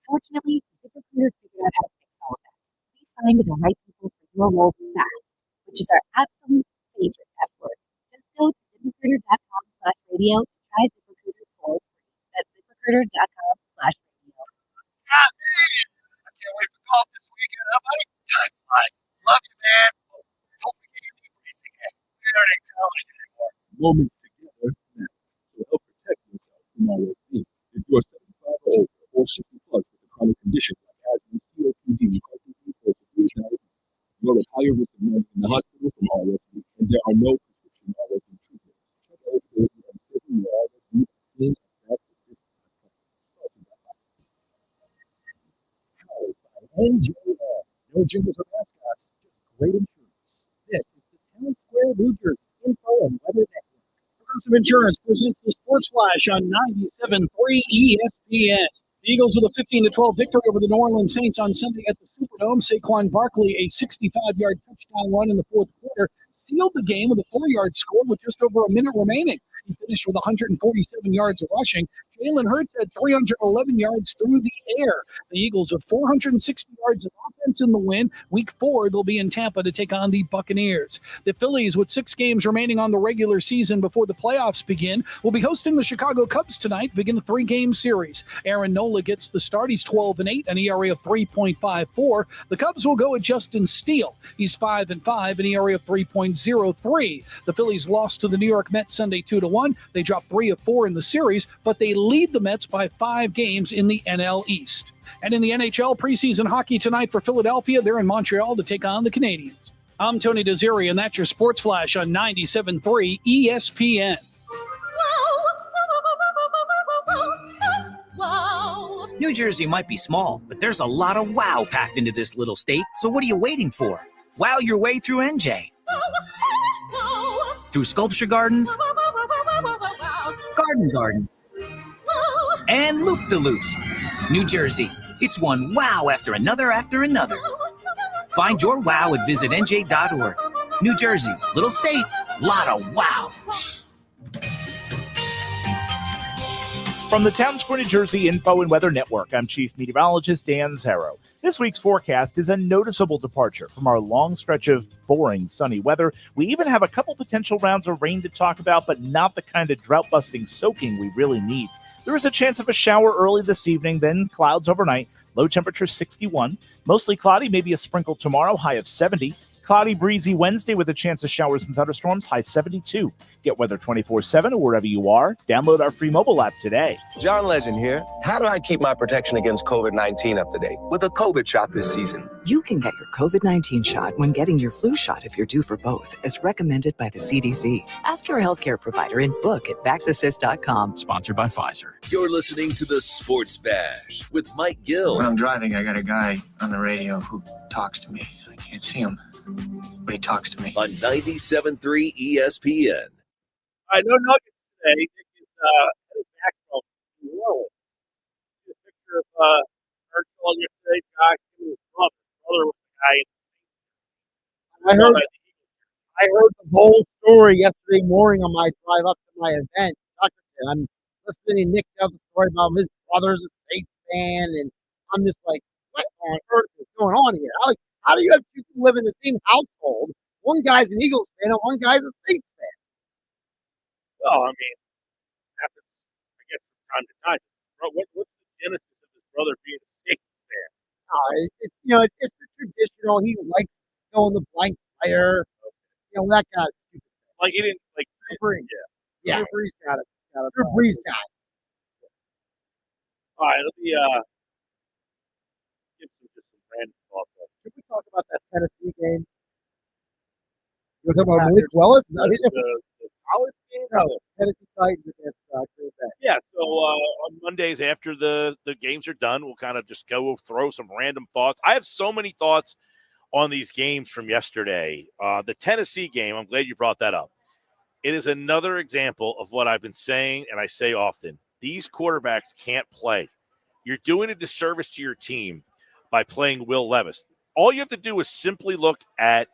fortunately, ZipRecruiter figured out how to fix all of that. We find the right people for your roles fast, which is our absolute favorite F word. Just go to ZipRecruiter.com/radio to try ZipRecruiter for free. That's ZipRecruiter.com/radio. God, hey! I can't wait for golf this weekend, huh, buddy? Time flies. Love you, man. Hope we get your deep racing in. We aren't in college anymore. Moments together matter. So help protect yourself from RSV. If you're 75 or older or 60 plus with a chronic condition like asthma, COPD, heart disease, or severe diabetes, you're at higher risk of landing in the hospital from RSV, and there are no prescription RSV treatments. Check eligibility and schedule your RSV vaccine at vaxassist.com. NJR. No jingles or mascots, just great insurance. This is the Town Square, New Jersey Info and Weather Network. Progressive Insurance presents the Sports Flash on 97.3 ESPN. The Eagles with a 15-12 victory over the New Orleans Saints on Sunday at the Superdome. Saquon Barkley, a 65-yard touchdown run in the fourth quarter, sealed the game with a 4-yard score with just over a minute remaining. He finished with 147 yards rushing. Jalen Hurts had 311 yards through the air. The Eagles with 460 yards of offense in the win. Week 4, they'll be in Tampa to take on the Buccaneers. The Phillies, with 6 games remaining on the regular season before the playoffs begin, will be hosting the Chicago Cubs tonight, begin a 3-game series. Aaron Nola gets the start. He's 12-8, an ERA of 3.54. The Cubs will go with Justin Steele. He's 5-5, an ERA of 3.03. The Phillies lost to the New York Mets Sunday 2-1. They dropped 3 of 4 in the series, but they lead the Mets by 5 games in the NL East. And in the NHL preseason hockey tonight for Philadelphia, they're in Montreal to take on the Canadiens. I'm Tony Desiri, and that's your Sports Flash on 97.3 ESPN. Wow. New Jersey might be small, but there's a lot of wow packed into this little state, so what are you waiting for? Wow your way through NJ. Through Sculpture Gardens, Garden Gardens, and Loop-de-Loops. New Jersey, it's one wow after another after another. Find your wow at visitnj.org. New Jersey, little state, lot of wow. From the Town Square, New Jersey Info and Weather Network, I'm Chief Meteorologist Dan Zarrow. This week's forecast is a noticeable departure from our long stretch of boring sunny weather. We even have a couple potential rounds of rain to talk about, but not the kind of drought-busting soaking we really need. There is a chance of a shower early this evening, then clouds overnight, low temperature 61. Mostly cloudy, maybe a sprinkle tomorrow, high of 70. Cloudy, breezy Wednesday with a chance of showers and thunderstorms, high 72. Get weather 24/7 or wherever you are. Download our free mobile app today. John Legend here. How do I keep my protection against COVID-19 up to date? With a COVID shot this season. You can get your COVID-19 shot when getting your flu shot if you're due for both, as recommended by the CDC. Ask your healthcare provider and book at vaxassist.com. Sponsored by Pfizer. You're listening to the Sports Bash with Mike Gill. When I'm driving, I got a guy on the radio who talks to me. I can't see him, but he talks to me. On 97.3 ESPN. I know Nuggets today. Nick is heading back from New Orleans. See a picture of Herschel yesterday. Josh, his brother was the guy. I heard the whole story yesterday morning on my drive up to my event. I'm listening to Nick tell the story about his brother's a Saints fan, and I'm just like, what on earth is going on here? How do you have two people live in the same household? One guy's an Eagles fan and one guy's a Saints fan. Well, I mean, happens, I guess, from time to time. What's the genesis of his brother being a Saints fan? It's the traditional. He likes going the blank player. That guy's stupid. Like he didn't like Drew Brees. Yeah. Drew Brees got it. Drew Brees got it. All right, let me give just some random thoughts. Can we talk about that Tennessee game? You want to talk about Malik Willis? The college game? No, Tennessee Titans against Green Bay. Yeah, so on Mondays after the games are done, we'll kind of just go throw some random thoughts. I have so many thoughts on these games from yesterday. The Tennessee game, I'm glad you brought that up. It is another example of what I've been saying, and I say often. These quarterbacks can't play. You're doing a disservice to your team by playing Will Levis. All you have to do is simply look at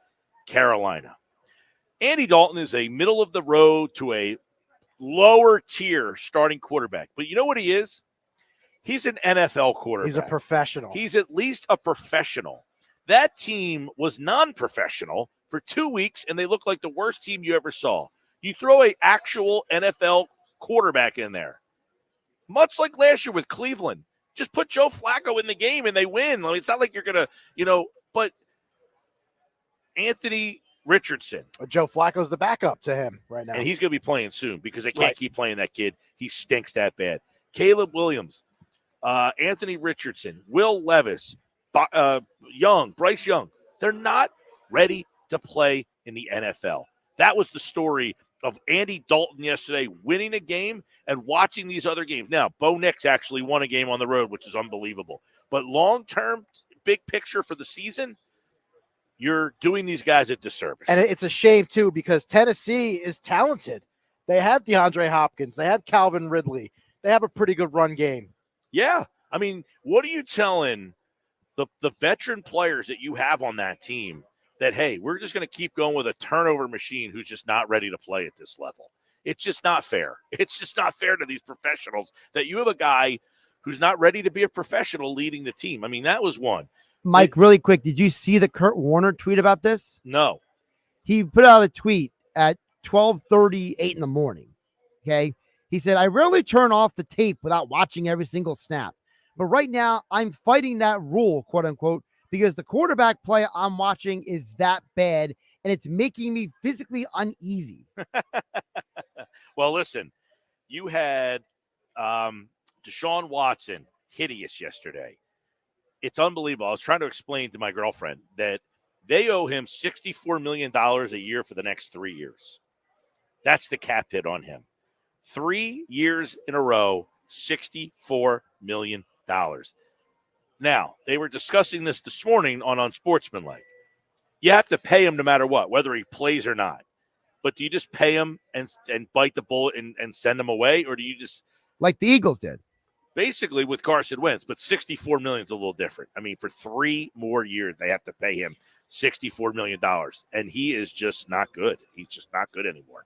Carolina. Andy Dalton is a middle-of-the-road to a lower-tier starting quarterback. But you know what he is? He's an NFL quarterback. He's a professional. He's at least a professional. That team was non-professional for 2 weeks, and they looked like the worst team you ever saw. You throw an actual NFL quarterback in there. Much like last year with Cleveland. Just put Joe Flacco in the game and they win. I mean, it's not like you're going to, but Anthony Richardson. Joe Flacco's the backup to him right now. And he's going to be playing soon because they can't keep playing that kid. He stinks that bad. Caleb Williams, Anthony Richardson, Will Levis, Bryce Young. They're not ready to play in the NFL. That was the story of Andy Dalton yesterday, winning a game and watching these other games. Now, Bo Nix actually won a game on the road, which is unbelievable. But long-term, big picture for the season, you're doing these guys a disservice. And it's a shame, too, because Tennessee is talented. They have DeAndre Hopkins. They have Calvin Ridley. They have a pretty good run game. Yeah. I mean, what are you telling the veteran players that you have on that team that, hey, we're just going to keep going with a turnover machine who's just not ready to play at this level? It's just not fair. It's just not fair to these professionals that you have a guy who's not ready to be a professional leading the team. I mean, that was one. Mike, really quick, did you see the Kurt Warner tweet about this? No. He put out a tweet at 12:38 in the morning. Okay. He said, I rarely turn off the tape without watching every single snap. But right now, I'm fighting that rule, quote unquote, because the quarterback play I'm watching is that bad, and it's making me physically uneasy. Well, listen, you had Deshaun Watson hideous yesterday. It's unbelievable. I was trying to explain to my girlfriend that they owe him $64 million a year for the next 3 years. That's the cap hit on him. 3 years in a row, $64 million. Now, they were discussing this morning on Unsportsmanlike. You have to pay him no matter what, whether he plays or not. But do you just pay him and bite the bullet and send him away? Or do you just – like the Eagles did? Basically with Carson Wentz, but $64 million is a little different. I mean, for 3 more years, they have to pay him $64 million. And he is just not good. He's just not good anymore.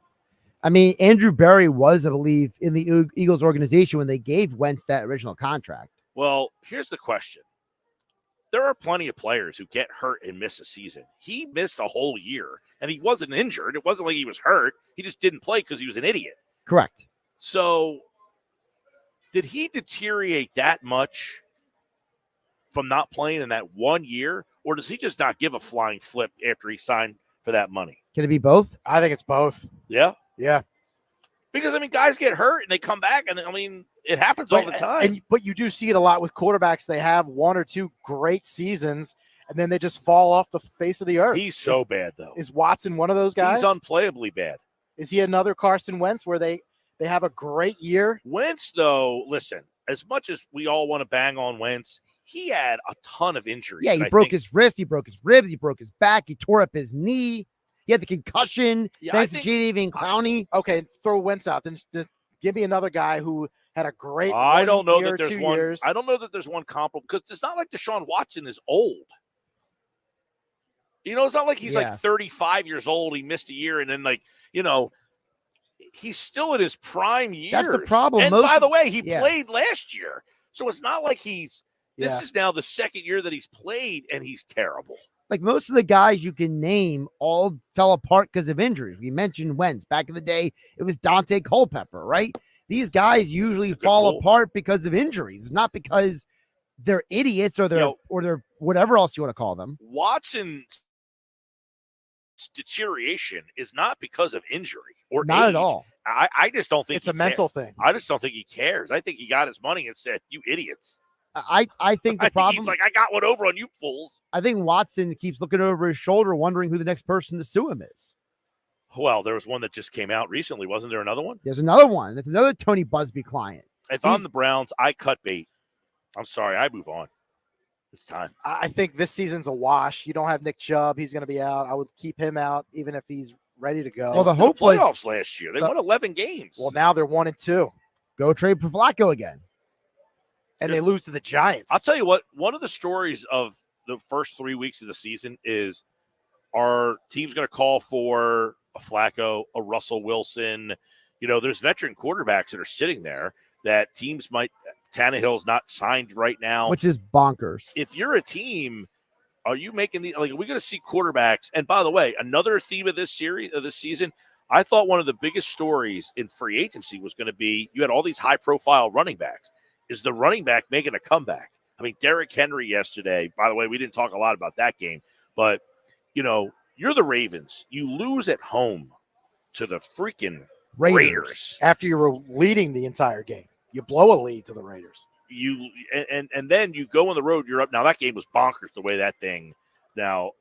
I mean, Andrew Berry was, I believe, in the Eagles organization when they gave Wentz that original contract. Well, here's the question. There are plenty of players who get hurt and miss a season. He missed a whole year, and he wasn't injured. It wasn't like he was hurt. He just didn't play because he was an idiot. Correct. So did he deteriorate that much from not playing in that 1 year, or does he just not give a flying flip after he signed for that money? Can it be both? I think it's both. Yeah? Yeah. Because, I mean, guys get hurt and they come back, and, I mean, it happens all the time. But you do see it a lot with quarterbacks. They have 1 or 2 great seasons, and then they just fall off the face of the earth. He's so bad, though. Is Watson one of those guys? He's unplayably bad. Is he another Carson Wentz where they have a great year? Wentz, though, listen, as much as we all want to bang on Wentz, he had a ton of injuries. Yeah, he broke his wrist, he broke his ribs, he broke his back, he tore up his knee. He had the concussion, thanks to Jadeveon Clowney. Okay, throw Wentz out. Then just give me another guy who had a great I don't know year, that there's 2 one. years. I don't know that there's one comparable because it's not like Deshaun Watson is old. You know, it's not like he's like 35 years old. He missed a year and then he's still in his prime years. That's the problem. And by the way, he played last year. So it's not like this is now the second year that he's played and he's terrible. Like most of the guys you can name all fell apart because of injuries. We mentioned Wentz. Back in the day, it was Dante Culpepper, right? These guys usually fall apart because of injuries. It's not because they're idiots or they're whatever else you want to call them. Watson's deterioration is not because of injury or not age. At all. I just don't think it's a mental thing. I just don't think he cares. I think he got his money and said, "You idiots." I think the problem. He's like, I got one over on you fools. I think Watson keeps looking over his shoulder, wondering who the next person to sue him is. Well, there was one that just came out recently. Wasn't there another one? There's another one. That's another Tony Busby client. If I'm the Browns, I cut bait. I'm sorry. I move on. It's time. I think this season's a wash. You don't have Nick Chubb. He's going to be out. I would keep him out even if he's ready to go. Well, the hope was playoffs last year. They won 11 games. Well, now they're 1-2. Go trade for Flacco again. And they lose to the Giants. I'll tell you what, one of the stories of the first 3 weeks of the season is our team's going to call for a Flacco, a Russell Wilson. You know, there's veteran quarterbacks that are sitting there that teams might – Tannehill's not signed right now. Which is bonkers. If you're a team, are you making the – like, are we going to see quarterbacks? And by the way, another theme of this season, I thought one of the biggest stories in free agency was going to be you had all these high-profile running backs. Is the running back making a comeback? I mean, Derrick Henry yesterday, by the way, we didn't talk a lot about that game, but, you know, you're the Ravens. You lose at home to the freaking Raiders. After you were leading the entire game. You blow a lead to the Raiders. And then you go on the road, you're up. Now, that game was bonkers the way that thing now.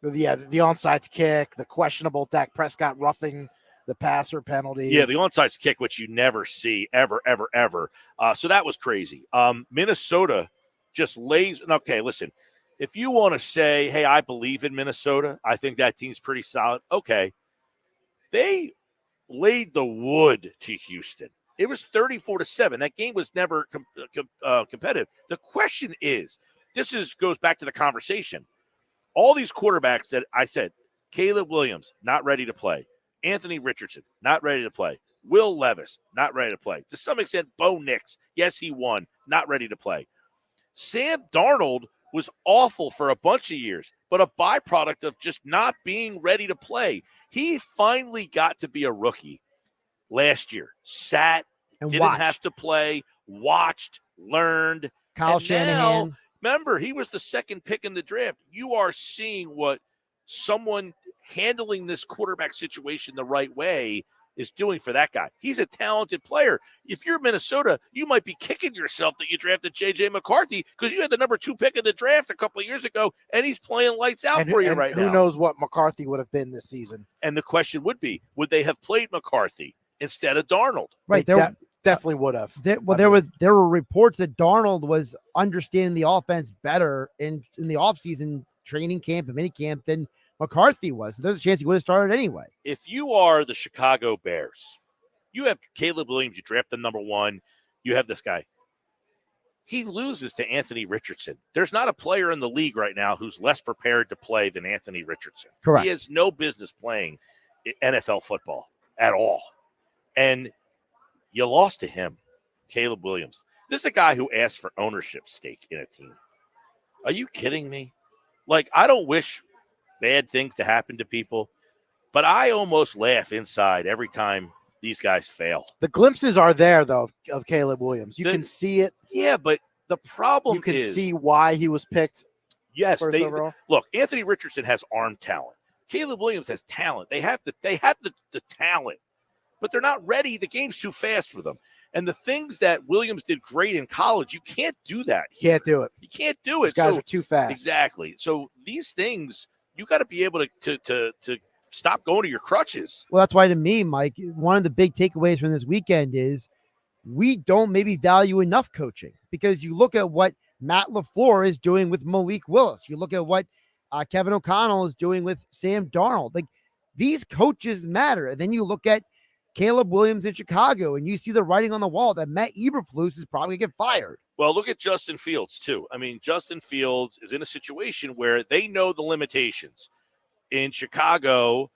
The onside kick, the questionable Dak Prescott roughing the passer penalty. Yeah, the onside kick, which you never see ever. So that was crazy. Minnesota just lays. Okay, listen, if you want to say, hey, I believe in Minnesota, I think that team's pretty solid. Okay. They laid the wood to Houston. It was 34-7. That game was never competitive. The question is, goes back to the conversation. All these quarterbacks that I said, Caleb Williams, not ready to play. Anthony Richardson, not ready to play. Will Levis, not ready to play. To some extent, Bo Nix, yes, he won, not ready to play. Sam Darnold was awful for a bunch of years, but a byproduct of just not being ready to play. He finally got to be a rookie last year. Sat, and didn't have to play, watched, learned. Kyle Shanahan. Now, remember, he was the second pick in the draft. You are seeing what someone handling this quarterback situation the right way is doing for that guy. He's a talented player. If you're Minnesota, you might be kicking yourself that you drafted J.J. McCarthy because you had the number 2 pick in the draft a couple of years ago, and he's playing lights out for you right now. Who knows what McCarthy would have been this season. And the question would be, would they have played McCarthy instead of Darnold? Right. Definitely would have. There were reports that Darnold was understanding the offense better in the offseason training camp and mini camp than McCarthy was. So there's a chance he would have started anyway. If you are the Chicago Bears, you have Caleb Williams, you draft the number 1, you have this guy. He loses to Anthony Richardson. There's not a player in the league right now who's less prepared to play than Anthony Richardson. Correct. He has no business playing NFL football at all. And you lost to him, Caleb Williams. This is a guy who asked for ownership stake in a team. Are you kidding me? Like, I don't wish bad things to happen to people, but I almost laugh inside every time these guys fail. The glimpses are there, though, of Caleb Williams. You can see it. Yeah, but the problem you can is, see why he was picked. Yes, first overall. Look, Anthony Richardson has arm talent. Caleb Williams has talent. They have the talent, but they're not ready. The game's too fast for them. And the things that Williams did great in college, you can't do that. Can't do it. You can't do it. These guys are too fast. Exactly. So these things, you got to be able to stop going to your crutches. Well, that's why to me, Mike, one of the big takeaways from this weekend is we don't maybe value enough coaching, because you look at what Matt LaFleur is doing with Malik Willis. You look at what Kevin O'Connell is doing with Sam Darnold. Like, these coaches matter. And then you look at Caleb Williams in Chicago, and you see the writing on the wall that Matt Eberflus is probably going to get fired. Well, look at Justin Fields, too. I mean, Justin Fields is in a situation where they know the limitations. In Chicago,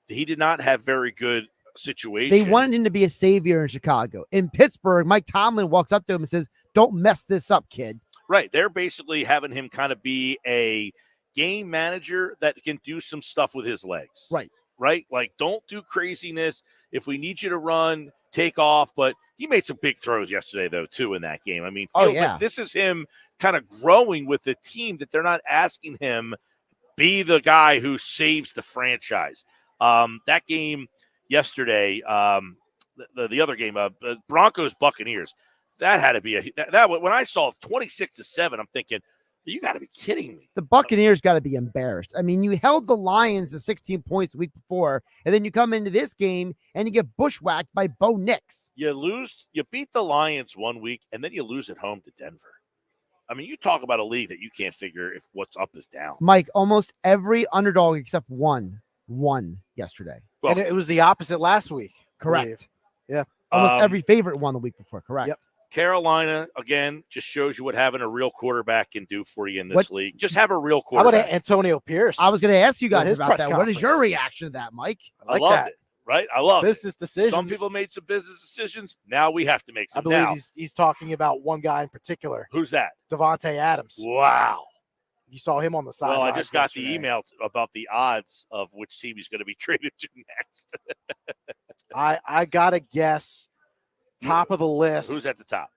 he did not have very good situation. They wanted him to be a savior in Chicago. In Pittsburgh, Mike Tomlin walks up to him and says, "Don't mess this up, kid." Right. They're basically having him kind of be a game manager that can do some stuff with his legs. Right. Right? Like, don't do craziness. If we need you to run, take off. But he made some big throws yesterday, though, too, in that game. I mean, this is him kind of growing with the team, that they're not asking him be the guy who saves the franchise. That game yesterday, the other game, Broncos-Buccaneers, that had to be that when I saw 26-7, I'm thinking, you got to be kidding me. The Buccaneers got to be embarrassed. I mean, you held the Lions to 16 points the week before, and then you come into this game and you get bushwhacked by Bo Nix. You beat the Lions one week, and then you lose at home to Denver. I mean, you talk about a league that you can't figure if what's up is down. Mike, almost every underdog except one won yesterday. Well, and it was the opposite last week. Correct. Yeah. Almost every favorite won the week before. Correct. Yep. Carolina, again, just shows you what having a real quarterback can do for you in this league. Just have a real How quarterback. about Antonio Pierce? I was going to ask you guys his about press that. What conference. is your reaction to that, Mike? I loved it, right? I love business decisions. Some people made some business decisions. Now we have to make some. I believe now. he's talking about one guy in particular. Who's that? Devontae Adams. Wow. You saw him on the side. Well, I just got the email about the odds of which team he's going to be traded to next. I got to guess top of the list. Who's at the top?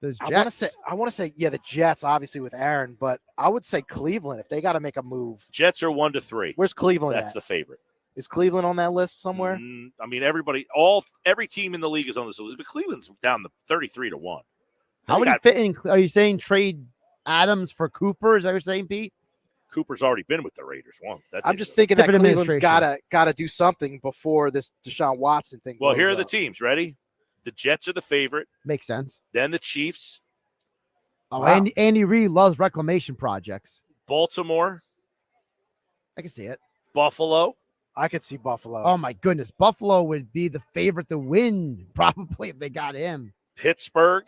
Those I Jets. want to say, yeah, the Jets, obviously with Aaron, but I would say Cleveland if they got to make a move. Jets are 1-3. Where's Cleveland That's at? the favorite. Is Cleveland on that list somewhere? I mean, every team in the league is on this list, but Cleveland's down to 33-1. How would he fit in? Are you saying trade Adams for Cooper? Is that what you're saying, Pete? Cooper's already been with the Raiders once. I'm just thinking that Different Cleveland's administration. gotta do something before this Deshaun Watson thing. Well, blows here are the up. teams. Ready? The Jets are the favorite. Makes sense. Then the Chiefs. Oh, Wow. Andy Reid loves reclamation projects. Baltimore. I can see it. Buffalo. I could see Buffalo. Oh my goodness, Buffalo would be the favorite to win probably if they got him. Pittsburgh.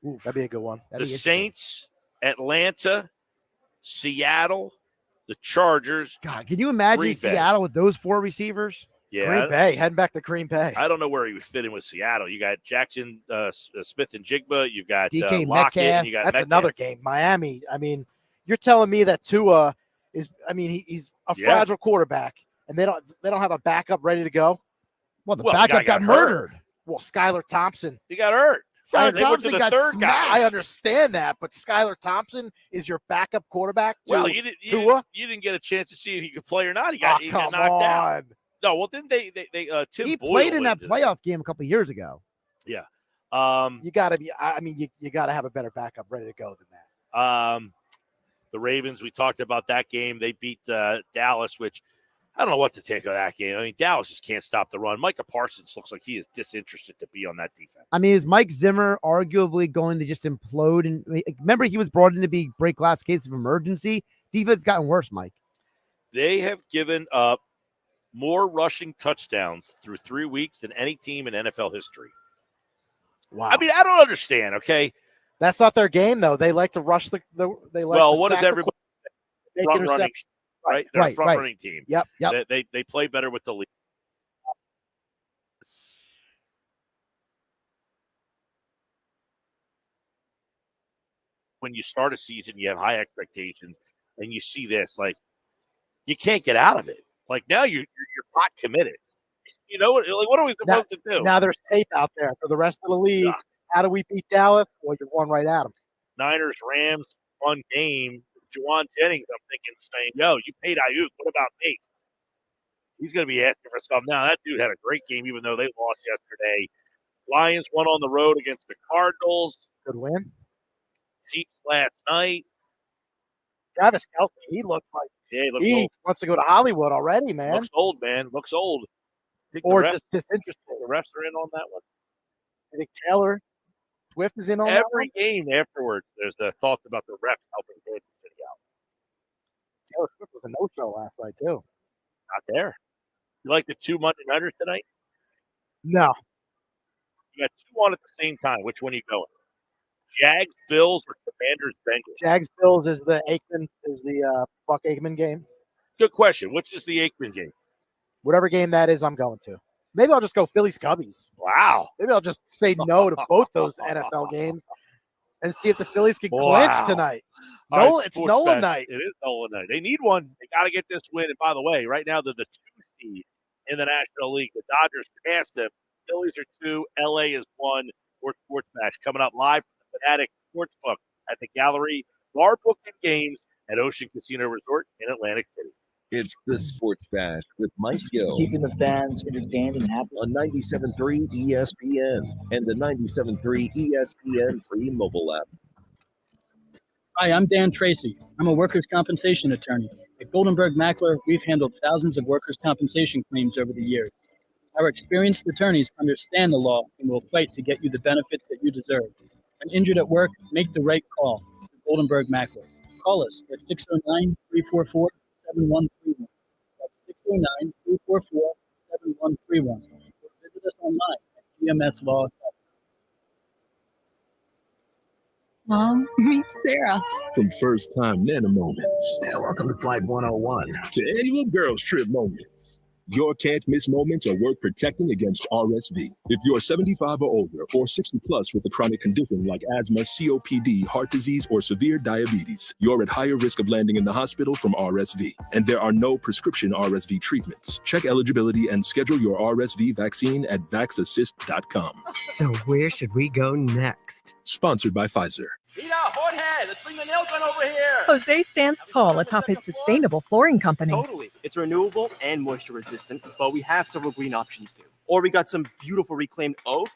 Oof. That'd be a good one. The Saints, Atlanta, Seattle, the Chargers. God, can you imagine Green Bay. Seattle with those 4 receivers? Yeah, Green Bay, heading back to Green Bay. I don't know where he would fit in with Seattle. You got Jackson, Smith and Jigba. You've got DK Lockett. Metcalf. And you got That's Metcalf. another game. Miami. I mean, you're telling me that Tua is. I mean, he's a fragile quarterback, and they don't have a backup ready to go. Well, the backup got murdered. Well, Skylar Thompson. He got hurt. Skylar They went to Thompson the got third smashed. guy. I understand that, but Skylar Thompson is your backup quarterback. Well, to you Tua. didn't get a chance to see if he could play or not. He got Come knocked out. on. No, well, then they Tim He Boyle played in that went to playoff game a couple years ago. Yeah. You got to be. I mean, you got to have a better backup ready to go than that. The Ravens, we talked about that game. They beat Dallas, which I don't know what to take of that game. I mean, Dallas just can't stop the run. Micah Parsons looks like he is disinterested to be on that defense. I mean, is Mike Zimmer arguably going to just implode? And remember, he was brought in to be break glass case of emergency. Defense gotten worse, Mike. They have given up more rushing touchdowns through 3 weeks than any team in NFL history. Wow. I mean, I don't understand, okay? That's not their game, though. They like to rush they like. Well, to what sack is the everybody make front running, interception. right? They're a Right, front right. running team. Yep. They play better with the lead. When you start a season, you have high expectations, and you see this, like, you can't get out of it. Like, now you're not committed. You know, like, what are we supposed to do? Now there's tape out there for the rest of the league. Yeah. How do we beat Dallas? Well, you're going right at them. Niners, Rams, fun game. Juwan Jennings, I'm thinking, saying, yo, you paid Ayuk. What about me? He's going to be asking for something now. That dude had a great game, even though they lost yesterday. Lions won on the road against the Cardinals. Good win. Chiefs last night. Travis Kelce, he looks like He looks wants to go to Hollywood already, man. Looks old, man. Looks old. I think Or the refs, just disinterested. the refs are in on that one. I think Taylor Swift is in on that one. Every game afterwards, there's the thoughts about the refs helping Kansas City out. Taylor Swift was a no-show last night, too. Not there. You like the 2 Monday Nighters tonight? No. You got 2 on at the same time. Which one are you going? Jags, Bills, or Commanders, Bengals? Jags Bills is the Buck Aikman game. Good question. Which is the Aikman game? Whatever game that is, I'm going to. Maybe I'll just go Phillies Cubbies. Wow. Maybe I'll just say no to both those NFL games and see if the Phillies can clinch tonight. All No, right, it's sports Nola bet. night. It is Nola night. They need one. They got to get this win. And by the way, right now they're the 2 seed in the National League. The Dodgers passed them. Phillies are 2. LA is 1. More sports match coming up live from the Fanatic Sportsbook at the Gallery Bar Book and Games at Ocean Casino Resort in Atlantic City. It's the Sports Bash with Mike Gill. Keeping the fans entertained and happy. On 97.3 ESPN and the 97.3 ESPN free mobile app. Hi, I'm Dan Tracy. I'm a workers' compensation attorney. At Goldenberg Mackler, we've handled thousands of workers' compensation claims over the years. Our experienced attorneys understand the law and will fight to get you the benefits that you deserve. When injured at work, make the right call. Goldenberg Mackler. Call us at 609-344-7131. That's 609-344-7131. Or visit us online at gmslaw.com. Mom, meet Sarah. From first-time Nana moments. Welcome to Flight 101. To annual girls trip moments. Your can't-miss moments are worth protecting against RSV. If you're 75 or older or 60 plus with a chronic condition like asthma, COPD, heart disease, or severe diabetes, you're at higher risk of landing in the hospital from RSV. And there are no prescription RSV treatments. Check eligibility and schedule your RSV vaccine at vaxassist.com. So where should we go next? Sponsored by Pfizer. Rita, Jorge, let's bring the nail gun over here. Jose stands tall atop his sustainable flooring company. Totally. It's renewable and moisture resistant, but we have several green options too. Or we got some beautiful reclaimed oak.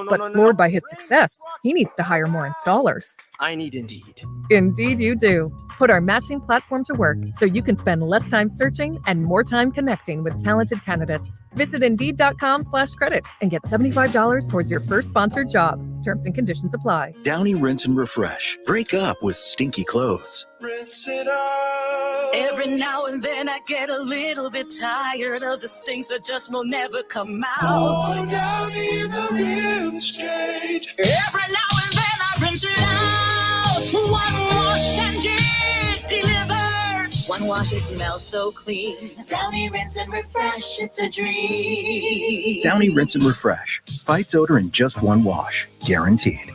But floored by his success, he needs to hire more installers. I need Indeed. Indeed you do. Put our matching platform to work so you can spend less time searching and more time connecting with talented candidates. Visit Indeed.com/credit and get $75 towards your first sponsored job. Terms and conditions apply. Downy Rinse and Refresh. Break up with stinky clothes. rinse it out. Every now and then I get a little bit tired of the stings that just will never come out. Oh, down in the rinse straight. Every now and then I rinse it out. One wash and it delivers. One wash, it smells so clean. Downy Rinse and Refresh, it's a dream. Downy Rinse and Refresh fights odor in just one wash, guaranteed.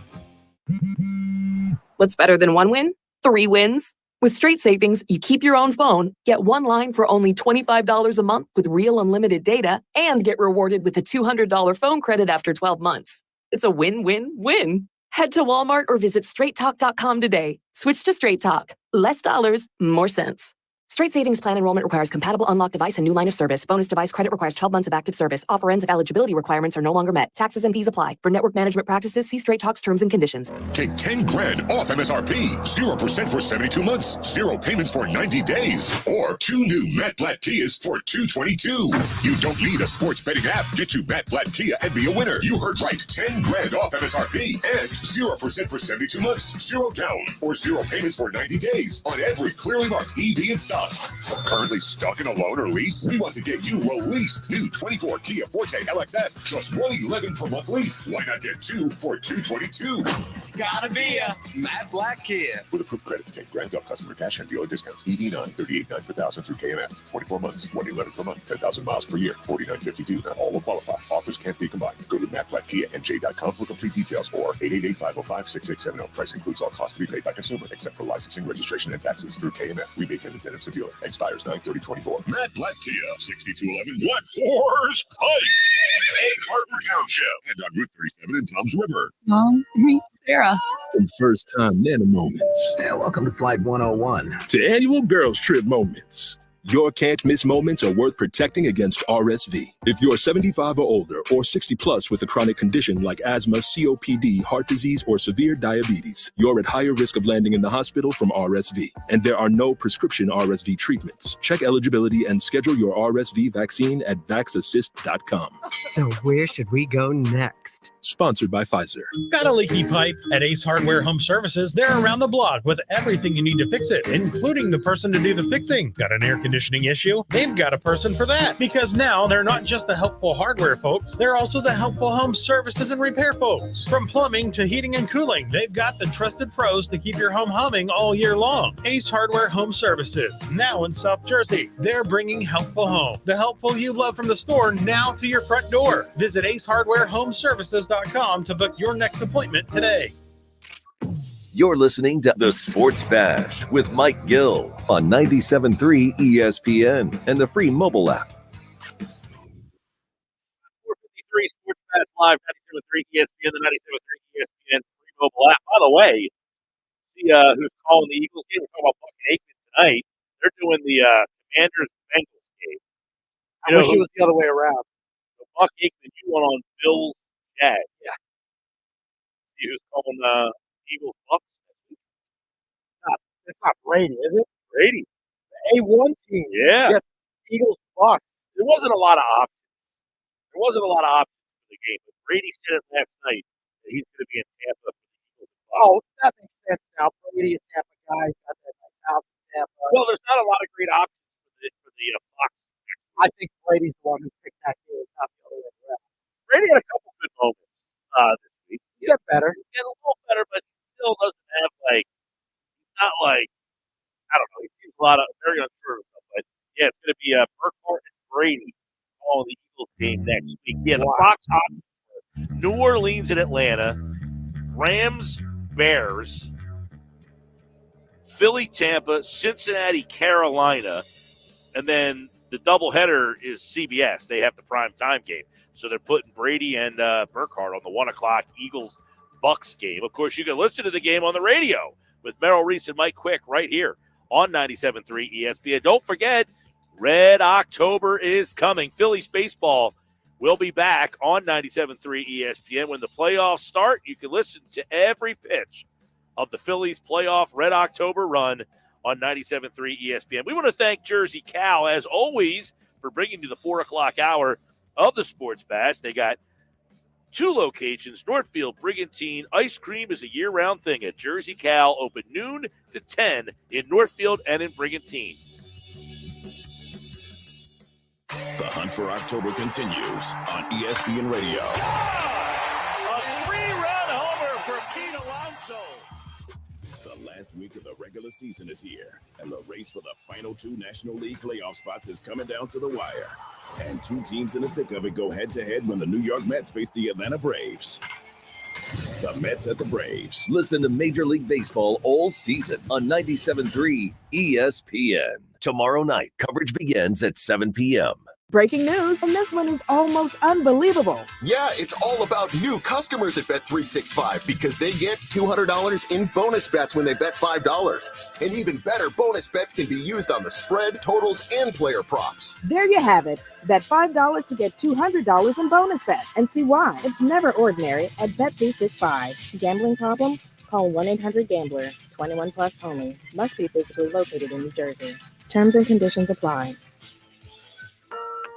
What's better than one win? 3 wins. With Straight Savings, you keep your own phone, get one line for only $25 a month with real unlimited data, and get rewarded with a $200 phone credit after 12 months. It's a win-win-win. Head to Walmart or visit straighttalk.com today. Switch to Straight Talk. Less dollars, more sense. Straight Savings Plan enrollment requires compatible unlocked device and new line of service. Bonus device credit requires 12 months of active service. Offer ends if eligibility requirements are no longer met. Taxes and fees apply. For network management practices, see Straight Talk's terms and conditions. Take 10 grand off MSRP. 0% for 72 months. 0 payments for 90 days. Or 2 new Matt Blatt Kias for $222. You don't need a sports betting app. Get to Matt Blatt Kia and be a winner. You heard right. 10 grand off MSRP. And 0% for 72 months. 0 down. Or 0 payments for 90 days. On every clearly marked EV in stock. Currently stuck in a loan or lease? We want to get you released. New 24 Kia Forte LXS. Just $111 per month lease. Why not get 2 for $222? It's gotta be a Matt Blatt Kia. With approved credit, 10 grand off customer cash and dealer discount. EV9, $38.9 per thousand through KMF. 24 months, $111 per month, 10,000 miles per year, $49.52. Not all will qualify. Offers can't be combined. Go to mattblattkianj.com for complete details or 888-505-6670. Price includes all costs to be paid by consumer, except for licensing, registration, and taxes through KMF. Rebates and incentives to dealer. Expires 9/30/24. Matt Blatt Kia, 6211 Black Horse Pike. A Hartford Township and on Route 37 in Toms River. Mom, meet Sarah. From first-time Nana moments. Yeah, welcome to Flight 101. To annual girls trip moments. Your can't-miss moments are worth protecting against RSV. If you're 75 or older or 60 plus with a chronic condition like asthma, COPD, heart disease, or severe diabetes, you're at higher risk of landing in the hospital from RSV. And there are no prescription RSV treatments. Check eligibility and schedule your RSV vaccine at vaxassist.com. So where should we go next? Sponsored by Pfizer. Got a leaky pipe? At Ace Hardware Home Services, they're around the block with everything you need to fix it, including the person to do the fixing. Got an air conditioning issue? They've got a person for that. Because now they're not just the helpful hardware folks, they're also the helpful home services and repair folks. From plumbing to heating and cooling, they've got the trusted pros to keep your home humming all year long. Ace Hardware Home Services, now in South Jersey. They're bringing helpful home. The helpful you love from the store now to your front door. Visit acehardwarehomeservices.com to book your next appointment today. You're listening to The Sports Bash with Mike Gill on 97.3 ESPN and the free mobile app. 453 Sports Bash Live, 97.3 ESPN, the 97.3 ESPN free mobile app. By the way, see who's calling the Eagles game? We're talking about Buck Aikman tonight. They're doing the Commanders-Bengals game. I wish it was the other way around. So Buck Aikman, you went on Bill's Jags. Yeah. See who's calling the Eagles Bucks? It's not Brady, is it? Brady. The A1 team. Yeah. Eagles Bucks. There wasn't a lot of options. For the game. But Brady said it last night that he's going to be in Tampa for the Eagles Bucks. Oh, that makes sense now. Brady, a Tampa guy, he's got that nice house in Tampa. Well, there's not a lot of great options for the Fox. I think Brady's the one who picked that game, not the other way around. Brady had a couple good moments this week. He got better. He got a little better, but he still doesn't have not like, I don't know, he seems very unsure of himself. But yeah, it's going to be Burkhardt and Brady calling the Eagles game next week. Yeah, the Fox options: New Orleans and Atlanta, Rams, Bears, Philly, Tampa, Cincinnati, Carolina, and then the doubleheader is CBS. They have the prime time game. So they're putting Brady and Burkhardt on the 1 o'clock Eagles-Bucks game. Of course, you can listen to the game on the radio with Merrill Reese and Mike Quick right here on 97.3 ESPN. Don't forget, Red October is coming. Phillies baseball will be back on 97.3 ESPN. When the playoffs start, you can listen to every pitch of the Phillies playoff Red October run on 97.3 ESPN. We want to thank Jersey Cal, as always, for bringing you the 4 o'clock hour of the Sports Bash. They got 2 locations, Northfield, Brigantine. Ice cream is a year-round thing at Jersey Cal, open noon to 10 in Northfield and in Brigantine. The hunt for October continues on ESPN Radio. A 3-run homer for Pete Alonso. The last week of the regular season is here, and the race for the final 2 National League playoff spots is coming down to the wire. And 2 teams in the thick of it go head-to-head when the New York Mets face the Atlanta Braves. The Mets at the Braves. Listen to Major League Baseball all season on 97.3 ESPN. Tomorrow night, coverage begins at 7 p.m. Breaking news, and this one is almost unbelievable. Yeah, it's all about new customers at Bet365 because they get $200 in bonus bets when they bet $5. And even better, bonus bets can be used on the spread, totals, and player props. There you have it. Bet $5 to get $200 in bonus bets. And see why. It's never ordinary at Bet365. Gambling problem? Call 1-800-GAMBLER. 21 plus only. Must be physically located in New Jersey. Terms and conditions apply.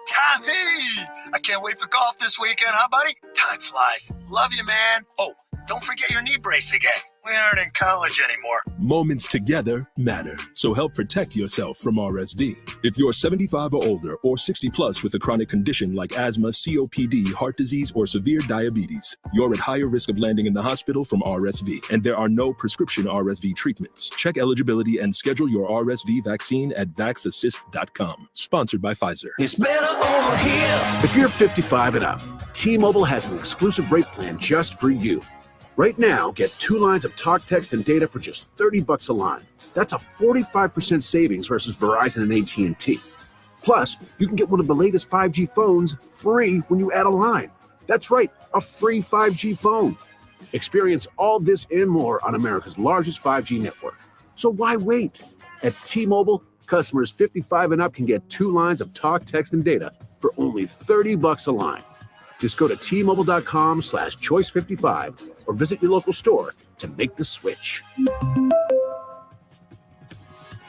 Tommy! I can't wait for golf this weekend, huh, buddy? Time flies. Love you, man. Oh, don't forget your knee brace again. We aren't in college anymore. Moments together matter, so help protect yourself from RSV. If you're 75 or older or 60 plus with a chronic condition like asthma, COPD, heart disease, or severe diabetes, you're at higher risk of landing in the hospital from RSV, and there are no prescription RSV treatments. Check eligibility and schedule your RSV vaccine at vaxassist.com. Sponsored by Pfizer. It's better over here. If you're 55 and up, T-Mobile has an exclusive rate plan just for you. Right now, get 2 lines of talk, text, and data for just $30 a line. That's a 45% savings versus Verizon and AT&T. Plus, you can get one of the latest 5G phones free when you add a line. That's right, a free 5G phone. Experience all this and more on America's largest 5G network. So why wait? At T-Mobile, customers 55 and up can get 2 lines of talk, text, and data for only $30 a line. Just go to T-Mobile.com/choice55 or visit your local store to make the switch.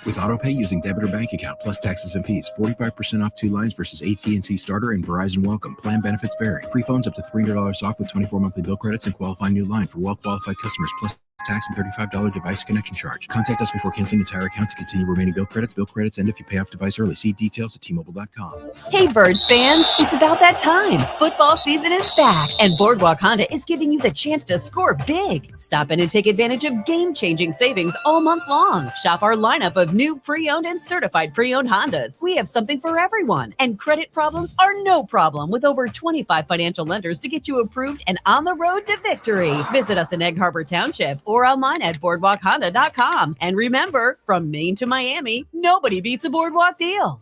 With AutoPay using debit or bank account plus taxes and fees, 45% off 2 lines versus AT&T Starter and Verizon Welcome. Plan benefits vary. Free phones up to $300 off with 24 monthly bill credits and qualifying new line for well-qualified customers plus tax and $35 device connection charge. Contact us before canceling entire account to continue remaining bill credits. Bill credits end if you pay off device early. See details at T-Mobile.com. Hey, Birds fans, it's about that time. Football season is back, and Boardwalk Honda is giving you the chance to score big. Stop in and take advantage of game-changing savings all month long. Shop our lineup of new pre-owned and certified pre-owned Hondas. We have something for everyone, and credit problems are no problem with over 25 financial lenders to get you approved and on the road to victory. Visit us in Egg Harbor Township or online at boardwalkhonda.com. And remember, from Maine to Miami, nobody beats a Boardwalk deal.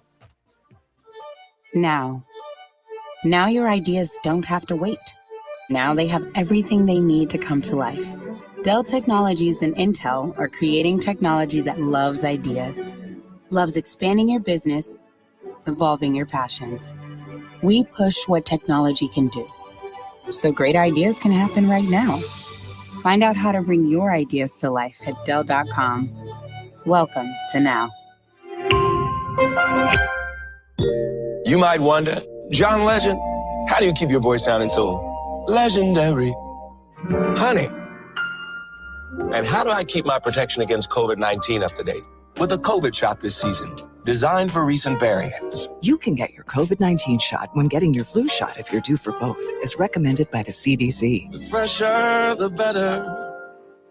Now your ideas don't have to wait. Now they have everything they need to come to life. Dell Technologies and Intel are creating technology that loves ideas, loves expanding your business, evolving your passions. We push what technology can do, so great ideas can happen right now. Find out how to bring your ideas to life at Dell.com. Welcome to Now. You might wonder, John Legend, how do you keep your voice sounding so legendary? Honey. And how do I keep my protection against COVID-19 up to date? With a COVID shot this season, designed for recent variants. You can get your COVID-19 shot when getting your flu shot if you're due for both, as recommended by the CDC. The fresher, the better.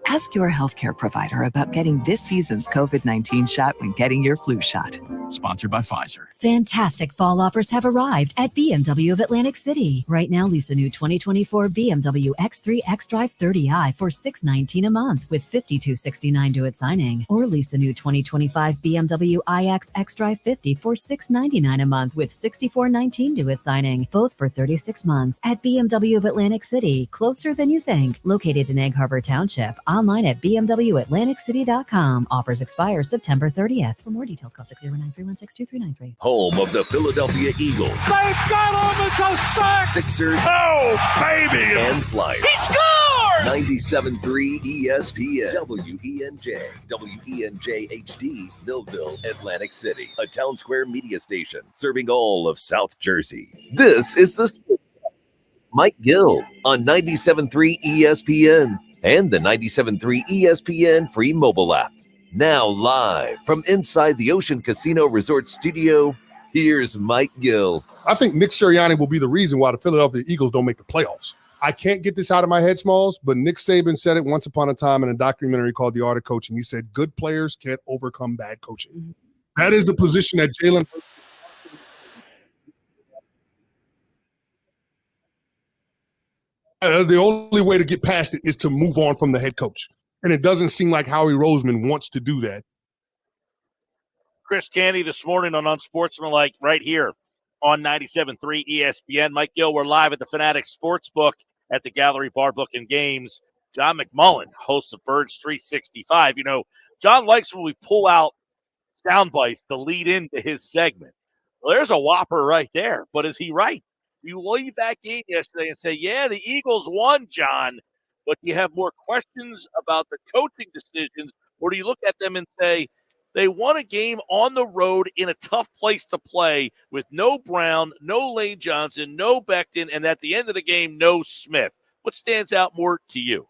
Ask your healthcare provider about getting this season's COVID-19 shot when getting your flu shot. Sponsored by Pfizer. Fantastic fall offers have arrived at BMW of Atlantic City. Right now, lease a new 2024 BMW X3 xDrive 30i for $619 a month with $5269 due at signing. Or lease a new 2025 BMW iX xDrive 50 for $699 a month with $6419 due at signing. Both for 36 months at BMW of Atlantic City. Closer than you think. Located in Egg Harbor Township. Online at bmwatlanticcity.com. Offers expire September 30th. For more details, call 609-316-2393. Home of the Philadelphia Eagles. They've got him! It's a sack! Sixers. Oh, baby! And Flyers. He scored! 97.3 ESPN. WENJ. WENJ HD. Millville, Atlantic City. A Town Square media station serving all of South Jersey. This is the Mike Gill on 97.3 ESPN and the 97.3 ESPN free mobile app. Now live from inside the Ocean Casino Resort Studio, here's Mike Gill. I think Nick Sirianni will be the reason why the Philadelphia Eagles don't make the playoffs. I can't get this out of my head, Smalls, but Nick Saban said it once upon a time in a documentary called The Art of Coaching. He said, good players can't overcome bad coaching. That is the position that Jalen Hurts. The only way to get past it is to move on from the head coach. And it doesn't seem like Howie Roseman wants to do that. Chris Candy this morning on Unsportsmanlike right here on 97.3 ESPN. Mike Gill, we're live at the Fanatics Sportsbook at the Gallery Bar Book and Games. John McMullen, host of Birds 365. You know, John likes when we pull out sound bites to lead into his segment. Well, there's a whopper right there. But is he right? You leave that game yesterday and say, yeah, the Eagles won, John. But do you have more questions about the coaching decisions? Or do you look at them and say, they won a game on the road in a tough place to play with no Brown, no Lane Johnson, no Becton, and at the end of the game, no Smith. What stands out more to you?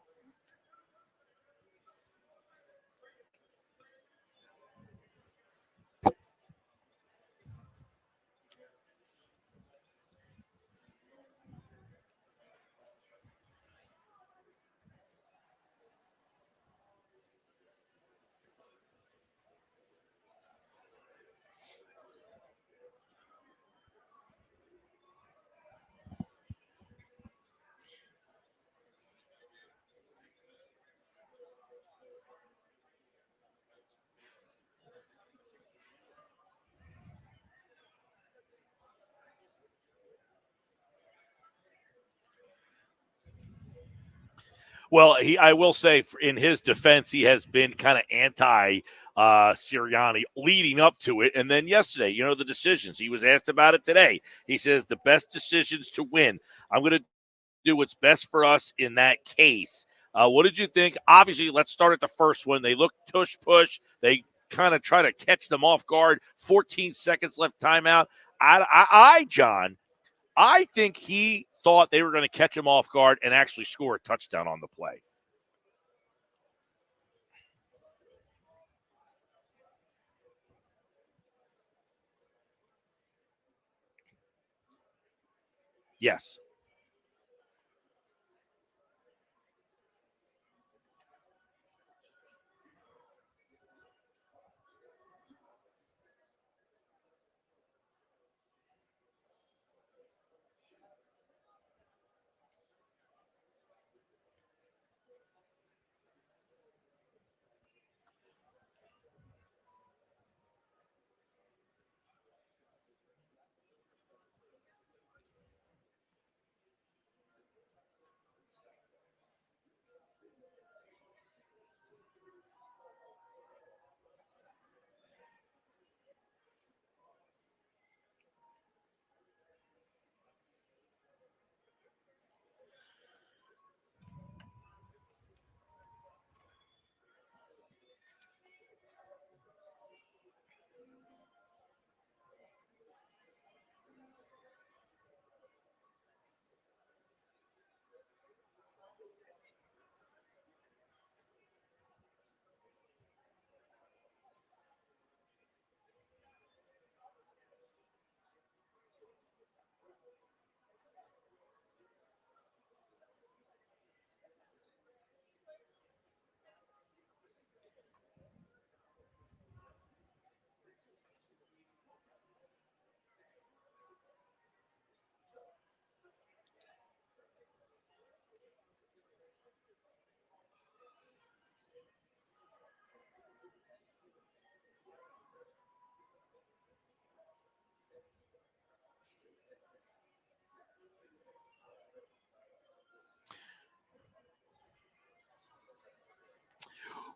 Well, I will say in his defense, he has been kind of anti-Sirianni leading up to it. And then yesterday, you know, the decisions. He was asked about it today. He says the best decisions to win. I'm going to do what's best for us in that case. What did you think? Obviously, let's start at the first one. They look tush-push. They kind of try to catch them off guard. 14 seconds left timeout. John, I think he thought they were going to catch him off guard and actually score a touchdown on the play. Yes.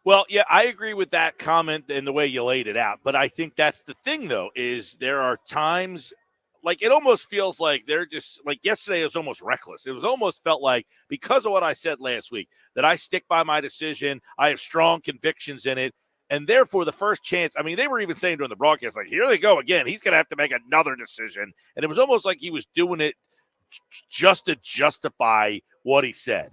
Well, yeah, I agree with that comment and the way you laid it out. But I think that's the thing, though, is there are times like it almost feels like they're just like yesterday it was almost reckless. It was almost felt like because of what I said last week that I stick by my decision. I have strong convictions in it. And therefore, the first chance, I mean, they were even saying during the broadcast, like, here they go again. He's going to have to make another decision. And it was almost like he was doing it just to justify what he said.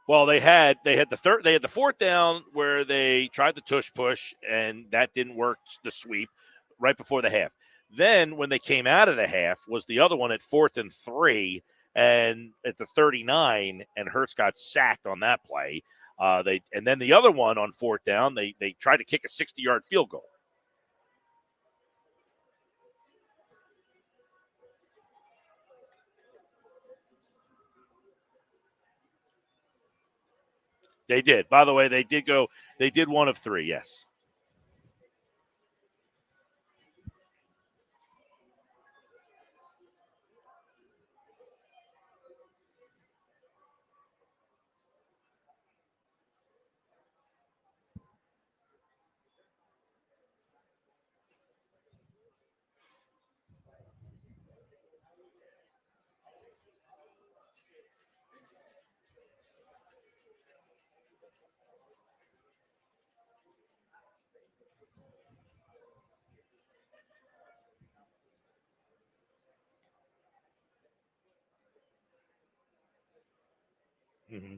Well, they had the fourth down where they tried the tush push, and that didn't work, the sweep, right before the half. Then when they came out of the half was the other one at 4th and 3, and at the 39, and Hurts got sacked on that play. And then the other one on 4th down, they tried to kick a 60-yard field goal. They did. By the way, they did 1 of 3, yes. Mm-hmm.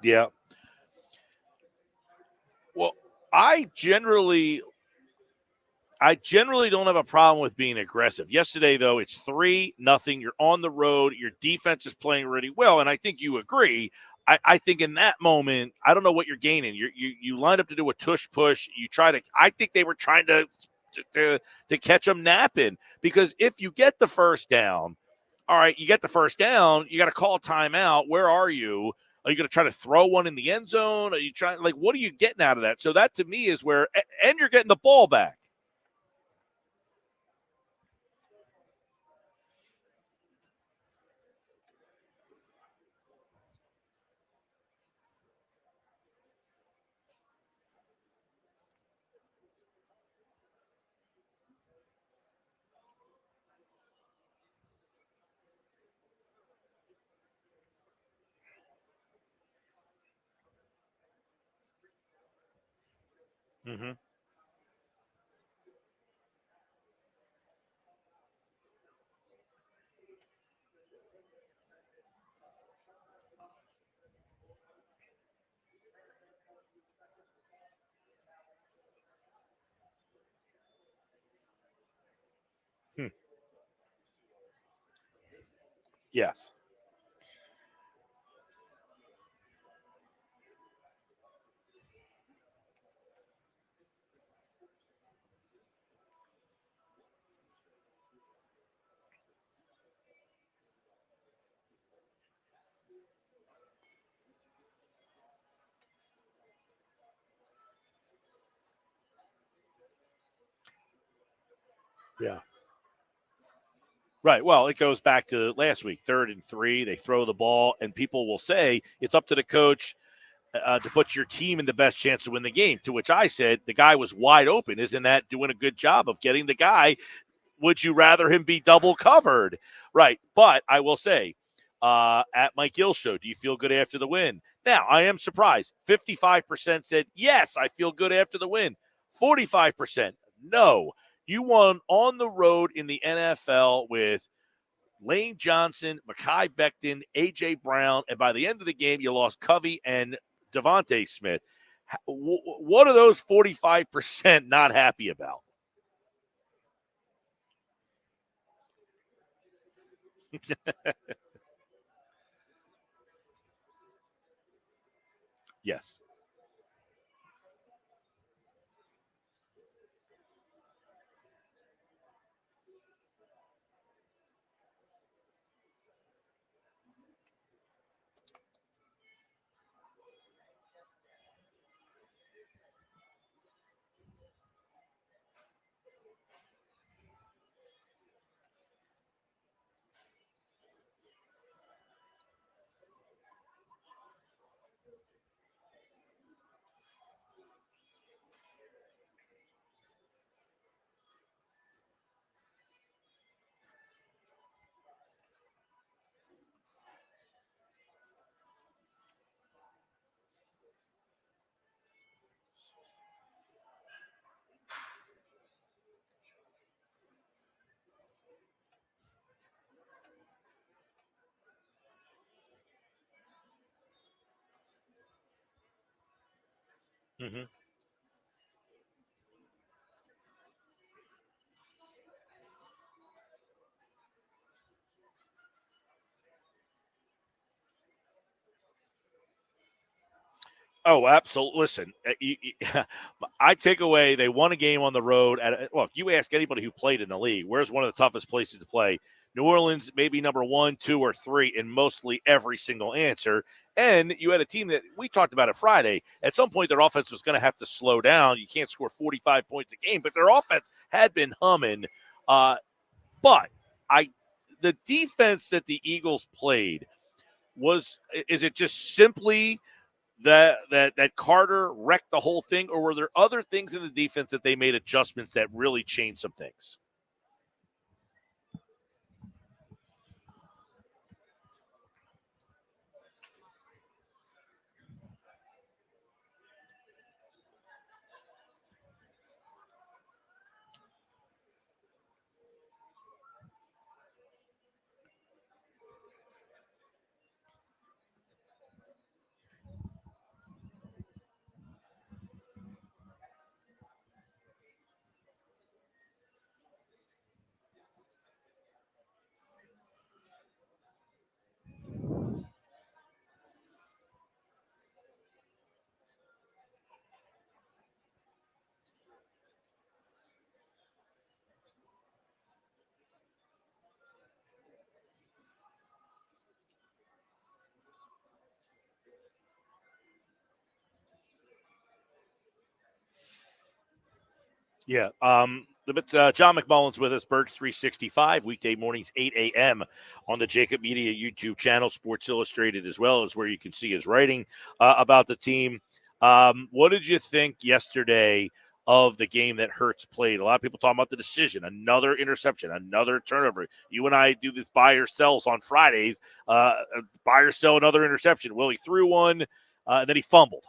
Yeah. Well, I generally don't have a problem with being aggressive. Yesterday, though, it's 3-0. You're on the road. Your defense is playing really well, and I think you agree. I think in that moment, I don't know what you're gaining. You lined up to do a tush push. You try to. I think they were trying to catch them napping, because if you get the first down, all right, you get the first down, you got to call timeout. Where are you? Are you going to try to throw one in the end zone? Are you trying, like, what are you getting out of that? So that to me is where, and you're getting the ball back. Mm-hmm. Yes. Yeah. Right. Well, it goes back to last week, 3rd and 3. They throw the ball, and people will say it's up to the coach to put your team in the best chance to win the game, to which I said the guy was wide open. Isn't that doing a good job of getting the guy? Would you rather him be double covered? Right. But I will say, at Mike Gill Show. Do you feel good after the win? Now, I am surprised. 55% said, yes, I feel good after the win. 45%, no. You won on the road in the NFL with Lane Johnson, Mekhi Becton, A.J. Brown, and by the end of the game, you lost Covey and Devontae Smith. What are those 45% not happy about? Yes. Mm-hmm. Oh, absolutely. Listen, I take away they won a game on the road. Look, you ask anybody who played in the league, where's one of the toughest places to play? New Orleans, maybe number 1, 2, or 3 in mostly every single answer. And you had a team that we talked about it Friday. At some point, their offense was going to have to slow down. You can't score 45 points a game, but their offense had been humming. But the defense that the Eagles played is it just simply that Carter wrecked the whole thing, or were there other things in the defense that they made adjustments that really changed some things? Yeah. John McMullen's with us, Birds 365, weekday mornings, 8 a.m. on the Jacob Media YouTube channel. Sports Illustrated as well is where you can see his writing about the team. What did you think yesterday of the game that Hurts played? A lot of people talking about the decision, another interception, another turnover. You and I do this buy or sells on Fridays. Buy or sell another interception. Well, he threw one, and then he fumbled.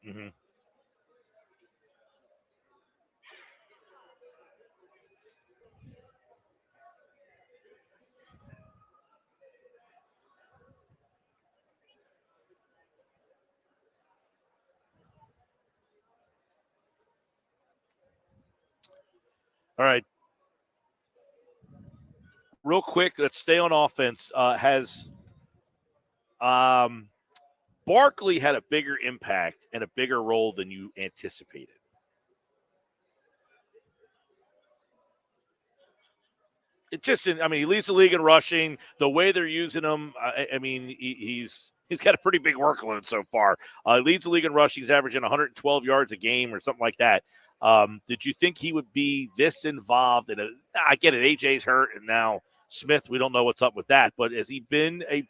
Mm-hmm. All right. Real quick, let's stay on offense. Has Barkley had a bigger impact and a bigger role than you anticipated? It just, I mean, he leads the league in rushing. The way they're using him, I mean, he's got a pretty big workload so far. He leads the league in rushing. He's averaging 112 yards a game or something like that. Did you think he would be this involved in it? I get it. AJ's hurt, and now Smith, we don't know what's up with that. But has he been a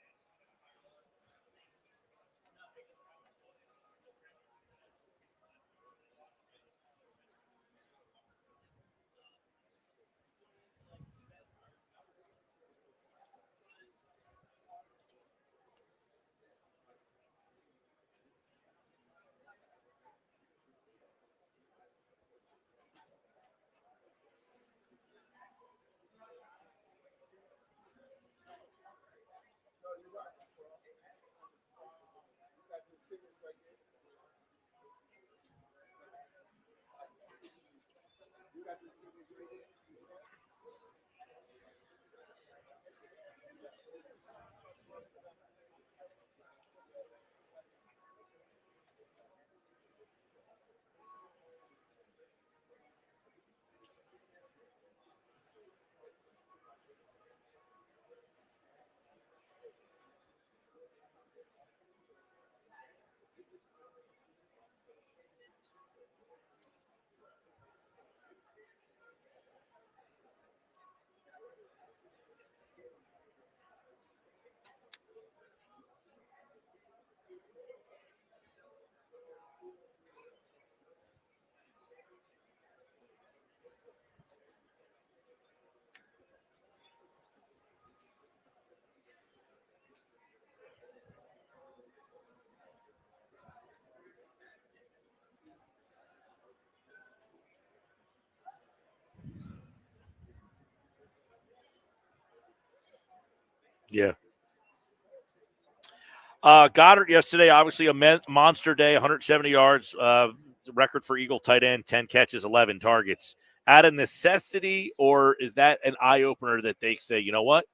yeah? Goddard yesterday, obviously a monster day, 170 yards, record for Eagle tight end, 10 catches, 11 targets. Out of necessity, or is that an eye-opener that they say, you know what,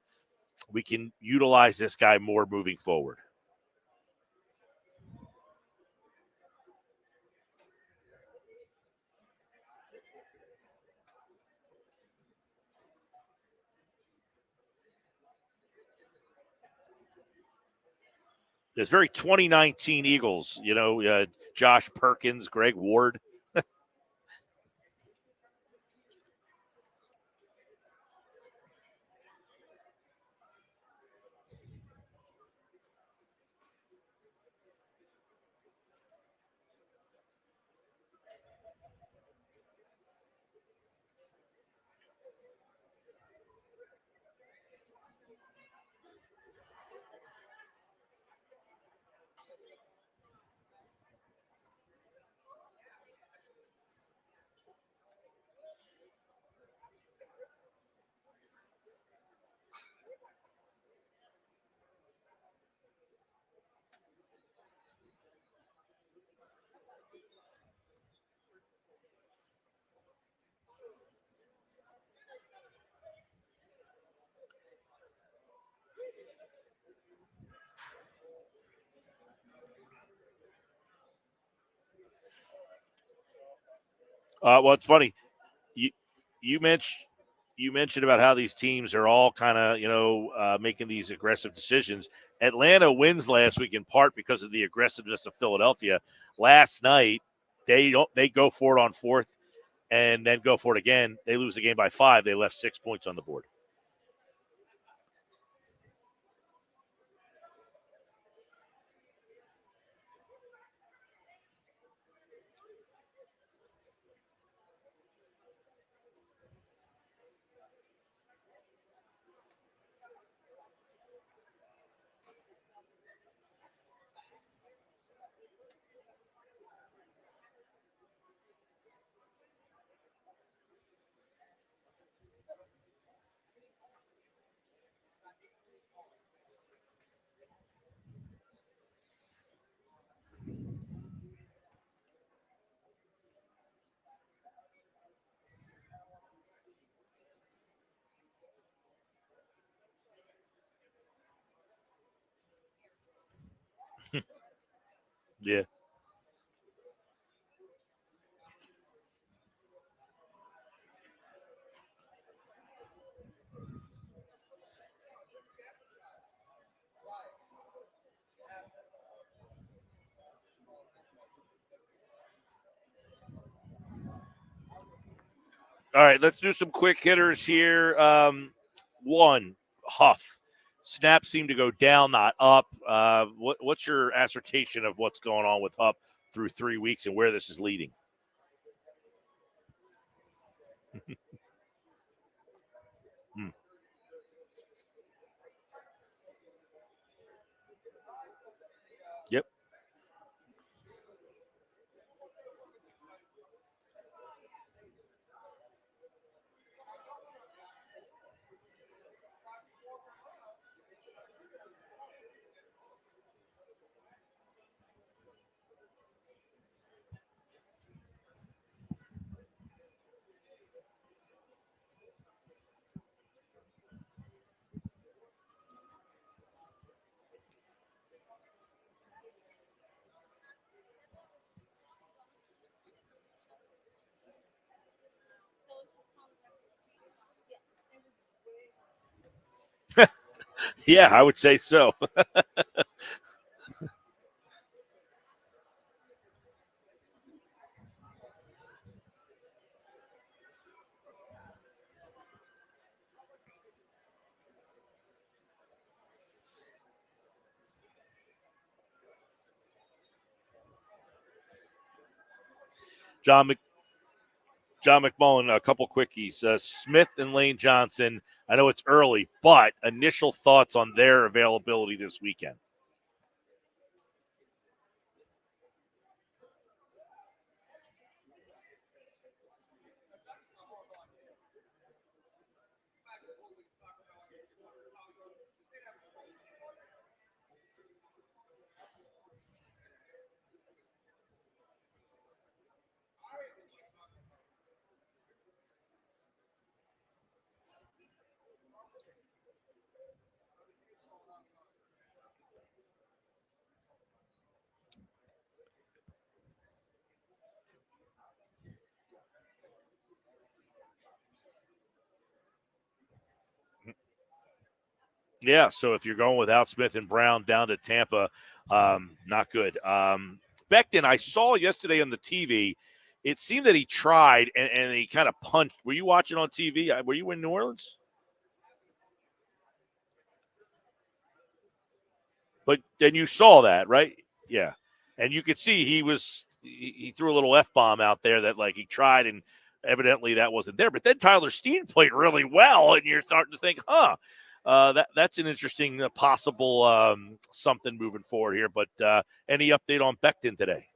we can utilize this guy more moving forward? It's very 2019 Eagles, Josh Perkins, Greg Ward. Well, it's funny. You mentioned about how these teams are all kind of making these aggressive decisions. Atlanta wins last week in part because of the aggressiveness of Philadelphia. Last night they go for it on fourth and then go for it again. They lose the game by 5. They left 6 points on the board. Yeah. All right, let's do some quick hitters here. One, Huff. Snaps seem to go down, not up. What's your assertion of what's going on with Huff through 3 weeks and where this is leading? Yep. Yeah, I would say so. John McMullen, a couple quickies. Smith and Lane Johnson, I know it's early, but initial thoughts on their availability this weekend. Yeah, so if you're going without Smith and Brown down to Tampa, not good. Becton, I saw yesterday on the TV, it seemed that he tried and he kind of punched. Were you watching on TV? Were you in New Orleans? But then you saw that, right? Yeah. And you could see he threw a little F-bomb out there that like he tried and evidently that wasn't there. But then Tyler Steen played really well, and you're starting to think, that's an interesting possible something moving forward here. But any update on Becton today?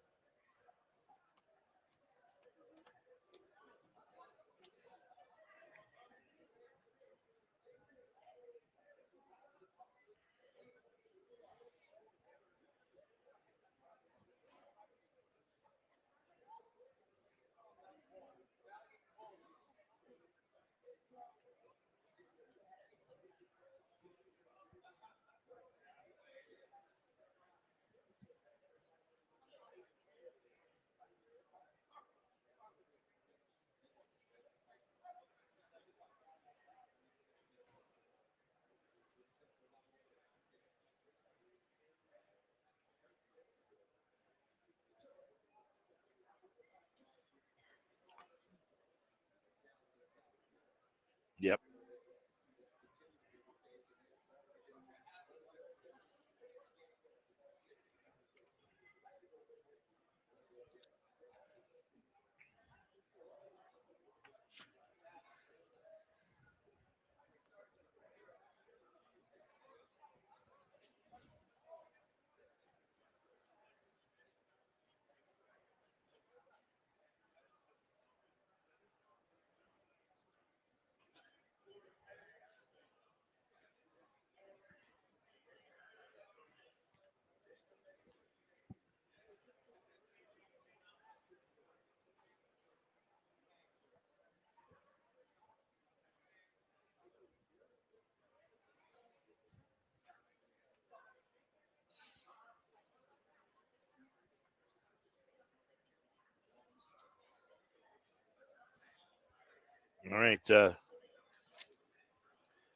All right.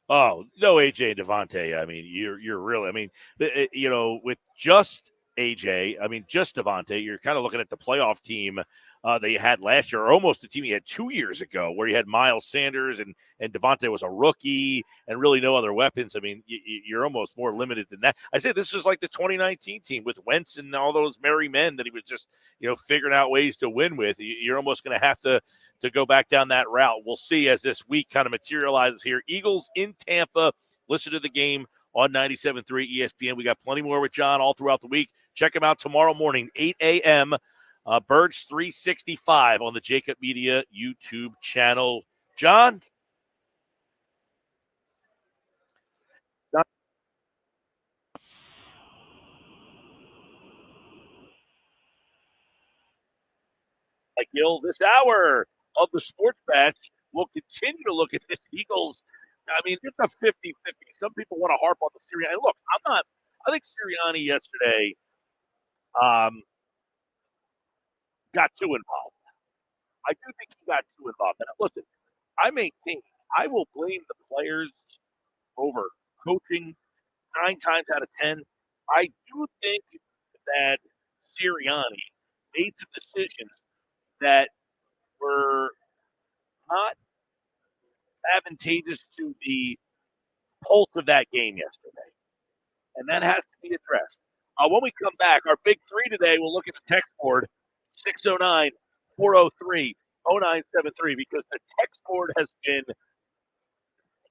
Oh, no, AJ and Devontae. I mean, you're really. I mean, with just AJ, I mean, just Devontae, you're kind of looking at the playoff team that you had last year, or almost the team you had 2 years ago, where you had Miles Sanders and Devontae was a rookie and really no other weapons. I mean, you're almost more limited than that. I say this is like the 2019 team with Wentz and all those merry men that he was just, figuring out ways to win with. You're almost going to have to go back down that route. We'll see as this week kind of materializes here. Eagles in Tampa. Listen to the game on 97.3 ESPN. We got plenty more with John all throughout the week. Check him out tomorrow morning, 8 a.m., Birds 365 on the Jacob Media YouTube channel. John? Mike Gill, this hour of the Sports Bash, we'll continue to look at this Eagles. I mean, it's a 50-50. Some people want to harp on the Sirianni. Look, I think Sirianni yesterday got too involved. I do think he got too involved. And listen, I maintain I will blame the players over coaching 9 times out of 10. I do think that Sirianni made some decisions that were not advantageous to the pulse of that game yesterday. And that has to be addressed. When we come back, our big three today, we'll look at the text board, 609-403-0973, because the text board has been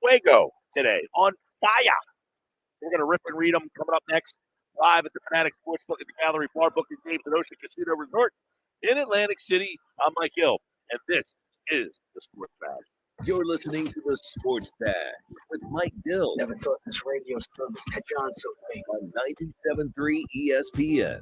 fuego today, on fire. We're going to rip and read them coming up next, live at the Fanatic Sportsbook at the Gallery Bar, booking games at Ocean Casino Resort in Atlantic City. I'm Mike Gill, and this is the Sports Bash. You're listening to the Sports Bash with Mike Gill. Never thought this radio stuff would catch on so big. On 97.3 ESPN.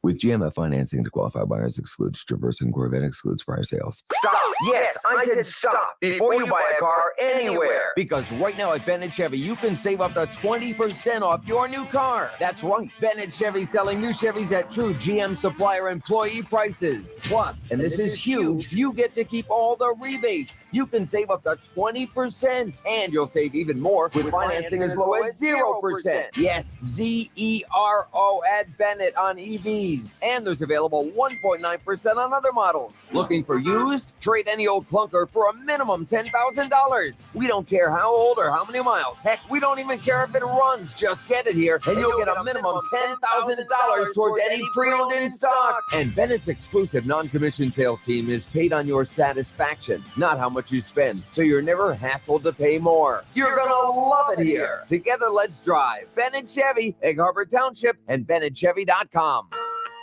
With GMF financing to qualify buyers excludes Traverse and Corvette excludes prior sales. Stop! Yes, I said stop before you buy a car anywhere. Because right now at Bennett Chevy, you can save up to 20% off your new car. That's right. Bennett Chevy selling new Chevys at true GM supplier employee prices. Plus, and this is huge, you get to keep all the rebates. You can save up to 20%. And you'll save even more with financing as low as 0%. Yes, Z-E-R-O at Bennett on EVs. And there's available 1.9% on other models. Looking for used? Trade any old clunker for a minimum $10,000. We don't care how old or how many miles. Heck, we don't even care if it runs. Just get it here, and you'll get a minimum $10,000 towards any pre-owned in stock. And Bennett's exclusive non-commissioned sales team is paid on your satisfaction, not how much you spend, so you're never hassled to pay more. You're gonna love it here. Together, let's drive. Bennett Chevy, Egg Harbor Township, and BennettChevy.com.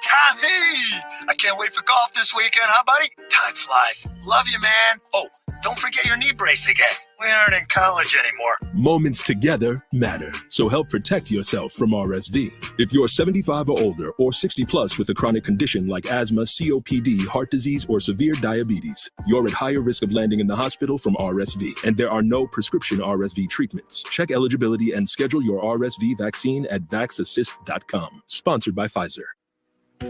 Tommy! I can't wait for golf this weekend, huh, buddy? Time flies. Love you, man. Oh, don't forget your knee brace again. We aren't in college anymore. Moments together matter, so help protect yourself from RSV. If you're 75 or older or 60 plus with a chronic condition like asthma, COPD, heart disease, or severe diabetes, you're at higher risk of landing in the hospital from RSV, and there are no prescription RSV treatments. Check eligibility and schedule your RSV vaccine at vaxassist.com. Sponsored by Pfizer.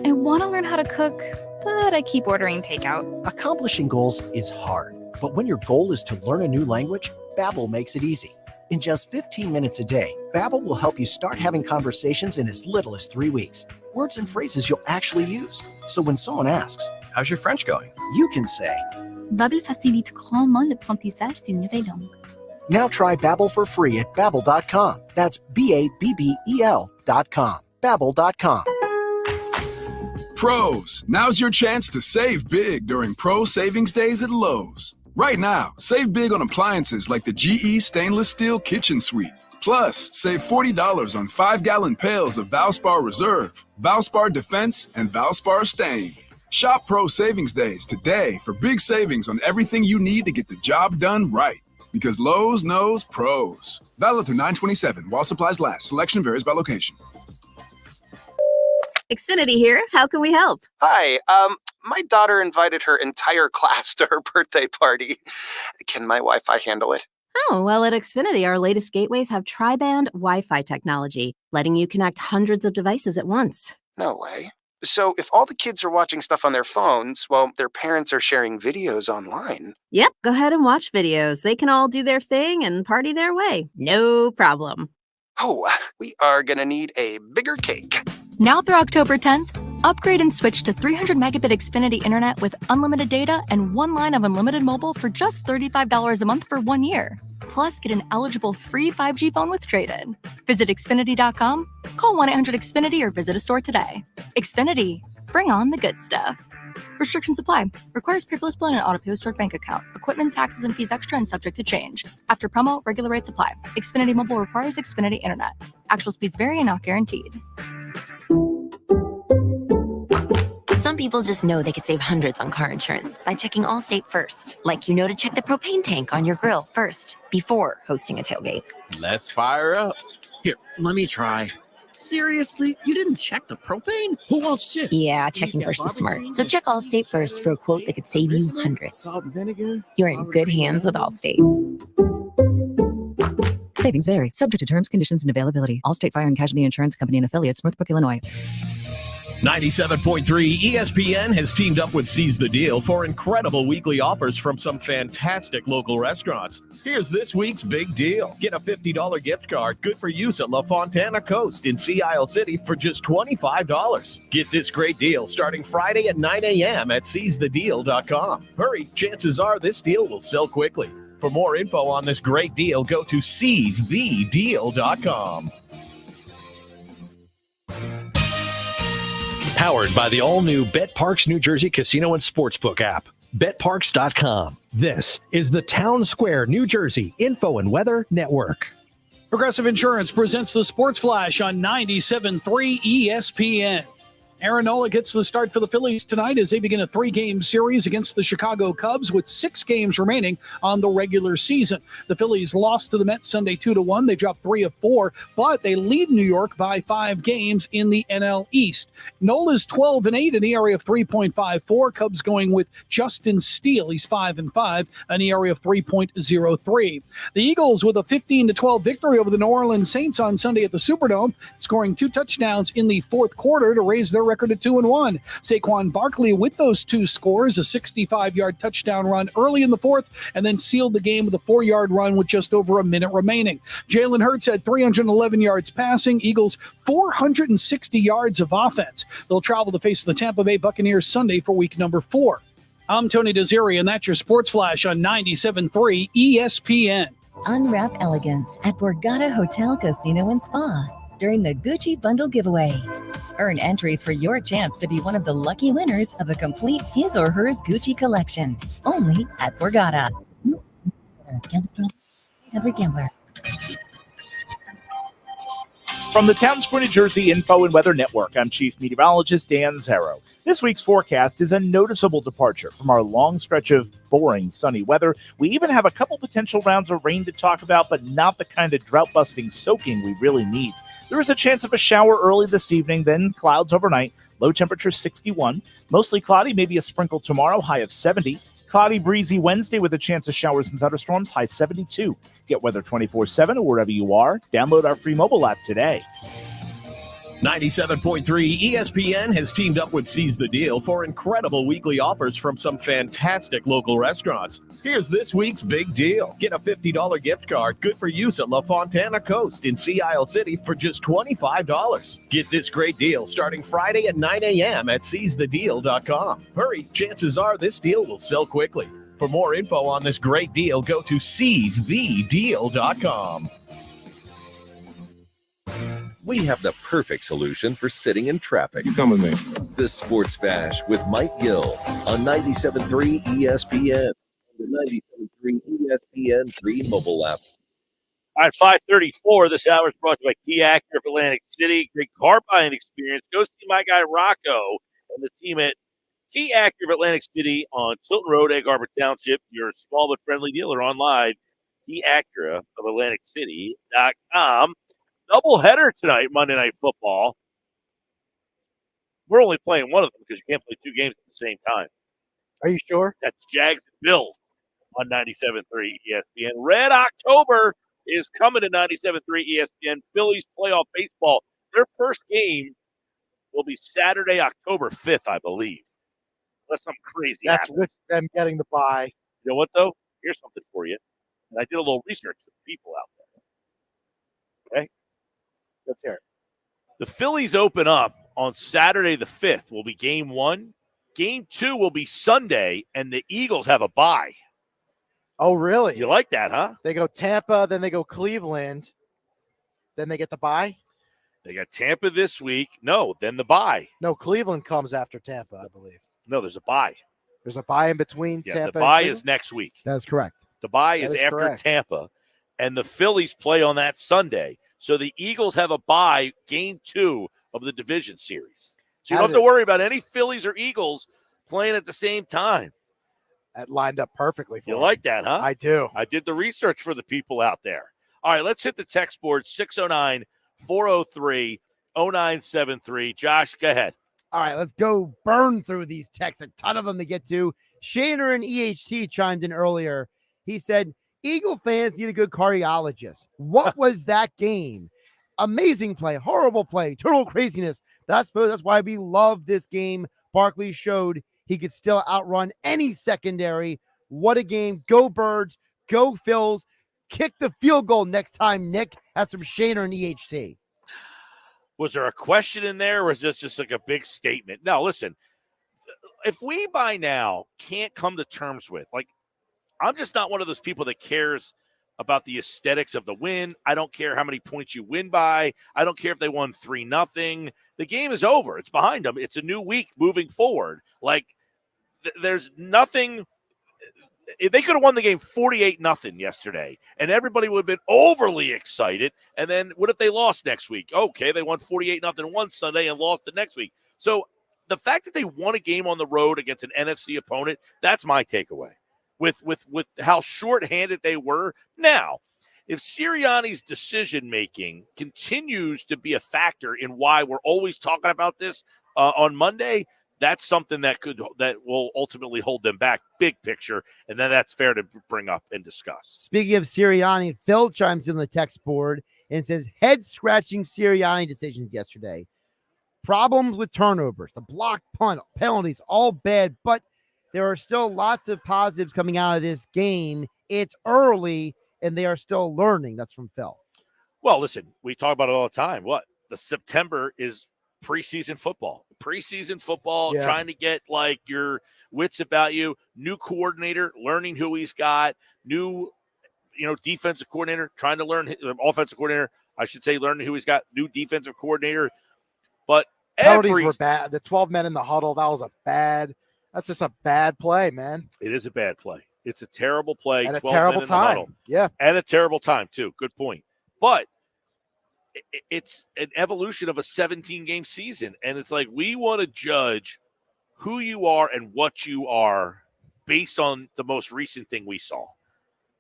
I want to learn how to cook, but I keep ordering takeout. Accomplishing goals is hard, but when your goal is to learn a new language, Babbel makes it easy. In just 15 minutes a day, Babbel will help you start having conversations in as little as 3 weeks. Words and phrases you'll actually use. So when someone asks, "How's your French going?" you can say, Babbel facilite grandement l'apprentissage d'une nouvelle langue. Now try Babbel for free at Babbel.com. That's Babbel.com. Babbel.com. Pros, now's your chance to save big during Pro Savings Days at Lowe's. Right now, save big on appliances like the GE Stainless Steel Kitchen Suite. Plus, save $40 on 5-gallon pails of Valspar Reserve, Valspar Defense, and Valspar Stain. Shop Pro Savings Days today for big savings on everything you need to get the job done right. Because Lowe's knows pros. Valid through 9/27 while supplies last. Selection varies by location. Xfinity here. How can we help? Hi. My daughter invited her entire class to her birthday party. Can my Wi-Fi handle it? Oh, well, at Xfinity, our latest gateways have tri-band Wi-Fi technology, letting you connect hundreds of devices at once. No way. So if all the kids are watching stuff on their phones, well, their parents are sharing videos online. Yep, go ahead and watch videos. They can all do their thing and party their way. No problem. Oh, we are going to need a bigger cake. Now through October 10th, upgrade and switch to 300 megabit Xfinity internet with unlimited data and 1 line of unlimited mobile for just $35 a month for 1 year. Plus, get an eligible free 5G phone with trade-in. Visit Xfinity.com, call 1-800-XFINITY, or visit a store today. Xfinity. Bring on the good stuff. Restrictions apply. Requires paperless bill and an auto-pay stored bank account. Equipment, taxes, and fees extra and subject to change. After promo, regular rates apply. Xfinity Mobile requires Xfinity Internet. Actual speeds vary and not guaranteed. Some people just know they could save hundreds on car insurance by checking Allstate first. Like to check the propane tank on your grill first, before hosting a tailgate. Let's fire up. Here, let me try. Seriously? You didn't check the propane? Who wants chips? Yeah, checking first is smart. So check Allstate first for a quote that could save you hundreds. You're in good hands with Allstate. Savings vary, subject to terms, conditions, and availability. Allstate Fire and Casualty Insurance Company and affiliates, Northbrook, Illinois. 97.3 ESPN has teamed up with Seize the Deal for incredible weekly offers from some fantastic local restaurants. Here's this week's big deal. Get a $50 gift card, good for use at La Fontana Coast in Sea Isle City for just $25. Get this great deal starting Friday at 9 a.m. at seizethedeal.com. Hurry, chances are this deal will sell quickly. For more info on this great deal, go to seizethedeal.com. Powered by the all-new BetParks New Jersey Casino and Sportsbook app. BetParks.com. This is the Town Square, New Jersey Info and Weather Network. Progressive Insurance presents the Sports Flash on 97.3 ESPN. Aaron Nola gets the start for the Phillies tonight as they begin a 3-game series against the Chicago Cubs with 6 games remaining on the regular season. The Phillies lost to the Mets Sunday 2-1. They dropped 3 of 4, but they lead New York by 5 games in the NL East. Nola's 12-8, an ERA of 3.54. Cubs going with Justin Steele. He's 5-5, an ERA of 3.03. The Eagles with a 15-12 victory over the New Orleans Saints on Sunday at the Superdome, scoring 2 touchdowns in the fourth quarter to raise their record at 2-1. Saquon Barkley with those 2 scores, a 65-yard touchdown run early in the fourth, and then sealed the game with a 4-yard run with just over a minute remaining. Jalen Hurts had 311 yards passing. Eagles 460 yards of offense. They'll travel to face the Tampa Bay Buccaneers Sunday for week number 4. I'm Tony Desiri, and that's your Sports Flash on 97.3 ESPN. Unwrap elegance at Borgata Hotel, Casino, and Spa during the Gucci Bundle Giveaway. Earn entries for your chance to be one of the lucky winners of a complete his or hers Gucci collection. Only at Borgata. Gambler. From the Town Square, New Jersey Info and Weather Network, I'm Chief Meteorologist Dan Zarrow. This week's forecast is a noticeable departure from our long stretch of boring sunny weather. We even have a couple potential rounds of rain to talk about, but not the kind of drought-busting soaking we really need. There is a chance of a shower early this evening, then clouds overnight, low temperature 61. Mostly cloudy, maybe a sprinkle tomorrow, high of 70. Cloudy, breezy Wednesday with a chance of showers and thunderstorms, high 72. Get weather 24/7 or wherever you are. Download our free mobile app today. 97.3 ESPN has teamed up with Seize the Deal for incredible weekly offers from some fantastic local restaurants. Here's this week's big deal. Get a $50 gift card, good for use at La Fontana Coast in Sea Isle City for just $25. Get this great deal starting Friday at 9 a.m. at seizethedeal.com. Hurry, chances are this deal will sell quickly. For more info on this great deal, go to seizethedeal.com. We have the perfect solution for sitting in traffic. You come with me. The Sports Bash with Mike Gill on 97.3 ESPN. The 97.3 ESPN 3 mobile app. All right, 5:34. This hour is brought to you by Key Acura of Atlantic City. Great car buying experience. Go see my guy Rocco and the team at Key Acura of Atlantic City on Tilton Road, Egg Harbor Township. Your small but friendly dealer online, Key Acura of Atlantic City.com. Doubleheader tonight, Monday Night Football. We're only playing one of them because you can't play 2 games at the same time. Are you sure? That's Jags and Bills on 97.3 ESPN. Red October is coming to 97.3 ESPN. Phillies playoff baseball. Their first game will be Saturday, October 5th, I believe. Unless something crazy That's happens. with them getting the bye. You know what, though? Here's something for you. And I did a little research with people out there. Okay? Let's hear it. The Phillies open up on Saturday the 5th will be game 1. Game 2 will be Sunday, and the Eagles have a bye. Oh, really? You like that, huh? They go Tampa, then they go Cleveland, then they get the bye? They got Tampa this week. No, then the bye. No, Cleveland comes after Tampa, I believe. No, there's a bye. There's a bye in between Yeah, Tampa the bye and is next week. That's correct. The bye That is is after correct. Tampa, and the Phillies play on that Sunday. So the Eagles have a bye game 2 of the division series. So you How don't have did to worry about any Phillies or Eagles playing at the same time. That lined up perfectly for You me. like that, huh? I do. I did the research for the people out there. All right, let's hit the text board, 609-403-0973. Josh, go ahead. All right, let's go burn through these texts. A ton of them to get to. Shaner and EHT chimed in earlier. He said, Eagle fans need a good cardiologist. What was that game? Amazing play, horrible play, total craziness. That's why we love this game. Barkley showed he could still outrun any secondary. What a game. Go Birds, go Phils. Kick the field goal next time, Nick. That's from Shaner and EHT. Was there a question in there, or was this just like a big statement? No, listen, if we by now can't come to terms with, like, I'm just not one of those people that cares about the aesthetics of the win. I don't care how many points you win by. I don't care if they won 3-0. The game is over. It's behind them. It's a new week moving forward. Like, there's nothing. They could have won the game 48-0 yesterday, and everybody would have been overly excited. And then what if they lost next week? Okay, they won 48-0 one Sunday and lost the next week. So the fact that they won a game on the road against an NFC opponent, that's my takeaway. With how shorthanded they were. Now, if Sirianni's decision-making continues to be a factor in why we're always talking about this on Monday, that's something that will ultimately hold them back, big picture, and then that's fair to bring up and discuss. Speaking of Sirianni, Phil chimes in the text board and says, head-scratching Sirianni decisions yesterday. Problems with turnovers, the block punt, penalties, all bad, but there are still lots of positives coming out of this game. It's early, and they are still learning. That's from Phil. Well, listen, we talk about it all the time. The September is preseason football. Yeah. Trying to get, like, your wits about you. New coordinator, learning who he's got. New, defensive coordinator, trying to learn offensive coordinator. I should say learning who he's got. New defensive coordinator. But Penalties were bad. The 12 men in the huddle, that's just a bad play, man. It is a bad play. It's a terrible play. And a 12 terrible men in the huddle. time. Yeah. And a terrible time, too. Good point. But it's an evolution of a 17-game season. And it's like, we want to judge who you are and what you are based on the most recent thing we saw.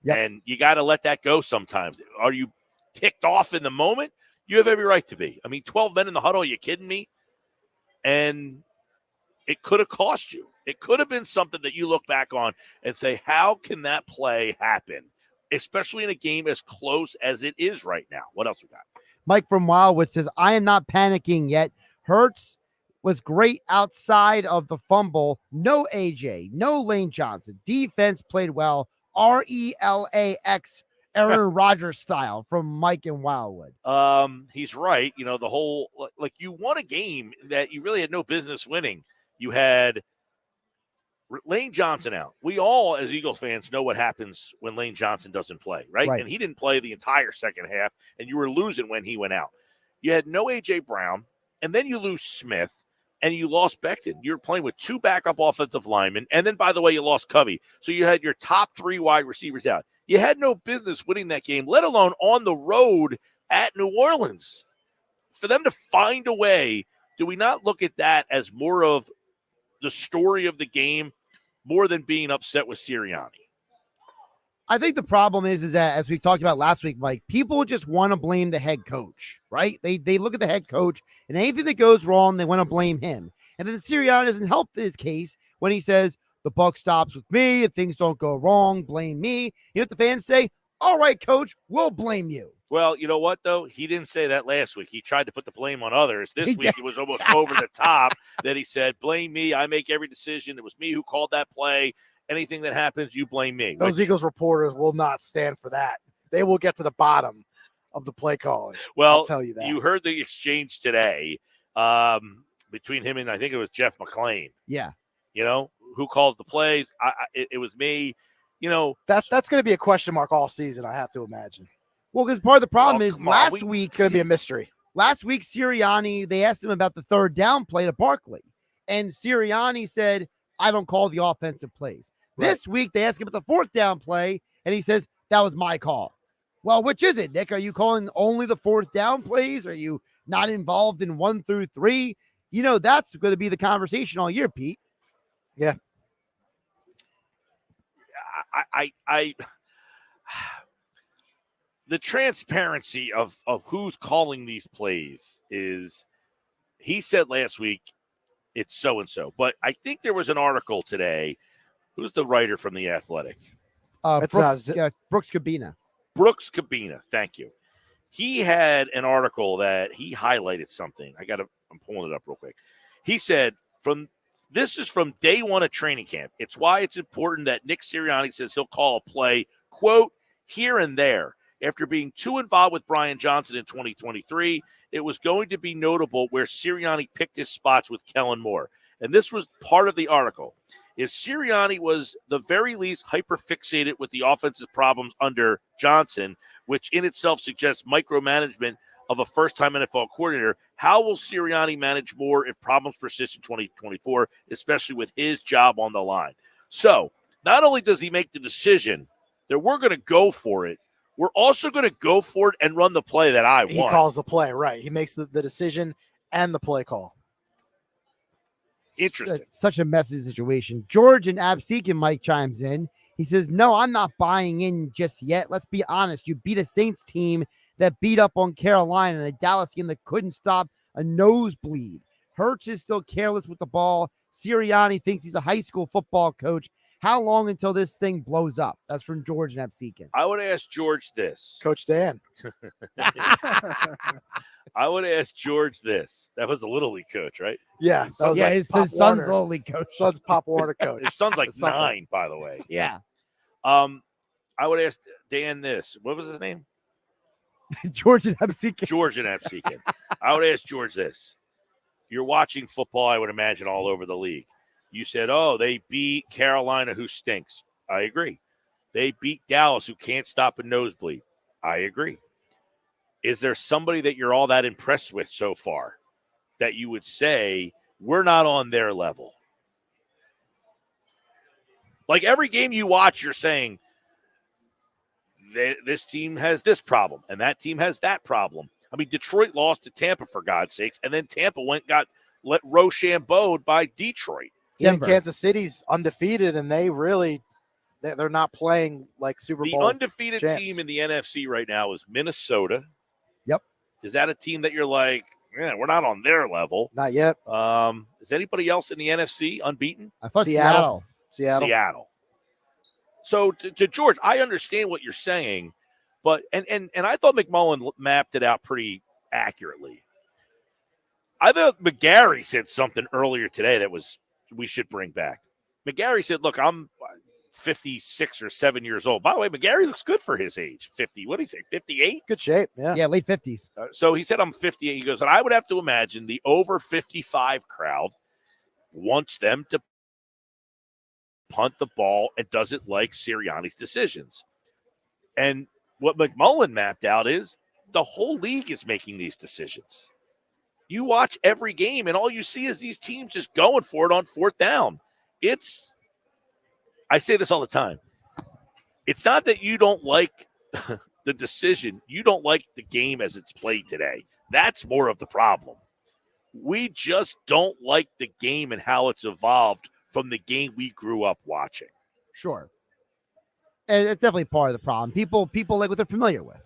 Yep. And you got to let that go sometimes. Are you ticked off in the moment? You have every right to be. I mean, 12 men in the huddle, are you kidding me? And it could have cost you. It could have been something that you look back on and say, how can that play happen? Especially in a game as close as it is right now. What else we got? Mike from Wildwood says, I am not panicking yet. Hurts was great outside of the fumble. No AJ, no Lane Johnson. Defense played well. RELAX, Aaron Rodgers style from Mike in Wildwood. He's right. The whole, like, you won a game that you really had no business winning. You had Lane Johnson out. We all, as Eagles fans, know what happens when Lane Johnson doesn't play, right? And he didn't play the entire second half, and you were losing when he went out. You had no A.J. Brown, and then you lose Smith, and you lost Becton. You were playing with 2 backup offensive linemen, and then, by the way, you lost Covey. So you had your top 3 wide receivers out. You had no business winning that game, let alone on the road at New Orleans. For them to find a way, do we not look at that as more of the story of the game more than being upset with Sirianni? I think the problem is that, as we talked about last week, Mike, people just want to blame the head coach, right? They look at the head coach, and anything that goes wrong, they want to blame him. And then Sirianni doesn't help his case when he says, the buck stops with me. If things don't go wrong, blame me. You know what the fans say? All right, coach, we'll blame you. Well, you know what, though? He didn't say that last week. He tried to put the blame on others. This He week, did. it was almost over the top that he said, blame me. I make every decision. It was me who called that play. Anything that happens, you blame me. Those Eagles reporters will not stand for that. They will get to the bottom of the play calling. Well, I'll tell you that. You heard the exchange today between him and I think it was Jeff McClain. Yeah. You know, who calls the plays? It was me. You know, That's going to be a question mark all season, I have to imagine. Well, because part of the problem is last week It's going to be a mystery. Last week, Sirianni, they asked him about the third down play to Barkley. And Sirianni said, I don't call the offensive plays. Right. This week, they asked him about the fourth down play, and he says, that was my call. Well, which is it, Nick? Are you calling only the fourth down plays? Are you not involved in 1 through 3? You know, that's going to be the conversation all year, Pete. Yeah. The transparency of who's calling these plays is, he said last week, it's so-and-so. But I think there was an article today. Who's the writer from The Athletic? Brooks Cabina. Brooks Cabina, thank you. He had an article that he highlighted something. I'm pulling it up real quick. He said, this is from day one of training camp. It's why it's important that Nick Sirianni says he'll call a play, quote, here and there. After being too involved with Brian Johnson in 2023, it was going to be notable where Sirianni picked his spots with Kellen Moore. And this was part of the article. Is Sirianni was the very least hyper-fixated with the offensive problems under Johnson, which in itself suggests micromanagement of a first-time NFL coordinator. How will Sirianni manage Moore if problems persist in 2024, especially with his job on the line? So not only does he make the decision that we're going to go for it, we're also going to go for it and run the play that I want. He calls the play, right. He makes the decision and the play call. Interesting. Such a messy situation. George and Absecon Mike chimes in. He says, no, I'm not buying in just yet. Let's be honest. You beat a Saints team that beat up on Carolina and a Dallas team that couldn't stop a nosebleed. Hurts is still careless with the ball. Sirianni thinks he's a high school football coach. How long until this thing blows up? That's from George and Absecon. I would ask George this. Coach Dan. I would ask George this. That was the Little League coach, right? Yeah. His son's Little League coach. Son's Pop Warner coach. His son's like 9, by the way. Yeah. I would ask Dan this. What was his name? George and Absecon. George and Absecon. I would ask George this. You're watching football, I would imagine, all over the league. You said, they beat Carolina, who stinks. I agree. They beat Dallas, who can't stop a nosebleed. I agree. Is there somebody that you're all that impressed with so far that you would say we're not on their level? Like every game you watch, you're saying this team has this problem and that team has that problem. I mean, Detroit lost to Tampa, for God's sakes, and then Tampa got Rochambeau'd by Detroit. Even Kansas City's undefeated, and they're not playing like Super Bowl. The undefeated champs. team in the NFC right now is Minnesota. Yep. Is that a team that you're like, we're not on their level? Not yet. Is anybody else in the NFC unbeaten? I thought Seattle. So to George, I understand what you're saying, but and I thought McMullen mapped it out pretty accurately. I thought McGarry said something earlier today that we should bring back. McGarry said, look, I'm 56 or 7 years old. By the way, McGarry looks good for his age. 50. What did he say? 58? Good shape. Yeah. Yeah, late 50s. So he said, I'm 58. He goes, and I would have to imagine the over 55 crowd wants them to punt the ball and doesn't like Sirianni's decisions. And what McMullen mapped out is the whole league is making these decisions. You watch every game, and all you see is these teams just going for it on fourth down. I say this all the time. It's not that you don't like the decision. You don't like the game as it's played today. That's more of the problem. We just don't like the game and how it's evolved from the game we grew up watching. Sure. And it's definitely part of the problem. People like what they're familiar with.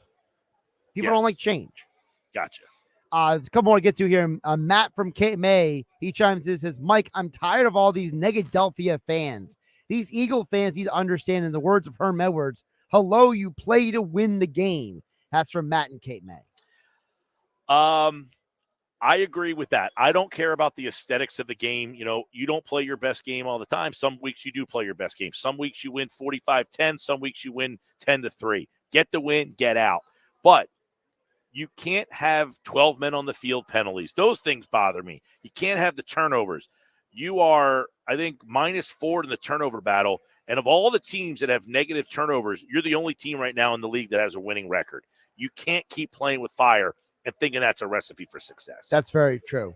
People don't like change. Gotcha. A couple more to get to here. Matt from May, he chimes in and says, Mike, I'm tired of all these Negadelphia fans. These Eagle fans need to understand, in the words of Herm Edwards, Hello, you play to win the game. That's from Matt and Kate May. I agree with that. I don't care about the aesthetics of the game. You know, you don't play your best game all the time. Some weeks you do play your best game. Some weeks you win 45-10. Some weeks you win 10-3. Get the win, get out. But you can't have 12 men on the field penalties. Those things bother me. You can't have the turnovers. You are, I think, -4 in the turnover battle. And of all the teams that have negative turnovers, you're the only team right now in the league that has a winning record. You can't keep playing with fire and thinking that's a recipe for success. That's very true.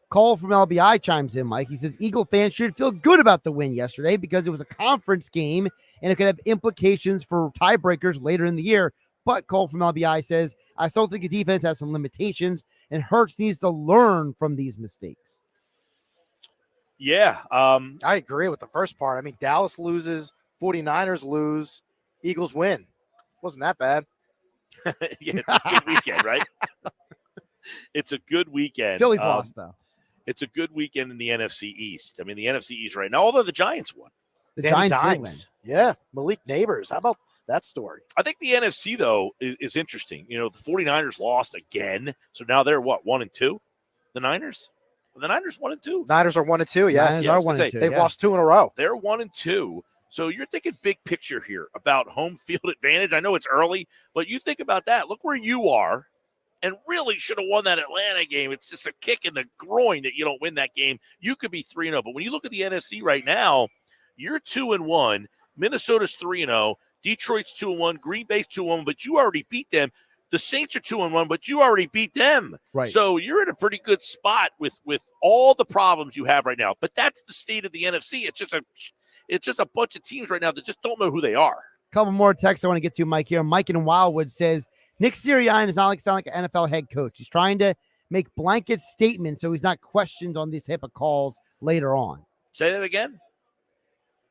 Cole from LBI chimes in, Mike. He says, Eagle fans should feel good about the win yesterday because it was a conference game and it could have implications for tiebreakers later in the year. But Cole from LBI says, I still think the defense has some limitations and Hurts needs to learn from these mistakes. Yeah. I agree with the first part. I mean, Dallas loses, 49ers lose, Eagles win. Wasn't that bad. Yeah, it's a good weekend, right? It's a good weekend. Philly's lost, though. It's a good weekend in the NFC East. I mean, the NFC East right now, although the Giants won. The Giants did win. Yeah, Malik Neighbors. How about that story? I think the NFC, though, is interesting. You know, the 49ers lost again. So now they're, what, 1-2? The Niners? The Niners 1-2? Niners are 1-2, yes. Niners are 1-2. They've lost 2 in a row. They're 1-2. So you're thinking big picture here about home field advantage. I know it's early, but you think about that. Look where you are and really should have won that Atlanta game. It's just a kick in the groin that you don't win that game. You could be 3-0. But when you look at the NFC right now, you're 2-1. Minnesota's 3-0. Detroit's 2-1. Green Bay's 2-1, but you already beat them. The Saints are 2-1, but you already beat them. Right. So you're in a pretty good spot with all the problems you have right now. But that's the state of the NFC. It's just a bunch of teams right now that just don't know who they are. Couple more texts I want to get to, Mike, here. Mike in Wildwood says, Nick Sirianni does not sound like an NFL head coach. He's trying to make blanket statements so he's not questioned on these type of calls later on. Say that again.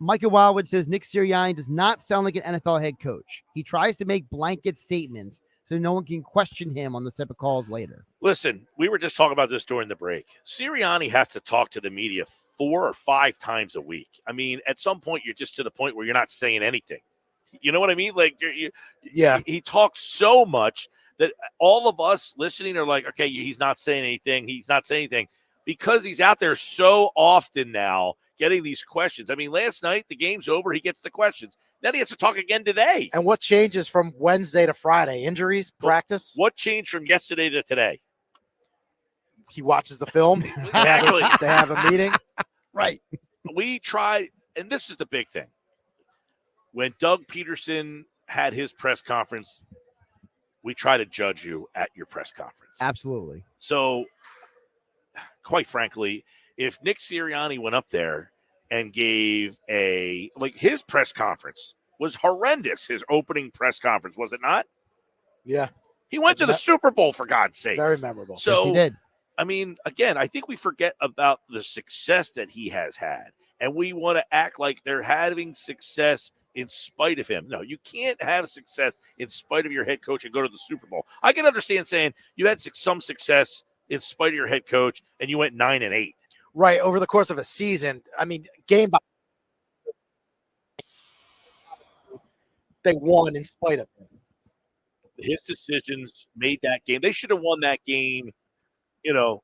Mike in Wildwood says, Nick Sirianni does not sound like an NFL head coach. He tries to make blanket statements so no one can question him on the type of calls later. Listen, we were just talking about this during the break. Sirianni has to talk to the media 4 or 5 times a week. I mean, at some point, you're just to the point where you're not saying anything. You know what I mean? Like, he talks so much that all of us listening are like, okay, he's not saying anything. He's not saying anything because he's out there so often now getting these questions. I mean, last night, the game's over. He gets the questions. Then he has to talk again today. And what changes from Wednesday to Friday? Injuries, practice? What changed from yesterday to today? He watches the film. Exactly. They have a meeting. Right. We tried, and this is the big thing. When Doug Peterson had his press conference, we try to judge you at your press conference. Absolutely. So, quite frankly, if Nick Sirianni went up there and gave his press conference was horrendous, his opening press conference, was it not? Yeah. He went to the Super Bowl, for God's sake. Very memorable. So, yes, he did. I mean, again, I think we forget about the success that he has had, and we want to act like they're having success in spite of him. No, you can't have success in spite of your head coach and go to the Super Bowl. I can understand saying you had some success in spite of your head coach and you went 9-8. Right, over the course of a season. I mean, game by they won in spite of him. His decisions made that game. They should have won that game, 3-6.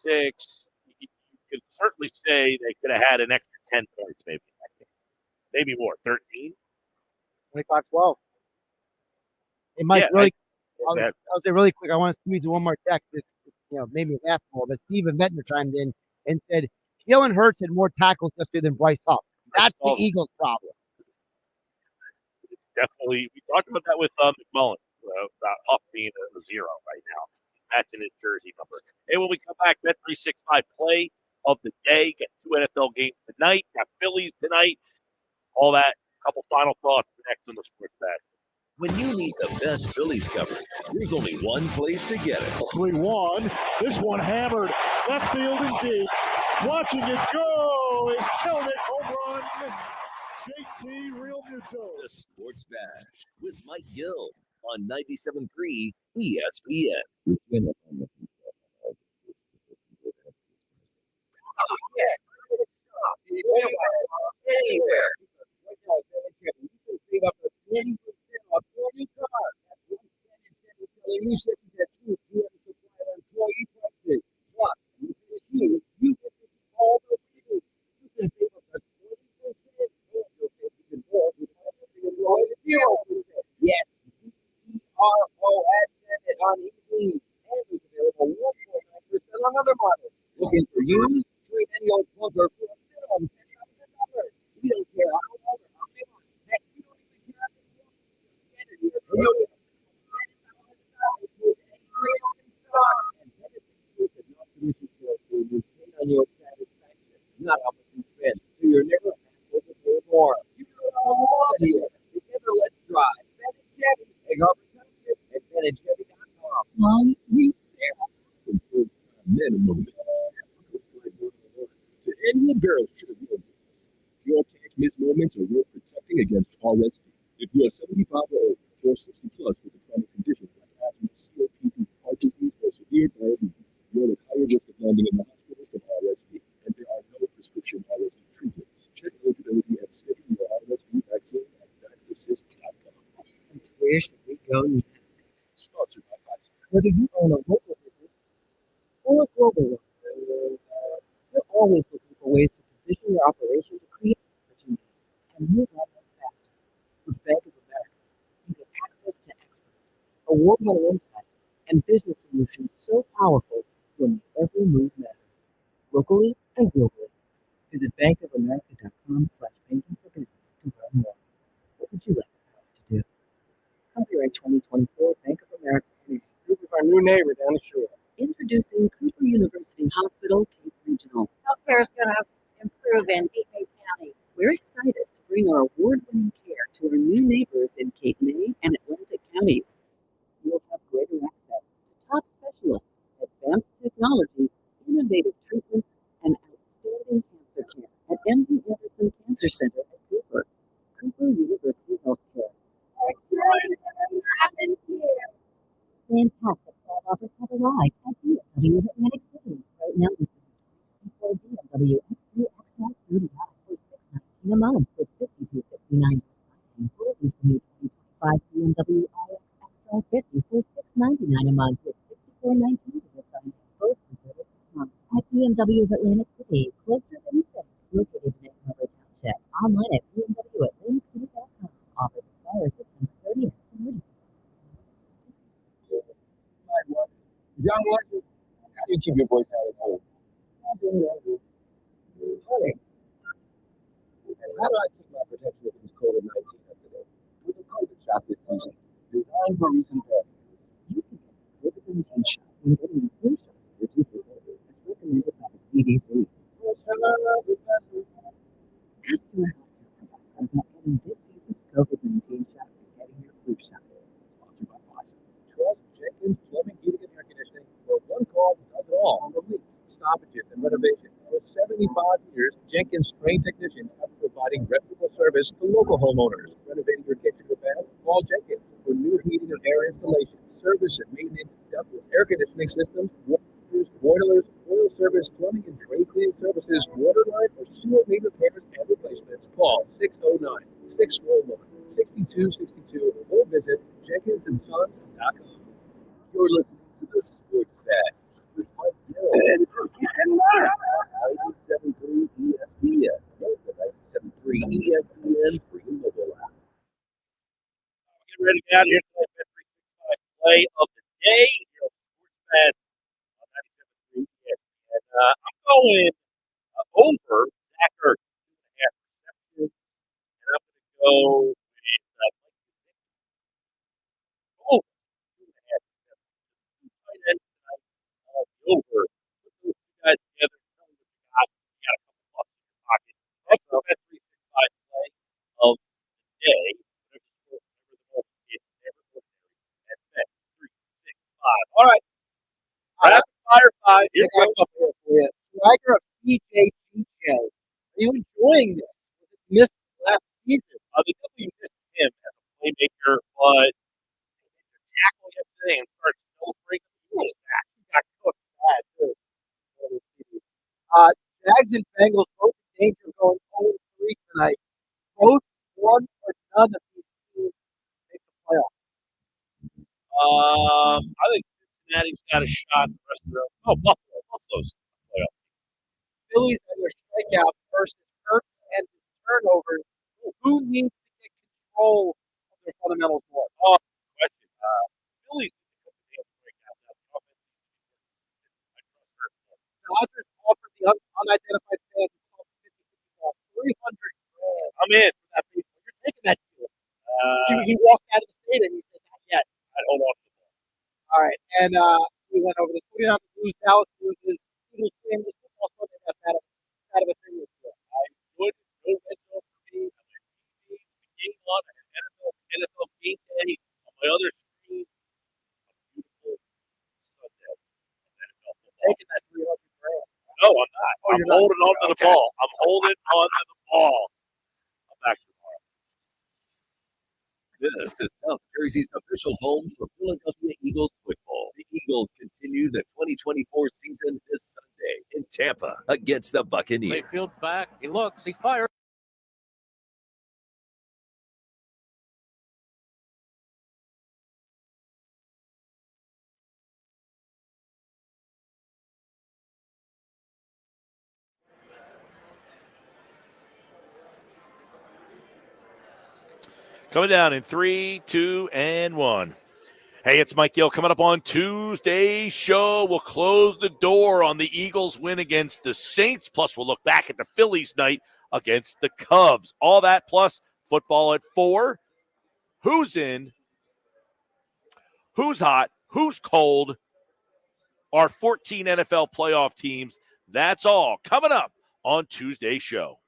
You could certainly say they could have had an extra 10 points maybe in that game. Maybe more, 13? 25-12. Hey, Mike, Yeah, I'll say really quick, I want to squeeze in one more text. It's made me laugh more, but Steven Ventnor chimed in and said, Jalen Hurts had more tackles yesterday than Bryce Huff. That's the Eagles' problem. It's definitely, we talked about that with McMullen, about Huff being a 0 right now. He's matching his jersey number. Hey, when we come back, Bet365 play of the day. Got 2 NFL games tonight. Got Phillies tonight. All that. A couple final thoughts next on the Sports Bash. When you need the best Phillies coverage, there's only one place to get it. 3-1. This one hammered left field and deep. Watching it go is Kelnick home run. JT Real Muto. The Sports Bash with Mike Gill on 97.3 ESPN. Anywhere. off your new car. That's right. Ben and Chevy selling new Chevys at true GM supplier employee prices. Plus, with this huge, you get to do all the deals. You can save up to 20%, and you'll save even more with employee 0%. Yes, ZERO advantage on EVs, and there's available 1.9% on other models. Looking for used? Trade any old clunker for a minimum $10,000. We don't care how long or how many months. Heck, we don't even care if it's standard here. You'll get $10,000 with any trade in stock. And benefits you could not commission sales to is paid on your satisfaction, not how much you spend. So you're never hassled to pay more. You know what here. Together, let's drive. Ben and Chevy, Egg Harbor Township, and BenandChevy.com. Mom, we first time minimum. To end your girls trip moments. Your can't miss moments are worth protecting against RSV. If you are 75 or older or 60 plus with a chronic condition like asthma, COPD, heart disease, or severe diabetes, you're at higher risk of landing in the hospital from RSV, and there are no prescription RSV treatments. Check eligibility and schedule your RSV vaccine at vaxassist.com. Where should we go next? Sponsored by Pfizer. Whether you own a local business or a global one, you're always looking for ways to position your operation to create opportunities and move on faster. With Bank of America, you get access to experts, award-winning insights, and business solutions so powerful you'll make every move matter, locally and globally. Visit bankofamerica.com/banking-for-business to learn more. What would you like the power to do? Copyright 2024 Bank of America. Group of our new neighbor down the shore. Introducing Cooper University Hospital, Cape Regional. Healthcare is going to improve in Cape County. We're excited to bring our award-winning care to our new neighbors in Cape May and Atlantic counties. You'll have greater access to top specialists, advanced technology, innovative treatments, and outstanding cancer care at MD Anderson Cancer Center at Cooper. Cooper University Healthcare. Happens here. Fantastic fall offers have arrived at BMW of Atlantic City. Right now, this is a 2024 BMW X3 X-Track 30i for $619 a month with $5269. And release the new 2025 BMW iX X-Track 50 for $699 a month with $6419 to sign. Both for 36 months at BMW of Atlantic City, closer than you think. Located in Egg Harbor Township. Online at bmwatlanticcity.com. Offers expire September 30th. Young legend, how do you keep your voice out of tone? Honey, how do I keep my protection against COVID-19 up to date? With a COVID shot this season, designed for recent veterans. You can get a COVID-19 shot with an flu shot for $2 as recommended by the CDC. Ask your healthcare provider about getting this season's COVID-19 shot and getting your flu shot. Sponsored by Pfizer. Trust Jenkins Plumbing, Heating, and Air Conditioning for one call that does it all. For leaks, stoppages, and renovations. For 75 years, Jenkins trained technicians have been providing reputable service to local homeowners. Renovating your kitchen or bath? Call Jenkins for new heating and air installations, service and maintenance, ductless air conditioning systems, boilers, oil service, plumbing and drain cleaning services, water line or sewer main repairs and replacements. Call 609-641-6262 or visit jenkinsandsons.com. You're listening to the Sports Bash with Mike Gill and 97.3 ESPN. The 97.3 ESPN free mobile app. Get ready to get out here to the play of the day. Here on Sports Bash on 97.3 ESPN. I'm going over Zach Ertz, 2.5 receptions, and I'm going to go with over 2.5 receptions. Tight end tonight, over. Put those two guys together. Tell me what you got. You got a couple bucks in your pocket. That's the best 365 play of the day. All right. Rapid fire 5. Here we go. Swagger of PJ Chicho. Are you enjoying this? Missed last season. They definitely missed him as a playmaker, but the tackle yesterday and started celebrating. He got cooked bad, too. Jags and Bengals both in danger of going 0-3 tonight. Both won for none of these teams I think Cincinnati's got a shot. The rest of the Buffalo. Buffalo's playoff. Phillies and their strikeouts versus Hurts and turnovers. Who needs to get control of their fundamentals more? Oh, question. Phillies. Dodgers offered the unidentified fan 300 grand. I'm in. For that baseball. You're taking that deal. He walked out of the stadium. He said, not yet. I'd hold on to the ball. All right. And we went over the 49ers lose, Dallas loses, Eagles win. This football Sunday got that of a thing this year. I would go red zone for me. I'm on TV, the game on, I have NFL game day on my other screen. A beautiful Sunday. NFL football. Taking that 300 grand. No, I'm not. I'm holding on to the ball. I'm holding on to the ball. I'm back tomorrow. This is South Jersey's official home for Philadelphia Eagles football. The Eagles continue the 2024 season this Sunday in Tampa against the Buccaneers. Mayfield back. He looks. He fires. Coming down in 3, 2, and 1. Hey, it's Mike Gill. Coming up on Tuesday's show, we'll close the door on the Eagles' win against the Saints. Plus, we'll look back at the Phillies' night against the Cubs. All that plus football at 4. Who's in? Who's hot? Who's cold? Our 14 NFL playoff teams. That's all coming up on Tuesday's show.